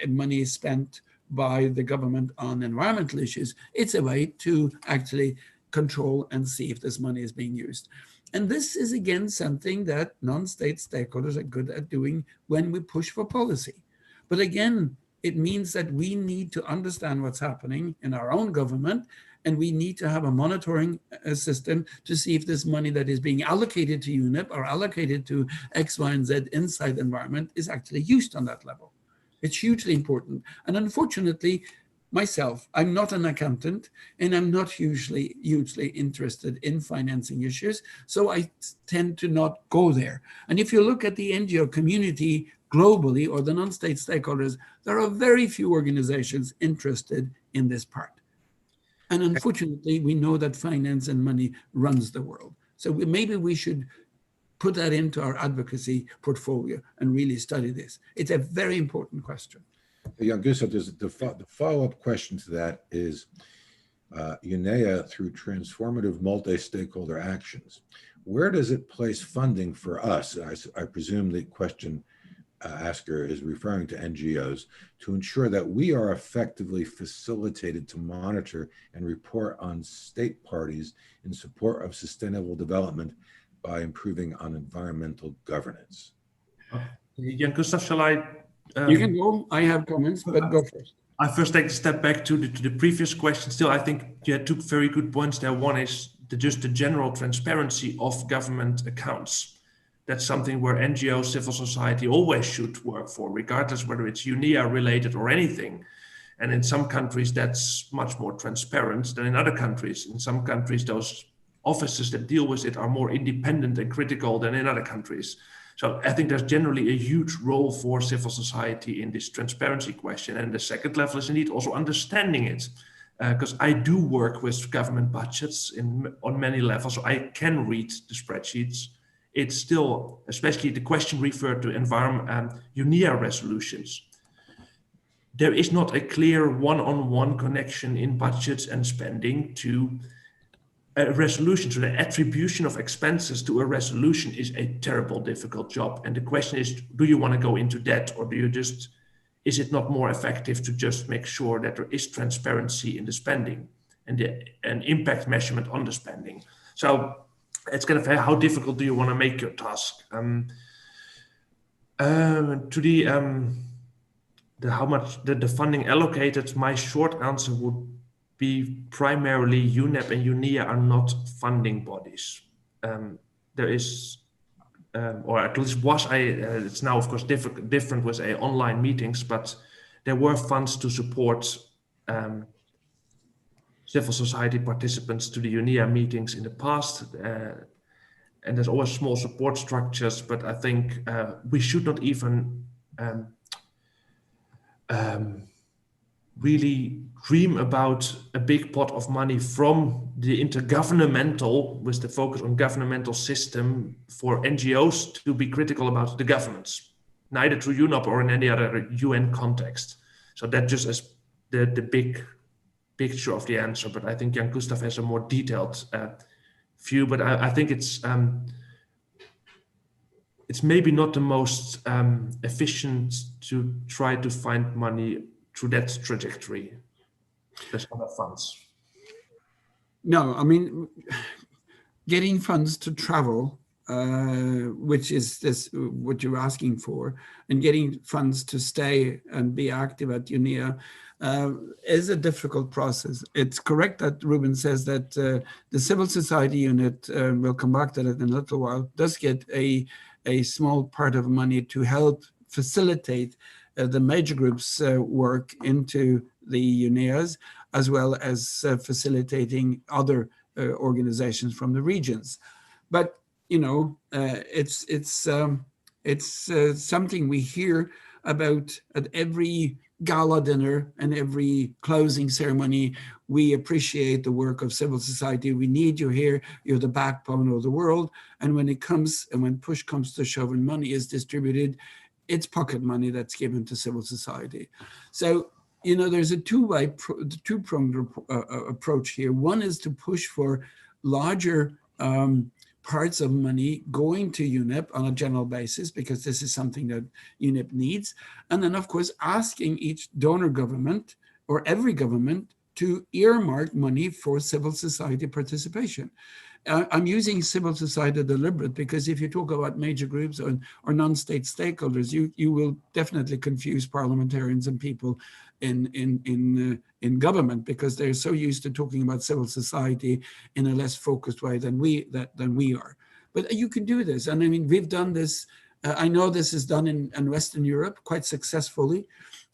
Speaker 2: money spent by the government on environmental issues, it's a way to actually control and see if this money is being used. And this is, again, something that non-state stakeholders are good at doing when we push for policy. But again, it means that we need to understand what's happening in our own government, and we need to have a monitoring system to see if this money that is being allocated to UNEP or allocated to X, Y, and Z inside the environment is actually used on that level. It's hugely important. And unfortunately, myself, I'm not an accountant, and I'm not hugely interested in financing issues, so I tend to not go there. And if you look at the NGO community globally, or the non-state stakeholders, there are very few organizations interested in this part. And unfortunately, we know that finance and money runs the world. So maybe we should put that into our advocacy portfolio and really study this. It's a very important question.
Speaker 1: Yeah, Gustav, the follow-up question to that is UNEA, through transformative multi-stakeholder actions, where does it place funding for us? I presume the question asker is referring to NGOs, to ensure that we are effectively facilitated to monitor and report on state parties in support of sustainable development by improving on environmental governance.
Speaker 3: Jan Gustav, shall I?
Speaker 2: You can go. I have comments, but go first.
Speaker 3: I first take a step back to the previous question. Still, I think you had two very good points there. One is just the general transparency of government accounts. That's something where NGO, civil society always should work for, regardless whether it's UNEA related or anything. And in some countries, that's much more transparent than in other countries. In some countries, those offices that deal with it are more independent and critical than in other countries. So I think there's generally a huge role for civil society in this transparency question. And the second level is indeed also understanding it. Because I do work with government budgets on many levels, so I can read the spreadsheets. It's still, especially the question referred to UNEA resolutions. There is not a clear one-on-one connection in budgets and spending to a resolution. So the attribution of expenses to a resolution is a terrible, difficult job. And the question is, do you want to go into that, or do you just, is it not more effective to just make sure that there is transparency in the spending and an impact measurement on the spending? So it's kind of how difficult do you want to make your task? To the how much the funding allocated, my short answer would primarily UNEP and UNEA are not funding bodies. There is, or at least was, it's now of course different with online meetings, but there were funds to support civil society participants to the UNEA meetings in the past. And there's always small support structures, but I think we should not even really dream about a big pot of money from the intergovernmental, with the focus on governmental system, for NGOs to be critical about the governments, neither through UNEP or in any other UN context. So that just is the big picture of the answer, but I think Jan Gustav has a more detailed view, but I think it's maybe not the most efficient to try to find money through that trajectory. There's other funds.
Speaker 2: No, I mean, getting funds to travel, which is what you're asking for, and getting funds to stay and be active at UNEA is a difficult process. It's correct that Ruben says that the civil society unit, we'll come back to that in a little while, does get a small part of money to help facilitate the major groups work into the UNEAs, as well as facilitating other organizations from the regions. But it's something we hear about at every gala dinner and every closing ceremony. We appreciate the work of civil society. We need you here. You're the backbone of the world. And when it comes, and when push comes to shove and money is distributed, it's pocket money that's given to civil society. So, there's a two-pronged approach here. One is to push for larger parts of money going to UNEP on a general basis, because this is something that UNEP needs. And then, of course, asking each donor government or every government to earmark money for civil society participation. I'm using civil society deliberate because if you talk about major groups or non-state stakeholders, you will definitely confuse parliamentarians and people in government, because they're so used to talking about civil society in a less focused way than we are. But you can do this, and I mean, we've done this. I know this is done in Western Europe quite successfully.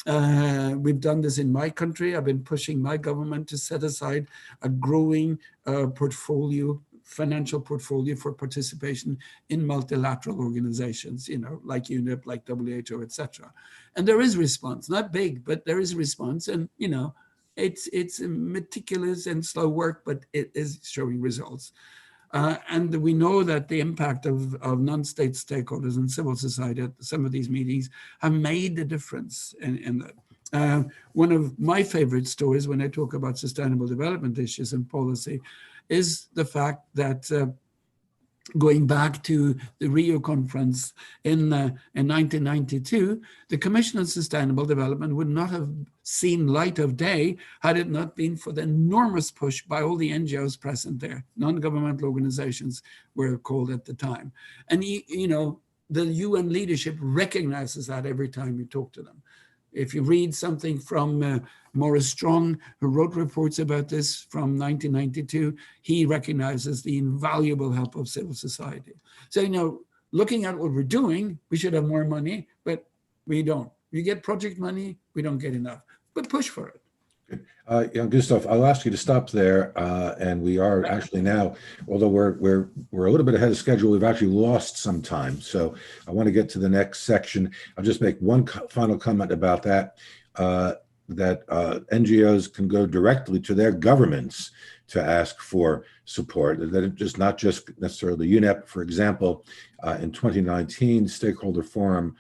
Speaker 2: We've done this in my country. I've been pushing my government to set aside a growing financial portfolio for participation in multilateral organizations, like UNEP, like WHO, etc. And there is response, not big, but there is response. And, it's meticulous and slow work, but it is showing results. And we know that the impact of non-state stakeholders and civil society at some of these meetings have made a difference in that. One of my favorite stories when I talk about sustainable development issues and policy is the fact that going back to the Rio conference in 1992, the Commission on Sustainable Development would not have seen light of day had it not been for the enormous push by all the NGOs present there. Non-governmental organizations were called at the time. And, the UN leadership recognizes that every time you talk to them. If you read something from Maurice Strong, who wrote reports about this from 1992, he recognizes the invaluable help of civil society. So, looking at what we're doing, we should have more money, but we don't. You get project money, we don't get enough, but push for it.
Speaker 1: Jan Gustav, I'll ask you to stop there, and we are actually now, although we're a little bit ahead of schedule, we've actually lost some time. So I want to get to the next section. I'll just make one final comment about that, that NGOs can go directly to their governments to ask for support, that it's just not just necessarily UNEP. For example, in 2019, Stakeholder Forum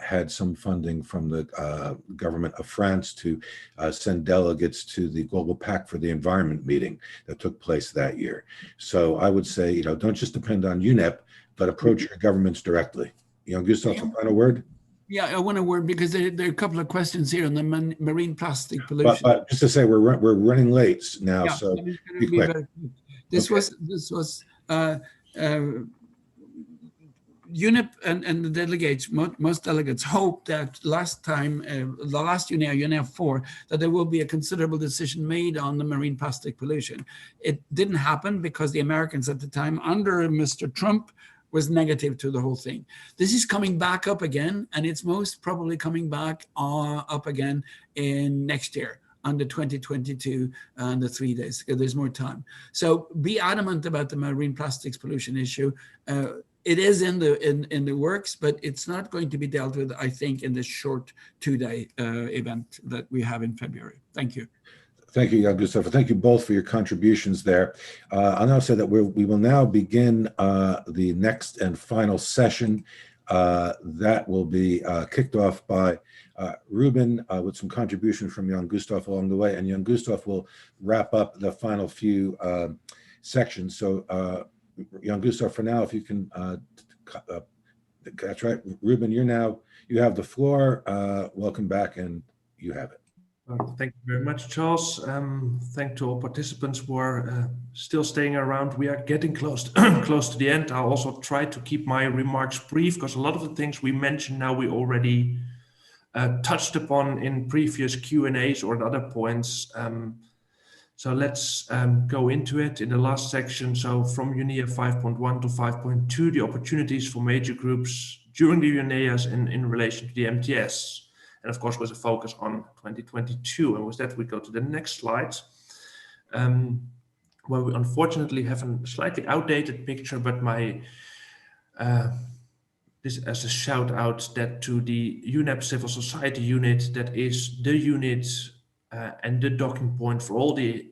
Speaker 1: had some funding from the government of France to send delegates to the Global Pact for the Environment meeting that took place that year. So I would say, don't just depend on UNEP, but approach your governments directly. Gustav, a final word?
Speaker 2: Yeah, I want a word because there are a couple of questions here on the marine plastic pollution.
Speaker 1: But just to say, we're running late now, yeah, so be quick.
Speaker 2: This was UNEP and the delegates, most delegates hope that last time, the last UNEA, UNEA 4, that there will be a considerable decision made on the marine plastic pollution. It didn't happen because the Americans at the time, under Mr. Trump, was negative to the whole thing. This is coming back up again, and it's most probably coming back up again in next year, on the 2022 and the 3 days, because there's more time. So be adamant about the marine plastics pollution issue. It is in the works, but it's not going to be dealt with, I think, in this short 2-day event that we have in February. Thank you.
Speaker 1: Thank you, Jan-Gustav. Thank you both for your contributions there. I'll now say that we will now begin the next and final session that will be kicked off by Ruben with some contribution from Jan-Gustav along the way, and Jan-Gustav will wrap up the final few sections. So Jan-Gustav, for now, if you can, that's right. Ruben, you have the floor. Welcome back, and you have it.
Speaker 3: Thank you very much, Charles. Thank to all participants who are still staying around. We are getting close to the end. I'll also try to keep my remarks brief, because a lot of the things we mentioned now we already touched upon in previous Q&As or at other points. So let's go into it in the last section. So from UNEA 5.1 to 5.2, the opportunities for major groups during the UNEAs in relation to the MTS. And of course, with a focus on 2022. And with that, we go to the next slide, where we unfortunately have a slightly outdated picture, but this as a shout out that to the UNEP Civil Society unit, that is the unit and the docking point for all the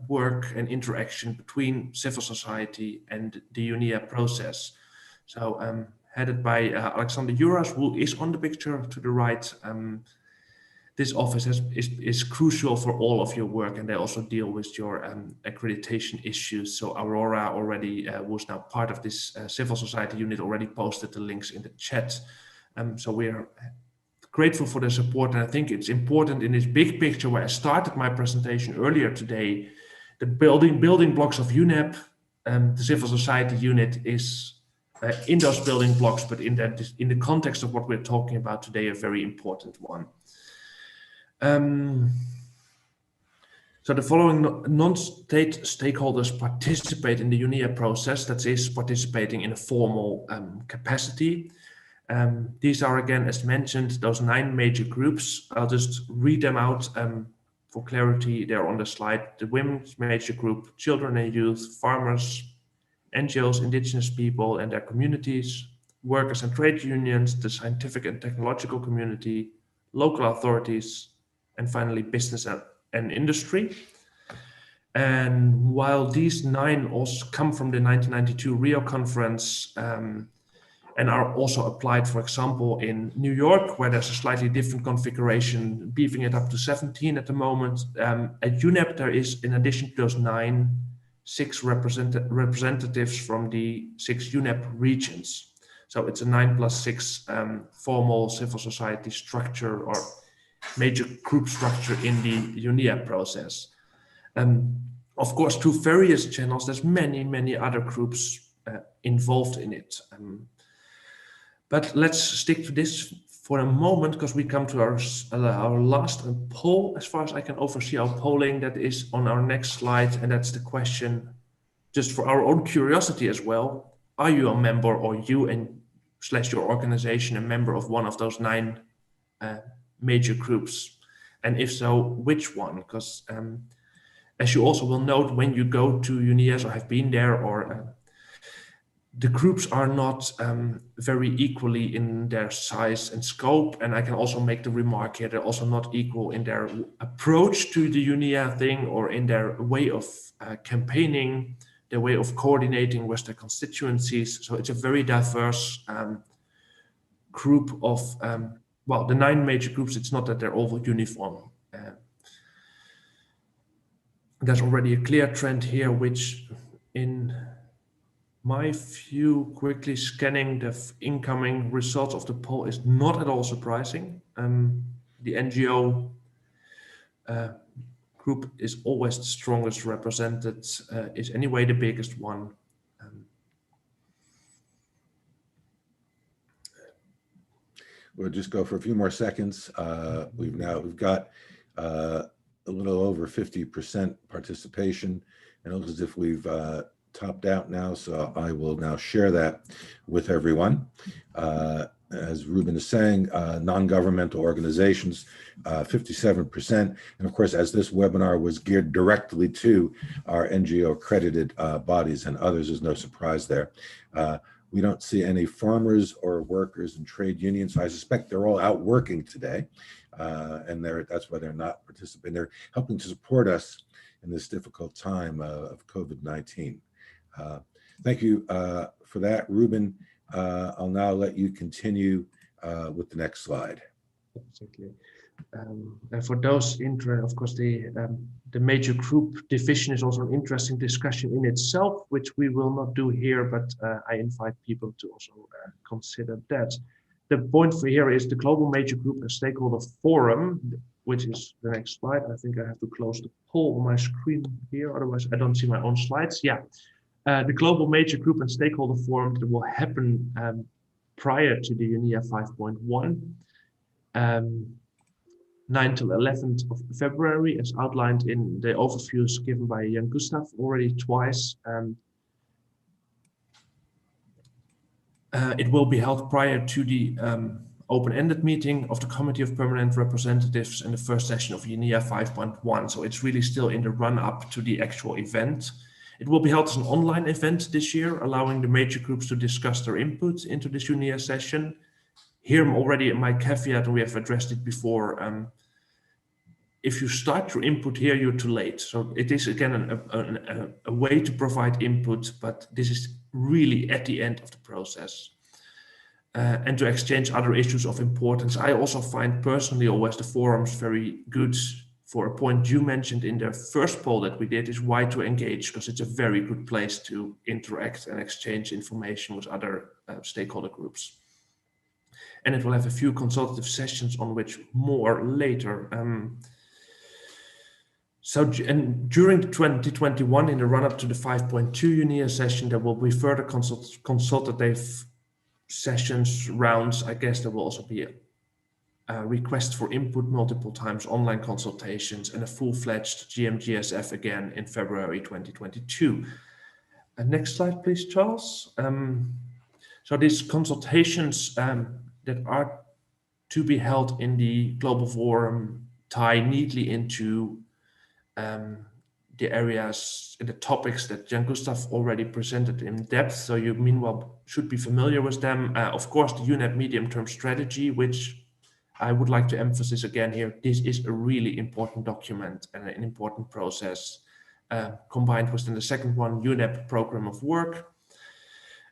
Speaker 3: work and interaction between civil society and the UNEA process. So headed by Alexander Juras, who is on the picture to the right. This office is crucial for all of your work, and they also deal with your accreditation issues. So Aurora already was now part of this civil society unit, already posted the links in the chat. So we are grateful for the support, and I think it's important in this big picture where I started my presentation earlier today, the building blocks of UNEP, the civil society unit is in those building blocks, but in the context of what we're talking about today, a very important one. So the following non-state stakeholders participate in the UNEA process, that is participating in a formal capacity. These are, again, as mentioned, those 9 major groups. I'll just read them out for clarity. They're on the slide. The women's major group, children and youth, farmers, NGOs, indigenous people and their communities, workers and trade unions, the scientific and technological community, local authorities, and finally business and industry. And while these 9 also come from the 1992 Rio conference and are also applied, for example, in New York, where there's a slightly different configuration, beefing it up to 17 at the moment. At UNEP, there is, in addition to those 9, 6 representatives from the 6 UNEP regions. So it's a 9+6 formal civil society structure or major group structure in the UNEA process. Of course, through various channels, there's many other groups involved in it. But let's stick to this for a moment, because we come to our last poll, as far as I can oversee our polling, that is on our next slide. And that's the question, just for our own curiosity as well. Are you a member, or you and / your organization a member of one of those 9 major groups? And if so, which one? Because as you also will note, when you go to UNEAs or have been there, or the groups are not very equally in their size and scope. And I can also make the remark here, they're also not equal in their approach to the UNEA thing, or in their way of campaigning, their way of coordinating with their constituencies. So it's a very diverse group of, well, the 9 major groups, it's not that they're all uniform. There's already a clear trend here, which in my view, quickly scanning the incoming results of the poll, is not at all surprising. The NGO group is always the strongest represented, is anyway the biggest one.
Speaker 1: We'll just go for a few more seconds. We've got a little over 50% participation, and it looks as if we've topped out now. So I will now share that with everyone. As Ruben is saying, non-governmental organizations, 57%. And of course, as this webinar was geared directly to our NGO accredited bodies and others, there's no surprise there. We don't see any farmers or workers and trade unions. So I suspect they're all out working today. And that's why they're not participating. They're helping to support us in this difficult time of COVID-19. Thank you for that, Ruben. I'll now let you continue with the next slide.
Speaker 3: Exactly. And for those interested, of course, the major group division is also an interesting discussion in itself, which we will not do here, but I invite people to also consider that. The point for here is the Global Major Group and Stakeholder Forum, which is the next slide. I think I have to close the poll on my screen here, otherwise I don't see my own slides. Yeah. The Global Major Group and Stakeholder Forum that will happen prior to the UNEA 5.1, 9th till 11th of February, as outlined in the overviews given by Jan Gustav already twice. It will be held prior to the open-ended meeting of the Committee of Permanent Representatives and the first session of UNEA 5.1. So it's really still in the run-up to the actual event. It will be held as an online event this year, allowing the major groups to discuss their input into this UNEA session. Here I'm already in my caveat, and we have addressed it before. If you start your input here, you're too late. So it is again a way to provide input, but this is really at the end of the process. And to exchange other issues of importance. I also find personally always the forums very good. For a point you mentioned in the first poll that we did is why to engage, because it's a very good place to interact and exchange information with other stakeholder groups. And it will have a few consultative sessions on which more later. And during 2021, in the run-up to the 5.2 UNEA session, there will be further consultative sessions, rounds. I guess there will also be request for input multiple times, online consultations, and a full-fledged GMGSF again in February 2022. Next slide, please, Charles. So these consultations that are to be held in the Global Forum tie neatly into the areas and the topics that Jan Gustav already presented in depth. So you meanwhile should be familiar with them. Of course, the UNEP medium-term strategy, which I would like to emphasize again here, this is a really important document and an important process, combined with the second one, UNEP program of work.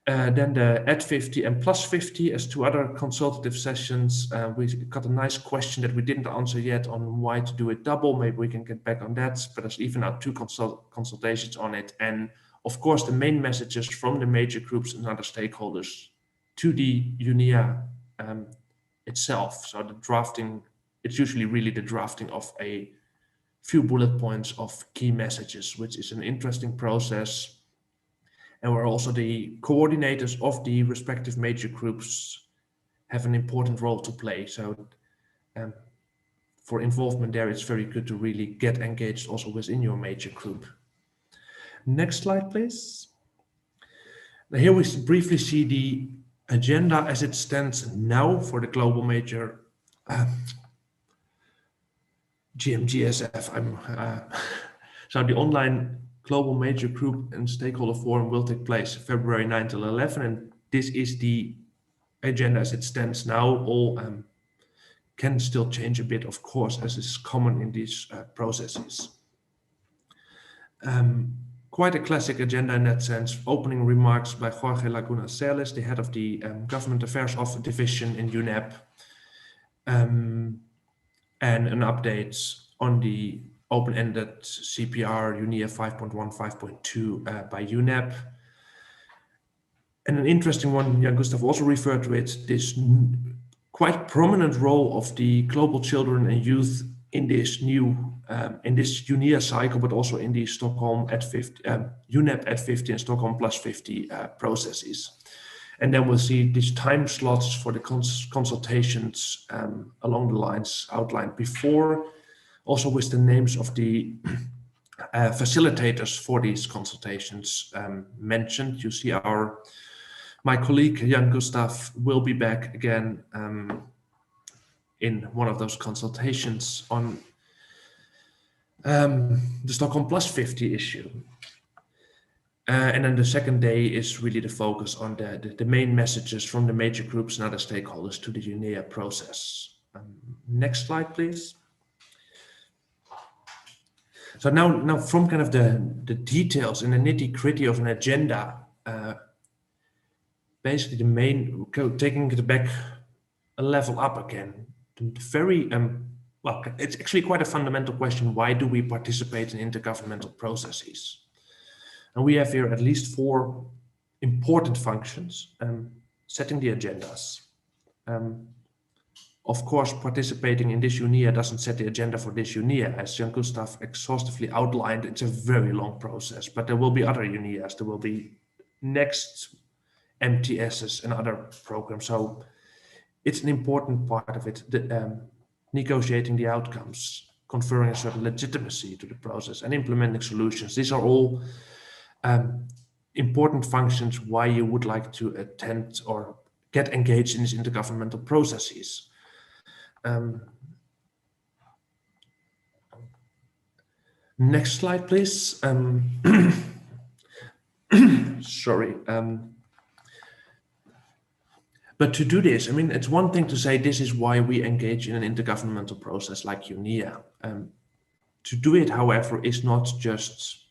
Speaker 3: Then the at 50 and plus 50 as two other consultative sessions. We got a nice question that we didn't answer yet on why to do it double. Maybe we can get back on that, but there's even now two consultations on it. And of course, the main messages from the major groups and other stakeholders to the UNEA itself. So the drafting, it's usually really the drafting of a few bullet points of key messages, which is an interesting process. And where also the coordinators of the respective major groups have an important role to play. So for involvement there, it's very good to really get engaged also within your major group. Next slide, please. Now here we briefly see the agenda as it stands now for the global major GMGSF. So the online Global Major Group and Stakeholder Forum will take place February 9 till 11, and this is the agenda as it stands now. All can still change a bit, of course, as is common in these processes. Quite a classic agenda in that sense. Opening remarks by Jorge Laguna Celes, the head of the Government Affairs Division in UNEP, and an update on the open-ended CPR UNEA 5.1, 5.2 by UNEP. And an interesting one, Jan Gustav also referred to it, this quite prominent role of the global children and youth in this new, in this UNEA cycle, but also in the Stockholm at 50, UNEP at 50 and Stockholm plus 50 processes. And then we'll see these time slots for the consultations along the lines outlined before, also with the names of the facilitators for these consultations mentioned. You see my colleague Jan Gustav will be back again in one of those consultations on the Stockholm Plus 50 issue. And then the second day is really the focus on the main messages from the major groups and other stakeholders to the UNEA process. Next slide, please. So now from kind of the details and the nitty-gritty of an agenda, basically the main, taking it back a level up again, the very, well, it's actually quite a fundamental question. Why do we participate in intergovernmental processes? And we have here at least 4 important functions: setting the agendas. Of course, participating in this UNEA doesn't set the agenda for this UNEA. As Jan Gustav exhaustively outlined, it's a very long process, but there will be other UNEAs. There will be next MTSs and other programs. So it's an important part of it, negotiating the outcomes, conferring a certain legitimacy to the process, and implementing solutions. These are all important functions why you would like to attend or get engaged in these intergovernmental processes. Next slide, please. Sorry. But to do this, I mean, it's one thing to say this is why we engage in an intergovernmental process like UNEA. To do it, however, is not just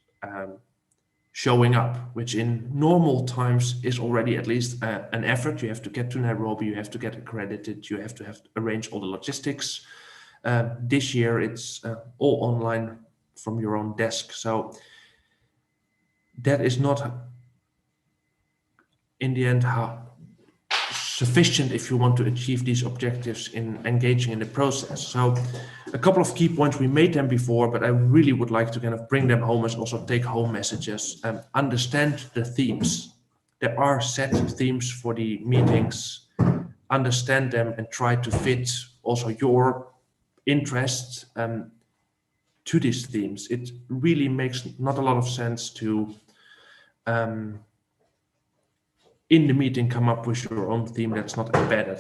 Speaker 3: showing up, which in normal times is already at least an effort. You have to get to Nairobi, you have to get accredited, you have to arrange all the logistics. This year it's all online from your own desk. So that is not in the end sufficient if you want to achieve these objectives in engaging in the process. So a couple of key points, we made them before, but I really would like to kind of bring them home as also take home messages. Understand the themes. There are set themes for the meetings. Understand them and try to fit also your interests to these themes. It really makes not a lot of sense to in the meeting come up with your own theme that's not embedded.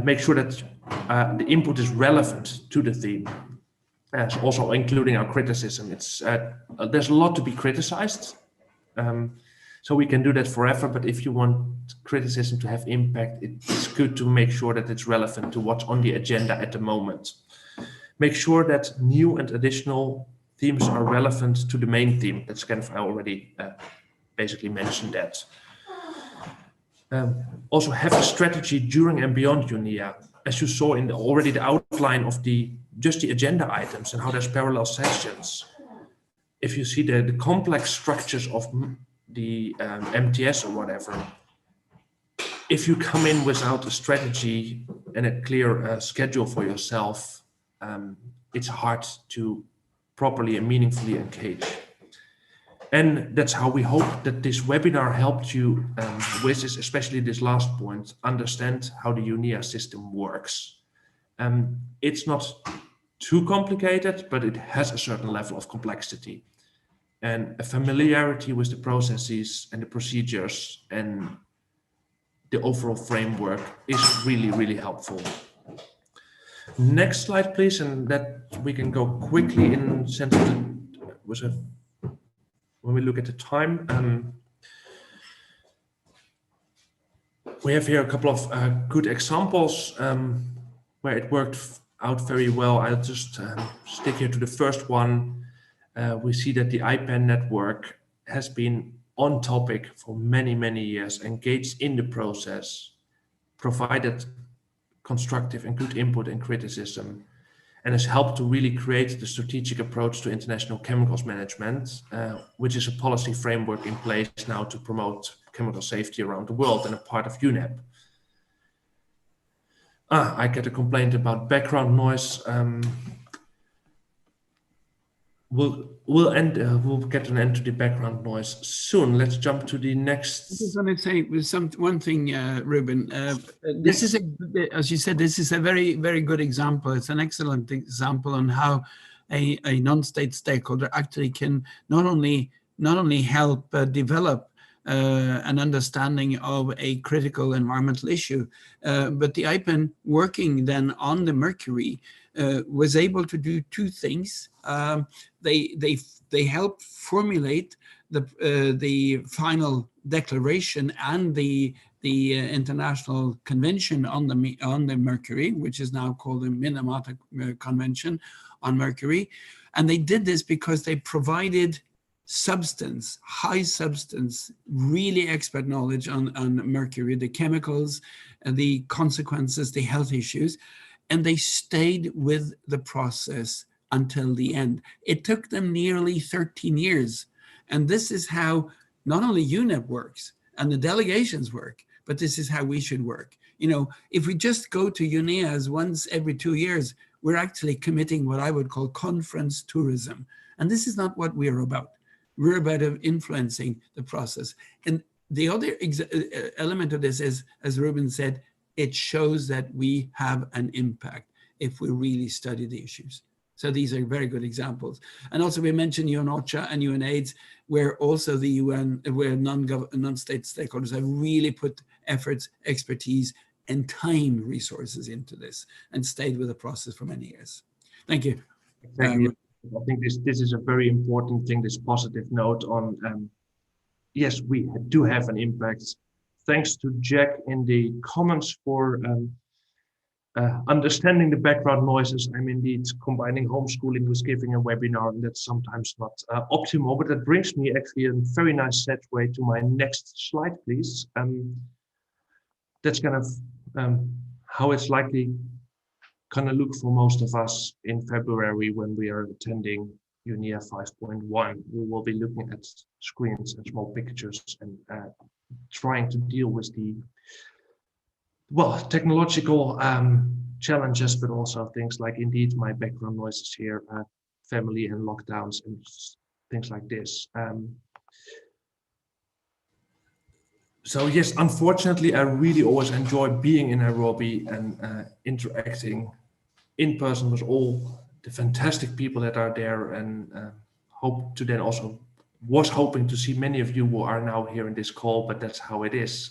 Speaker 3: Make sure that the input is relevant to the theme, also including our criticism. It's there's a lot to be criticized, so we can do that forever, but if you want criticism to have impact, it's good to make sure that it's relevant to what's on the agenda at the moment. Make sure that new and additional themes are relevant to the main theme. That's kind of, I already basically mentioned that. Also have a strategy during and beyond UNEA. As you saw in already the outline of just the agenda items and how there's parallel sessions. If you see the complex structures of the MTS or whatever, if you come in without a strategy and a clear schedule for yourself, it's hard to properly and meaningfully engage. And that's how we hope that this webinar helped you with this, especially this last point, understand how the UNEA system works. It's not too complicated, but it has a certain level of complexity. And a familiarity with the processes and the procedures and the overall framework is really, really helpful. Next slide, please, and that we can go quickly in sense of when we look at the time. We have here a couple of good examples where it worked out very well. I'll just stick here to the first one. We see that the IPAN network has been on topic for many, many years, engaged in the process, provided constructive and good input and criticism, and has helped to really create the strategic approach to international chemicals management, which is a policy framework in place now to promote chemical safety around the world and a part of UNEP. I get a complaint about background noise. We'll get an end to the background noise soon. Let's jump to the next.
Speaker 2: I just want to say one thing, Ruben. This is as you said, this is a very, very good example. It's an excellent example on how a non-state stakeholder actually can not only help develop an understanding of a critical environmental issue, but the IPEN working then on the Mercury was able to do two things. They helped formulate the final declaration and the International Convention on the Mercury, which is now called the Minamata Convention on Mercury. And they did this because they provided substance, high substance, really expert knowledge on mercury, the chemicals, the consequences, the health issues, and they stayed with the process until the end. It took them nearly 13 years. And this is how not only UNEP works and the delegations work, but this is how we should work. You know, if we just go to UNEAs once every 2 years, we're actually committing what I would call conference tourism. And this is not what we're about. We're about influencing the process. And the other element of this is, as Ruben said, it shows that we have an impact if we really study the issues. So these are very good examples. And also we mentioned UNOCHA and UNAIDS, where also the UN, where non-state stakeholders have really put efforts, expertise, and time resources into this and stayed with the process for many years. Thank you.
Speaker 3: Exactly. I think this is a very important thing, this positive note on, yes, we do have an impact. Thanks to Jack in the comments for understanding the background noises. I'm indeed combining homeschooling with giving a webinar, and that's sometimes not optimal, but that brings me actually a very nice segue to my next slide, please. That's kind of how it's likely kind of look for most of us in February when we are attending UNEA 5.1. We will be looking at screens and small pictures and trying to deal with the, well, technological challenges, but also things like indeed my background noises here, family and lockdowns and things like this. So yes, unfortunately, I really always enjoy being in Nairobi and interacting in person with all the fantastic people that are there, and hope to then also was hoping to see many of you who are now here in this call, but that's how it is.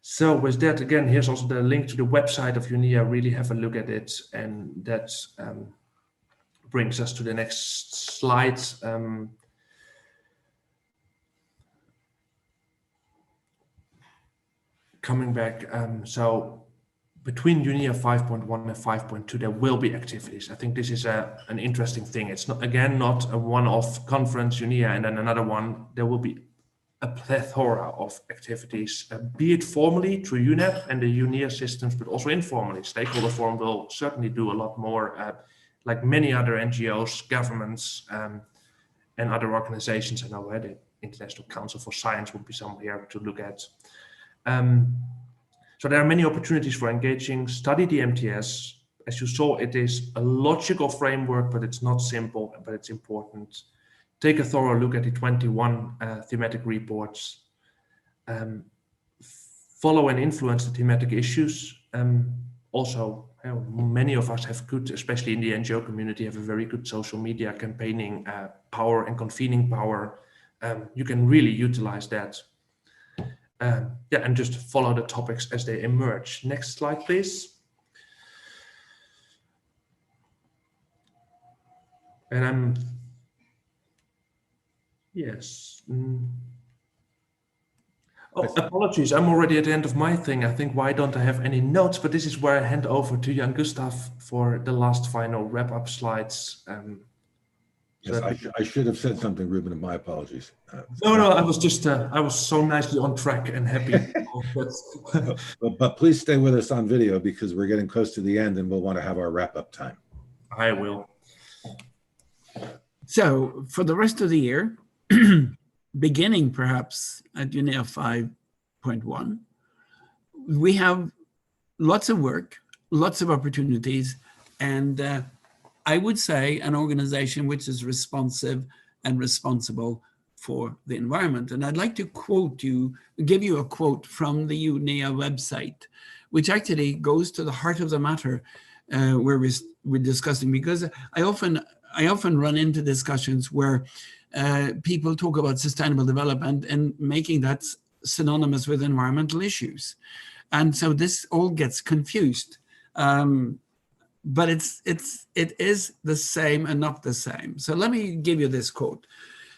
Speaker 3: So with that, again, here's also the link to the website of UNEA. Really have a look at it, and that brings us to the next slide. Coming back, so between UNEA 5.1 and 5.2, there will be activities. I think this is an interesting thing. It's not, again, not a one-off conference, UNEA, and then another one. There will be a plethora of activities, be it formally through UNEP and the UNEA systems, but also informally. Stakeholder Forum will certainly do a lot more, like many other NGOs, governments, and other organizations. I know the International Council for Science would be somewhere to look at. So there are many opportunities for engaging. Study the MTS. As you saw, it is a logical framework, but it's not simple, but it's important. Take a thorough look at the 21 thematic reports. Follow and influence the thematic issues. Also, many of us have good, especially in the NGO community, have a very good social media campaigning power and convening power. You can really utilize that. Yeah, and just follow the topics as they emerge. Next slide, please. And yes. Oh, apologies, I'm already at the end of my thing. I think, why don't I have any notes? But this is where I hand over to Jan Gustav for the last final wrap-up slides.
Speaker 1: Yes, I should have said something, Ruben, and my apologies.
Speaker 3: No, I was just, I was so nicely on track and happy.
Speaker 1: but please stay with us on video because we're getting close to the end and we'll want to have our wrap-up time.
Speaker 3: I will.
Speaker 2: So for the rest of the year, beginning perhaps at UNEA 5.1, we have lots of work, lots of opportunities, and I would say, an organization which is responsive and responsible for the environment. And I'd like to give you a quote from the UNEA website, which actually goes to the heart of the matter where we're discussing, because I often run into discussions where people talk about sustainable development and making that synonymous with environmental issues. And so this all gets confused. But it is the same and not the same. So let me give you this quote.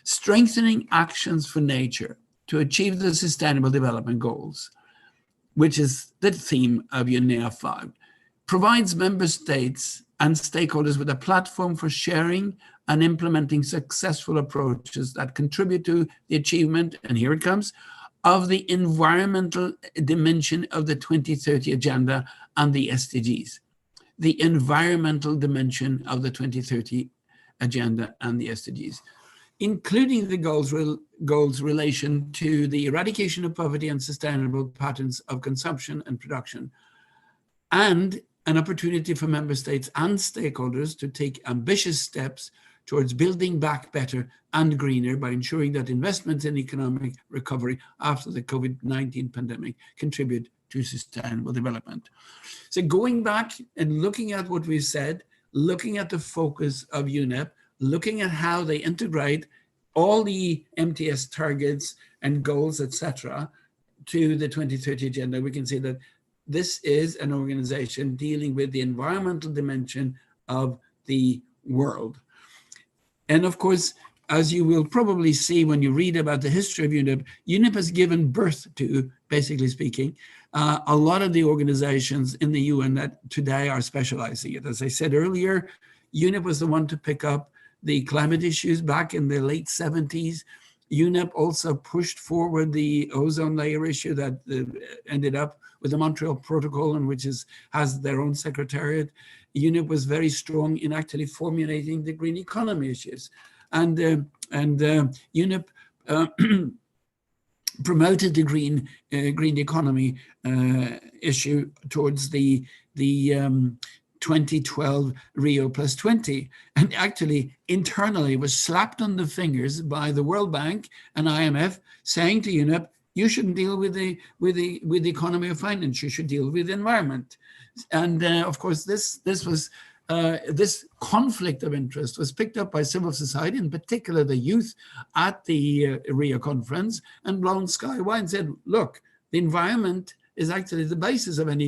Speaker 2: Strengthening actions for nature to achieve the Sustainable Development Goals, which is the theme of UNEA 5, provides member states and stakeholders with a platform for sharing and implementing successful approaches that contribute to the achievement, and here it comes, of the environmental dimension of the 2030 Agenda and the SDGs. The environmental dimension of the 2030 Agenda and the SDGs, including the goals relation to the eradication of poverty and sustainable patterns of consumption and production, and an opportunity for member states and stakeholders to take ambitious steps towards building back better and greener by ensuring that investments in economic recovery after the COVID-19 pandemic contribute to sustainable development. So going back and looking at what we've said, looking at the focus of UNEP, looking at how they integrate all the MTS targets and goals, etc., to the 2030 Agenda, we can say that this is an organization dealing with the environmental dimension of the world. And of course, as you will probably see when you read about the history of UNEP, UNEP has given birth to, basically speaking, a lot of the organizations in the UN that today are specializing it. As I said earlier, UNEP was the one to pick up the climate issues back in the late 70s. UNEP also pushed forward the ozone layer issue that ended up with the Montreal Protocol, and which has their own secretariat. UNEP was very strong in actually formulating the green economy issues. And UNEP promoted the green economy issue towards the 2012 Rio +20, and actually internally was slapped on the fingers by the World Bank and IMF, saying to UNEP, you shouldn't deal with the economy of finance, you should deal with the environment. And of course, this conflict of interest was picked up by civil society, in particular the youth at the Rio conference, and blown sky wide and said, look, the environment is actually the basis of any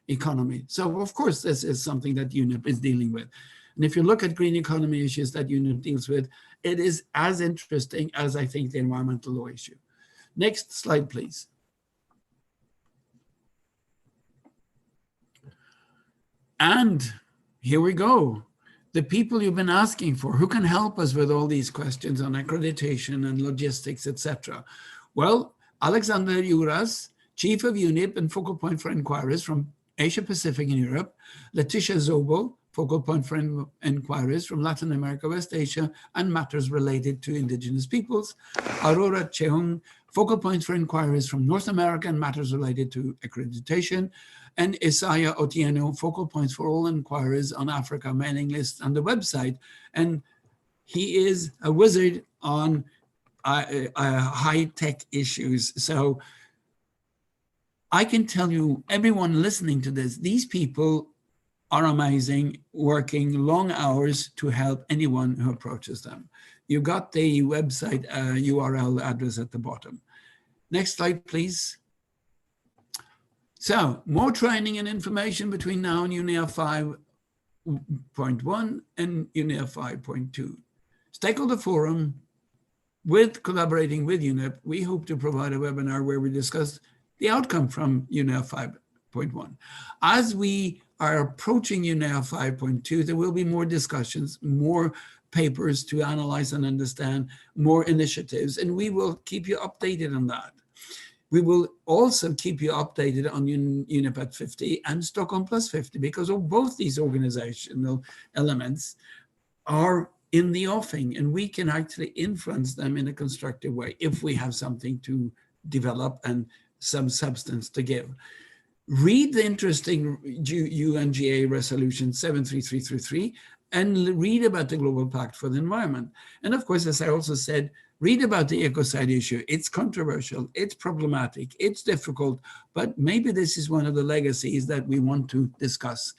Speaker 2: economy. So of course, this is something that UNEP is dealing with. And if you look at green economy issues that UNEP deals with, it is as interesting as I think the environmental law issue. Next slide, please. And here we go. The people you've been asking for, who can help us with all these questions on accreditation and logistics, etc. Well, Alexander Juras, Chief of UNEP and Focal Point for Inquiries from Asia Pacific and Europe, Letitia Zobo, Focal Point for Inquiries from Latin America, West Asia, and matters related to indigenous peoples, Aurora Cheung, Focal Point for Inquiries from North America and matters related to accreditation, and Isaiah Otieno, Focal Points for all inquiries on Africa mailing lists and the website. And he is a wizard on high-tech issues. So I can tell you, everyone listening to this, these people are amazing, working long hours to help anyone who approaches them. You got the website URL address at the bottom. Next slide, please. So more training and information between now and UNEA 5.1 and UNEA 5.2. Stakeholder Forum, collaborating with UNEP, we hope to provide a webinar where we discuss the outcome from UNEA 5.1. As we are approaching UNEA 5.2, there will be more discussions, more papers to analyze and understand, more initiatives, and we will keep you updated on that. We will also keep you updated on UNEP at 50 and Stockholm Plus 50, because of both these organizational elements are in the offing, and we can actually influence them in a constructive way if we have something to develop and some substance to give. Read the interesting UNGA resolution 73333 and read about the Global Pact for the Environment. And of course, as I also said, read about the ecocide issue. It's controversial, it's problematic, it's difficult, but maybe this is one of the legacies that we want to discuss.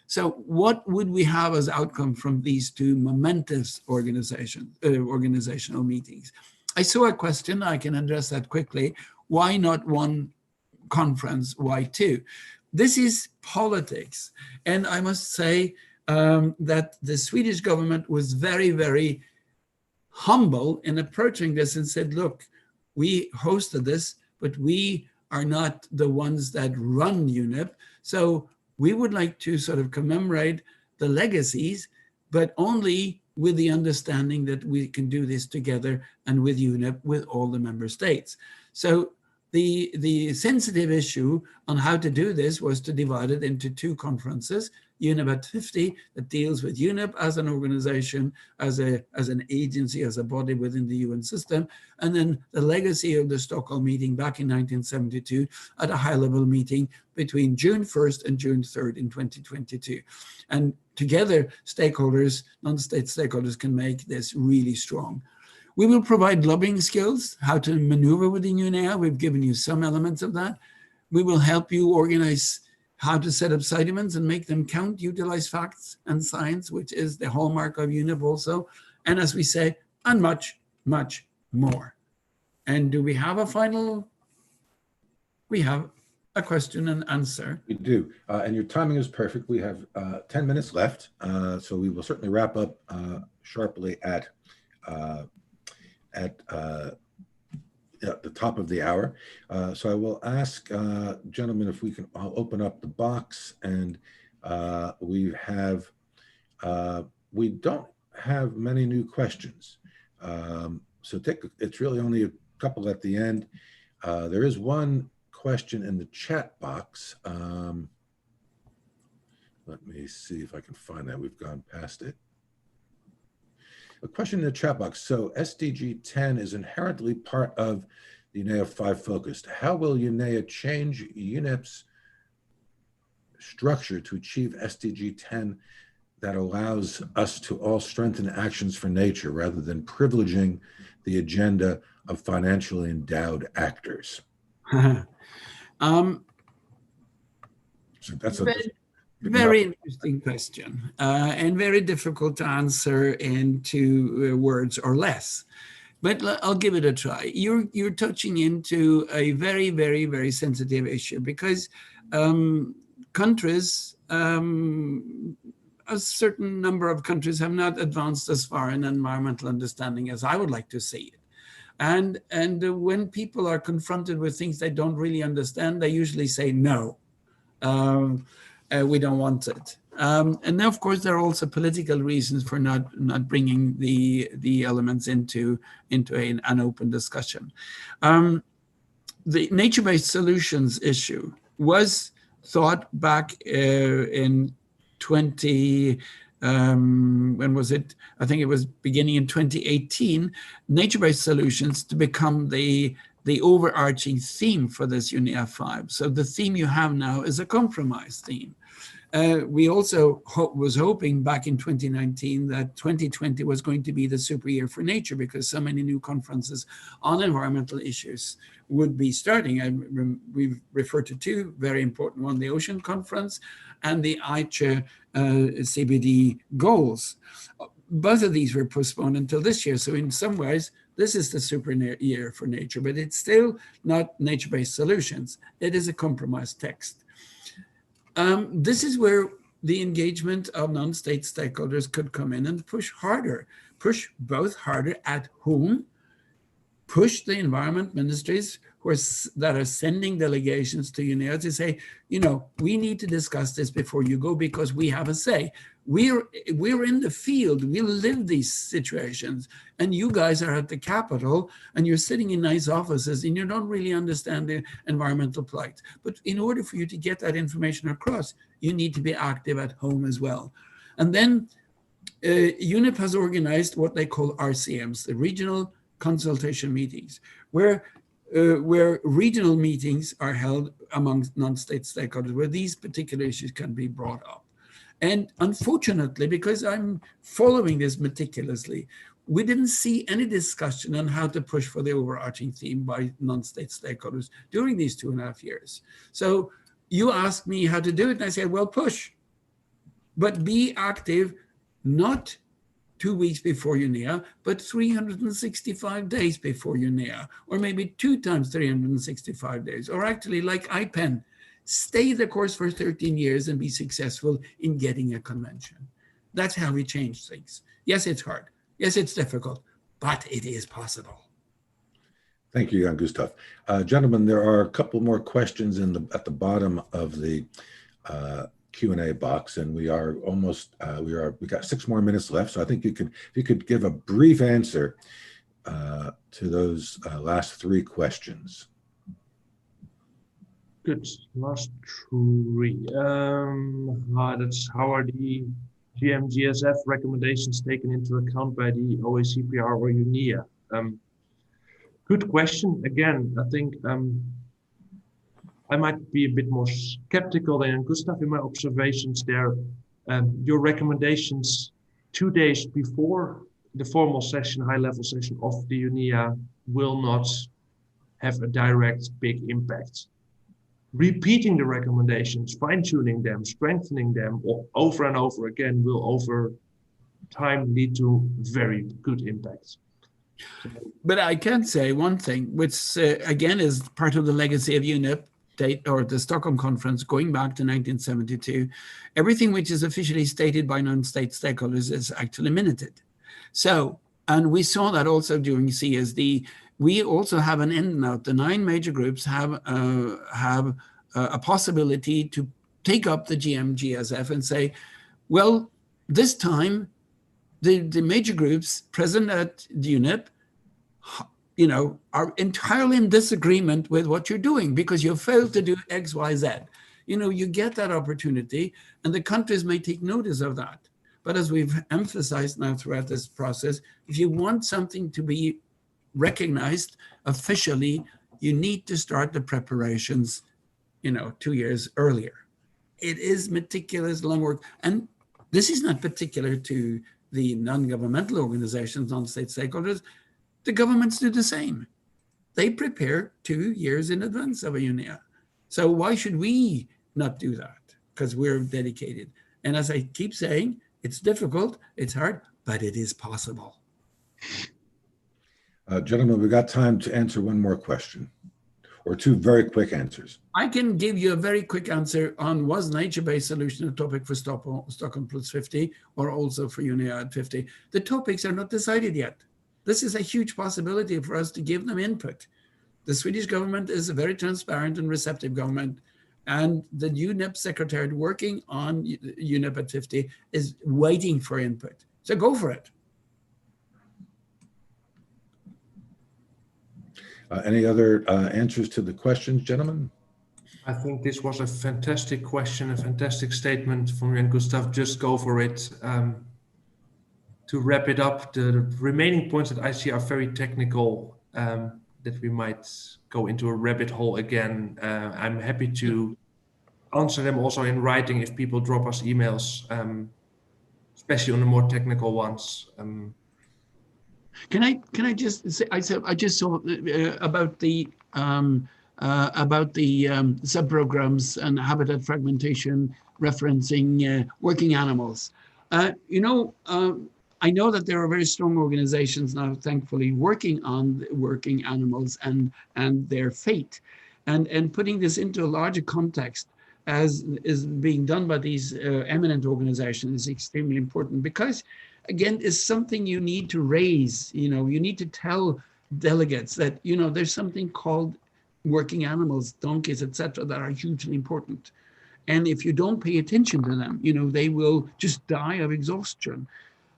Speaker 2: So what would we have as outcome from these two momentous organizational meetings? I saw a question, I can address that quickly. Why not one conference? Why two? This is politics. And I must say that the Swedish government was very, very humble in approaching this and said, look, we hosted this, but we are not the ones that run UNEP. So we would like to sort of commemorate the legacies, but only with the understanding that we can do this together and with UNEP, with all the member states. So the sensitive issue on how to do this was to divide it into two conferences, UNEP 50 that deals with UNEP as an organization, as an agency, as a body within the UN system, and then the legacy of the Stockholm meeting back in 1972 at a high-level meeting between June 1st and June 3rd in 2022. And together, stakeholders, non-state stakeholders can make this really strong. We will provide lobbying skills, how to maneuver within UNEA. We've given you some elements of that. We will help you organize how to set up side events and make them count, utilize facts and science, which is the hallmark of UNEP also. And as we say, and much, much more. And do we have a final? We have a question and answer.
Speaker 1: We do, and your timing is perfect. We have 10 minutes left, so we will certainly wrap up sharply at the top of the hour. So I will ask gentlemen if we can all open up the box, and we don't have many new questions. So it's really only a couple at the end. There is one question in the chat box. Let me see if I can find that. We've gone past it. A question in the chat box. So SDG 10 is inherently part of the UNEA 5 focus. How will UNEA change UNEP's structure to achieve SDG 10 that allows us to all strengthen actions for nature rather than privileging the agenda of financially endowed actors? So that's a
Speaker 2: very interesting question, and very difficult to answer in 2 words or less. But I'll give it a try. You're touching into a very, very, very sensitive issue because countries, a certain number of countries have not advanced as far in environmental understanding as I would like to see it. And when people are confronted with things they don't really understand, they usually say no. We don't want it. And of course, there are also political reasons for not bringing the elements into an open discussion. The nature-based solutions issue was thought back in when was it? I think it was beginning in 2018, nature-based solutions to become the overarching theme for this UNEA 5. So the theme you have now is a compromise theme. We also was hoping back in 2019 that 2020 was going to be the super year for nature because so many new conferences on environmental issues would be starting. We've referred to 2 very important ones, the Ocean Conference and the Aichi CBD goals. Both of these were postponed until this year. So in some ways, this is the super year for nature, but it's still not nature-based solutions. It is a compromise text. This is where the engagement of non-state stakeholders could come in and push harder, push both harder at whom, push the environment ministries that are sending delegations to UNEA to say, we need to discuss this before you go because we have a say. We're in the field, we live these situations, and you guys are at the Capitol and you're sitting in nice offices and you don't really understand the environmental plight. But in order for you to get that information across, you need to be active at home as well. And then UNEP has organized what they call RCMs, the regional consultation meetings, where regional meetings are held among non-state stakeholders, where these particular issues can be brought up. And unfortunately, because I'm following this meticulously, we didn't see any discussion on how to push for the overarching theme by non-state stakeholders during these 2.5 years. So you asked me how to do it, and I said, well, push, but be active, not 2 weeks before UNEA, but 365 days before UNEA, or maybe 2 times 365 days, or actually like IPEN, stay the course for 13 years and be successful in getting a convention. That's how we change things. Yes, it's hard. Yes, it's difficult, but it is possible.
Speaker 1: Thank you, Jan Gustav. Gentlemen, there are a couple more questions at the bottom of the Q&A box, and we are almost we got 6 more minutes left. So I think if you could give a brief answer to those last 3 questions.
Speaker 3: Good. Last 3. That's how are the GMGSF recommendations taken into account by the OECPR or UNEA? Good question. Again, I think I might be a bit more skeptical than Gustav in my observations there. Your recommendations 2 days before the formal session, high-level session of the UNEA will not have a direct big impact. Repeating the recommendations, fine-tuning them, strengthening them over and over again will over time lead to very good impacts.
Speaker 2: But I can say one thing, which again is part of the legacy of UNEP, or the Stockholm Conference going back to 1972. Everything which is officially stated by non-state stakeholders is actually minuted. So, and we saw that also during CSD. We also have an end note. The 9 major groups have a possibility to take up the GMGSF and say, well, this time the major groups present at the UNEP, are entirely in disagreement with what you're doing because you failed to do X, Y, Z. You get that opportunity, and the countries may take notice of that. But as we've emphasized now throughout this process, if you want something to be recognized officially, you need to start the preparations, 2 years earlier. It is meticulous, long work. And this is not particular to the non-governmental organizations, non-state stakeholders. The governments do the same. They prepare 2 years in advance of a UNEA. So why should we not do that? Because we're dedicated. And as I keep saying, it's difficult, it's hard, but it is possible.
Speaker 1: Gentlemen, we got time to answer one more question, or 2 very quick answers.
Speaker 2: I can give you a very quick answer on was nature-based solution a topic for Stockholm Plus 50 or also for UNEA at 50. The topics are not decided yet. This is a huge possibility for us to give them input. The Swedish government is a very transparent and receptive government, and the UNEP secretariat working on UNEP at 50 is waiting for input. So go for it.
Speaker 1: Any other answers to the questions, gentlemen?
Speaker 3: I think this was a fantastic question, a fantastic statement from Jan Gustav. Just go for it. To wrap it up, the remaining points that I see are very technical, that we might go into a rabbit hole again. I'm happy to answer them also in writing if people drop us emails, especially on the more technical ones.
Speaker 2: Can I just say, I just saw about the subprograms and habitat fragmentation referencing working animals. I know that there are very strong organizations now, thankfully, working on working animals and their fate, and putting this into a larger context, as is being done by these eminent organizations, is extremely important, because again, it's something you need to raise. You need to tell delegates that there's something called working animals, donkeys, etc., that are hugely important, and if you don't pay attention to them, they will just die of exhaustion.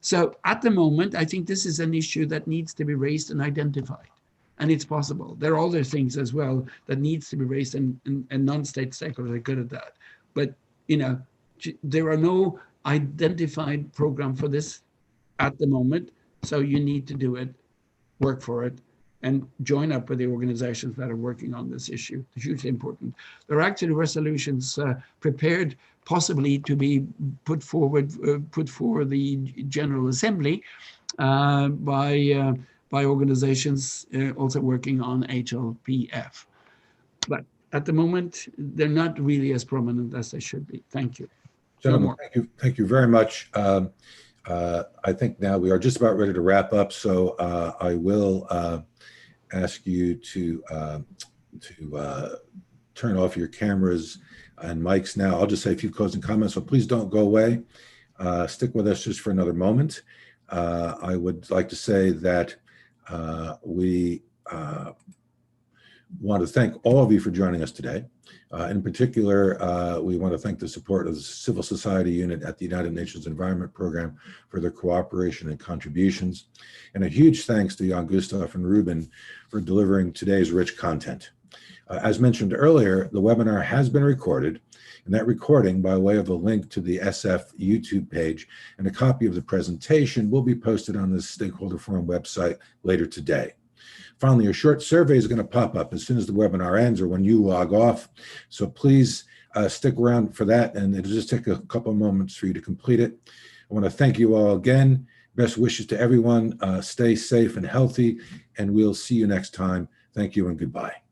Speaker 2: So at the moment, I think this is an issue that needs to be raised and identified, and it's possible. There are other things as well that needs to be raised, and non-state stakeholders are good at that. But there are no identified program for this at the moment, so you need to do it, work for it, and join up with the organizations that are working on this issue. It's hugely important. There are actually resolutions prepared possibly to be put forward for the General Assembly by organizations also working on HLPF. But at the moment, they're not really as prominent as they should be. Thank you.
Speaker 1: Gentlemen, thank you very much. I think now we are just about ready to wrap up, so I will ask you to turn off your cameras and mics now. I'll just say a few closing comments, so please don't go away. Stick with us just for another moment. I would like to say that we want to thank all of you for joining us today. In particular, we want to thank the support of the Civil Society Unit at the United Nations Environment Program for their cooperation and contributions. And a huge thanks to Jan Gustav and Ruben for delivering today's rich content. As mentioned earlier, the webinar has been recorded, and that recording, by way of a link to the SF YouTube page and a copy of the presentation, will be posted on the Stakeholder Forum website later today. Finally, a short survey is going to pop up as soon as the webinar ends or when you log off. So please stick around for that, and it'll just take a couple of moments for you to complete it. I want to thank you all again. Best wishes to everyone. Stay safe and healthy, and we'll see you next time. Thank you and goodbye.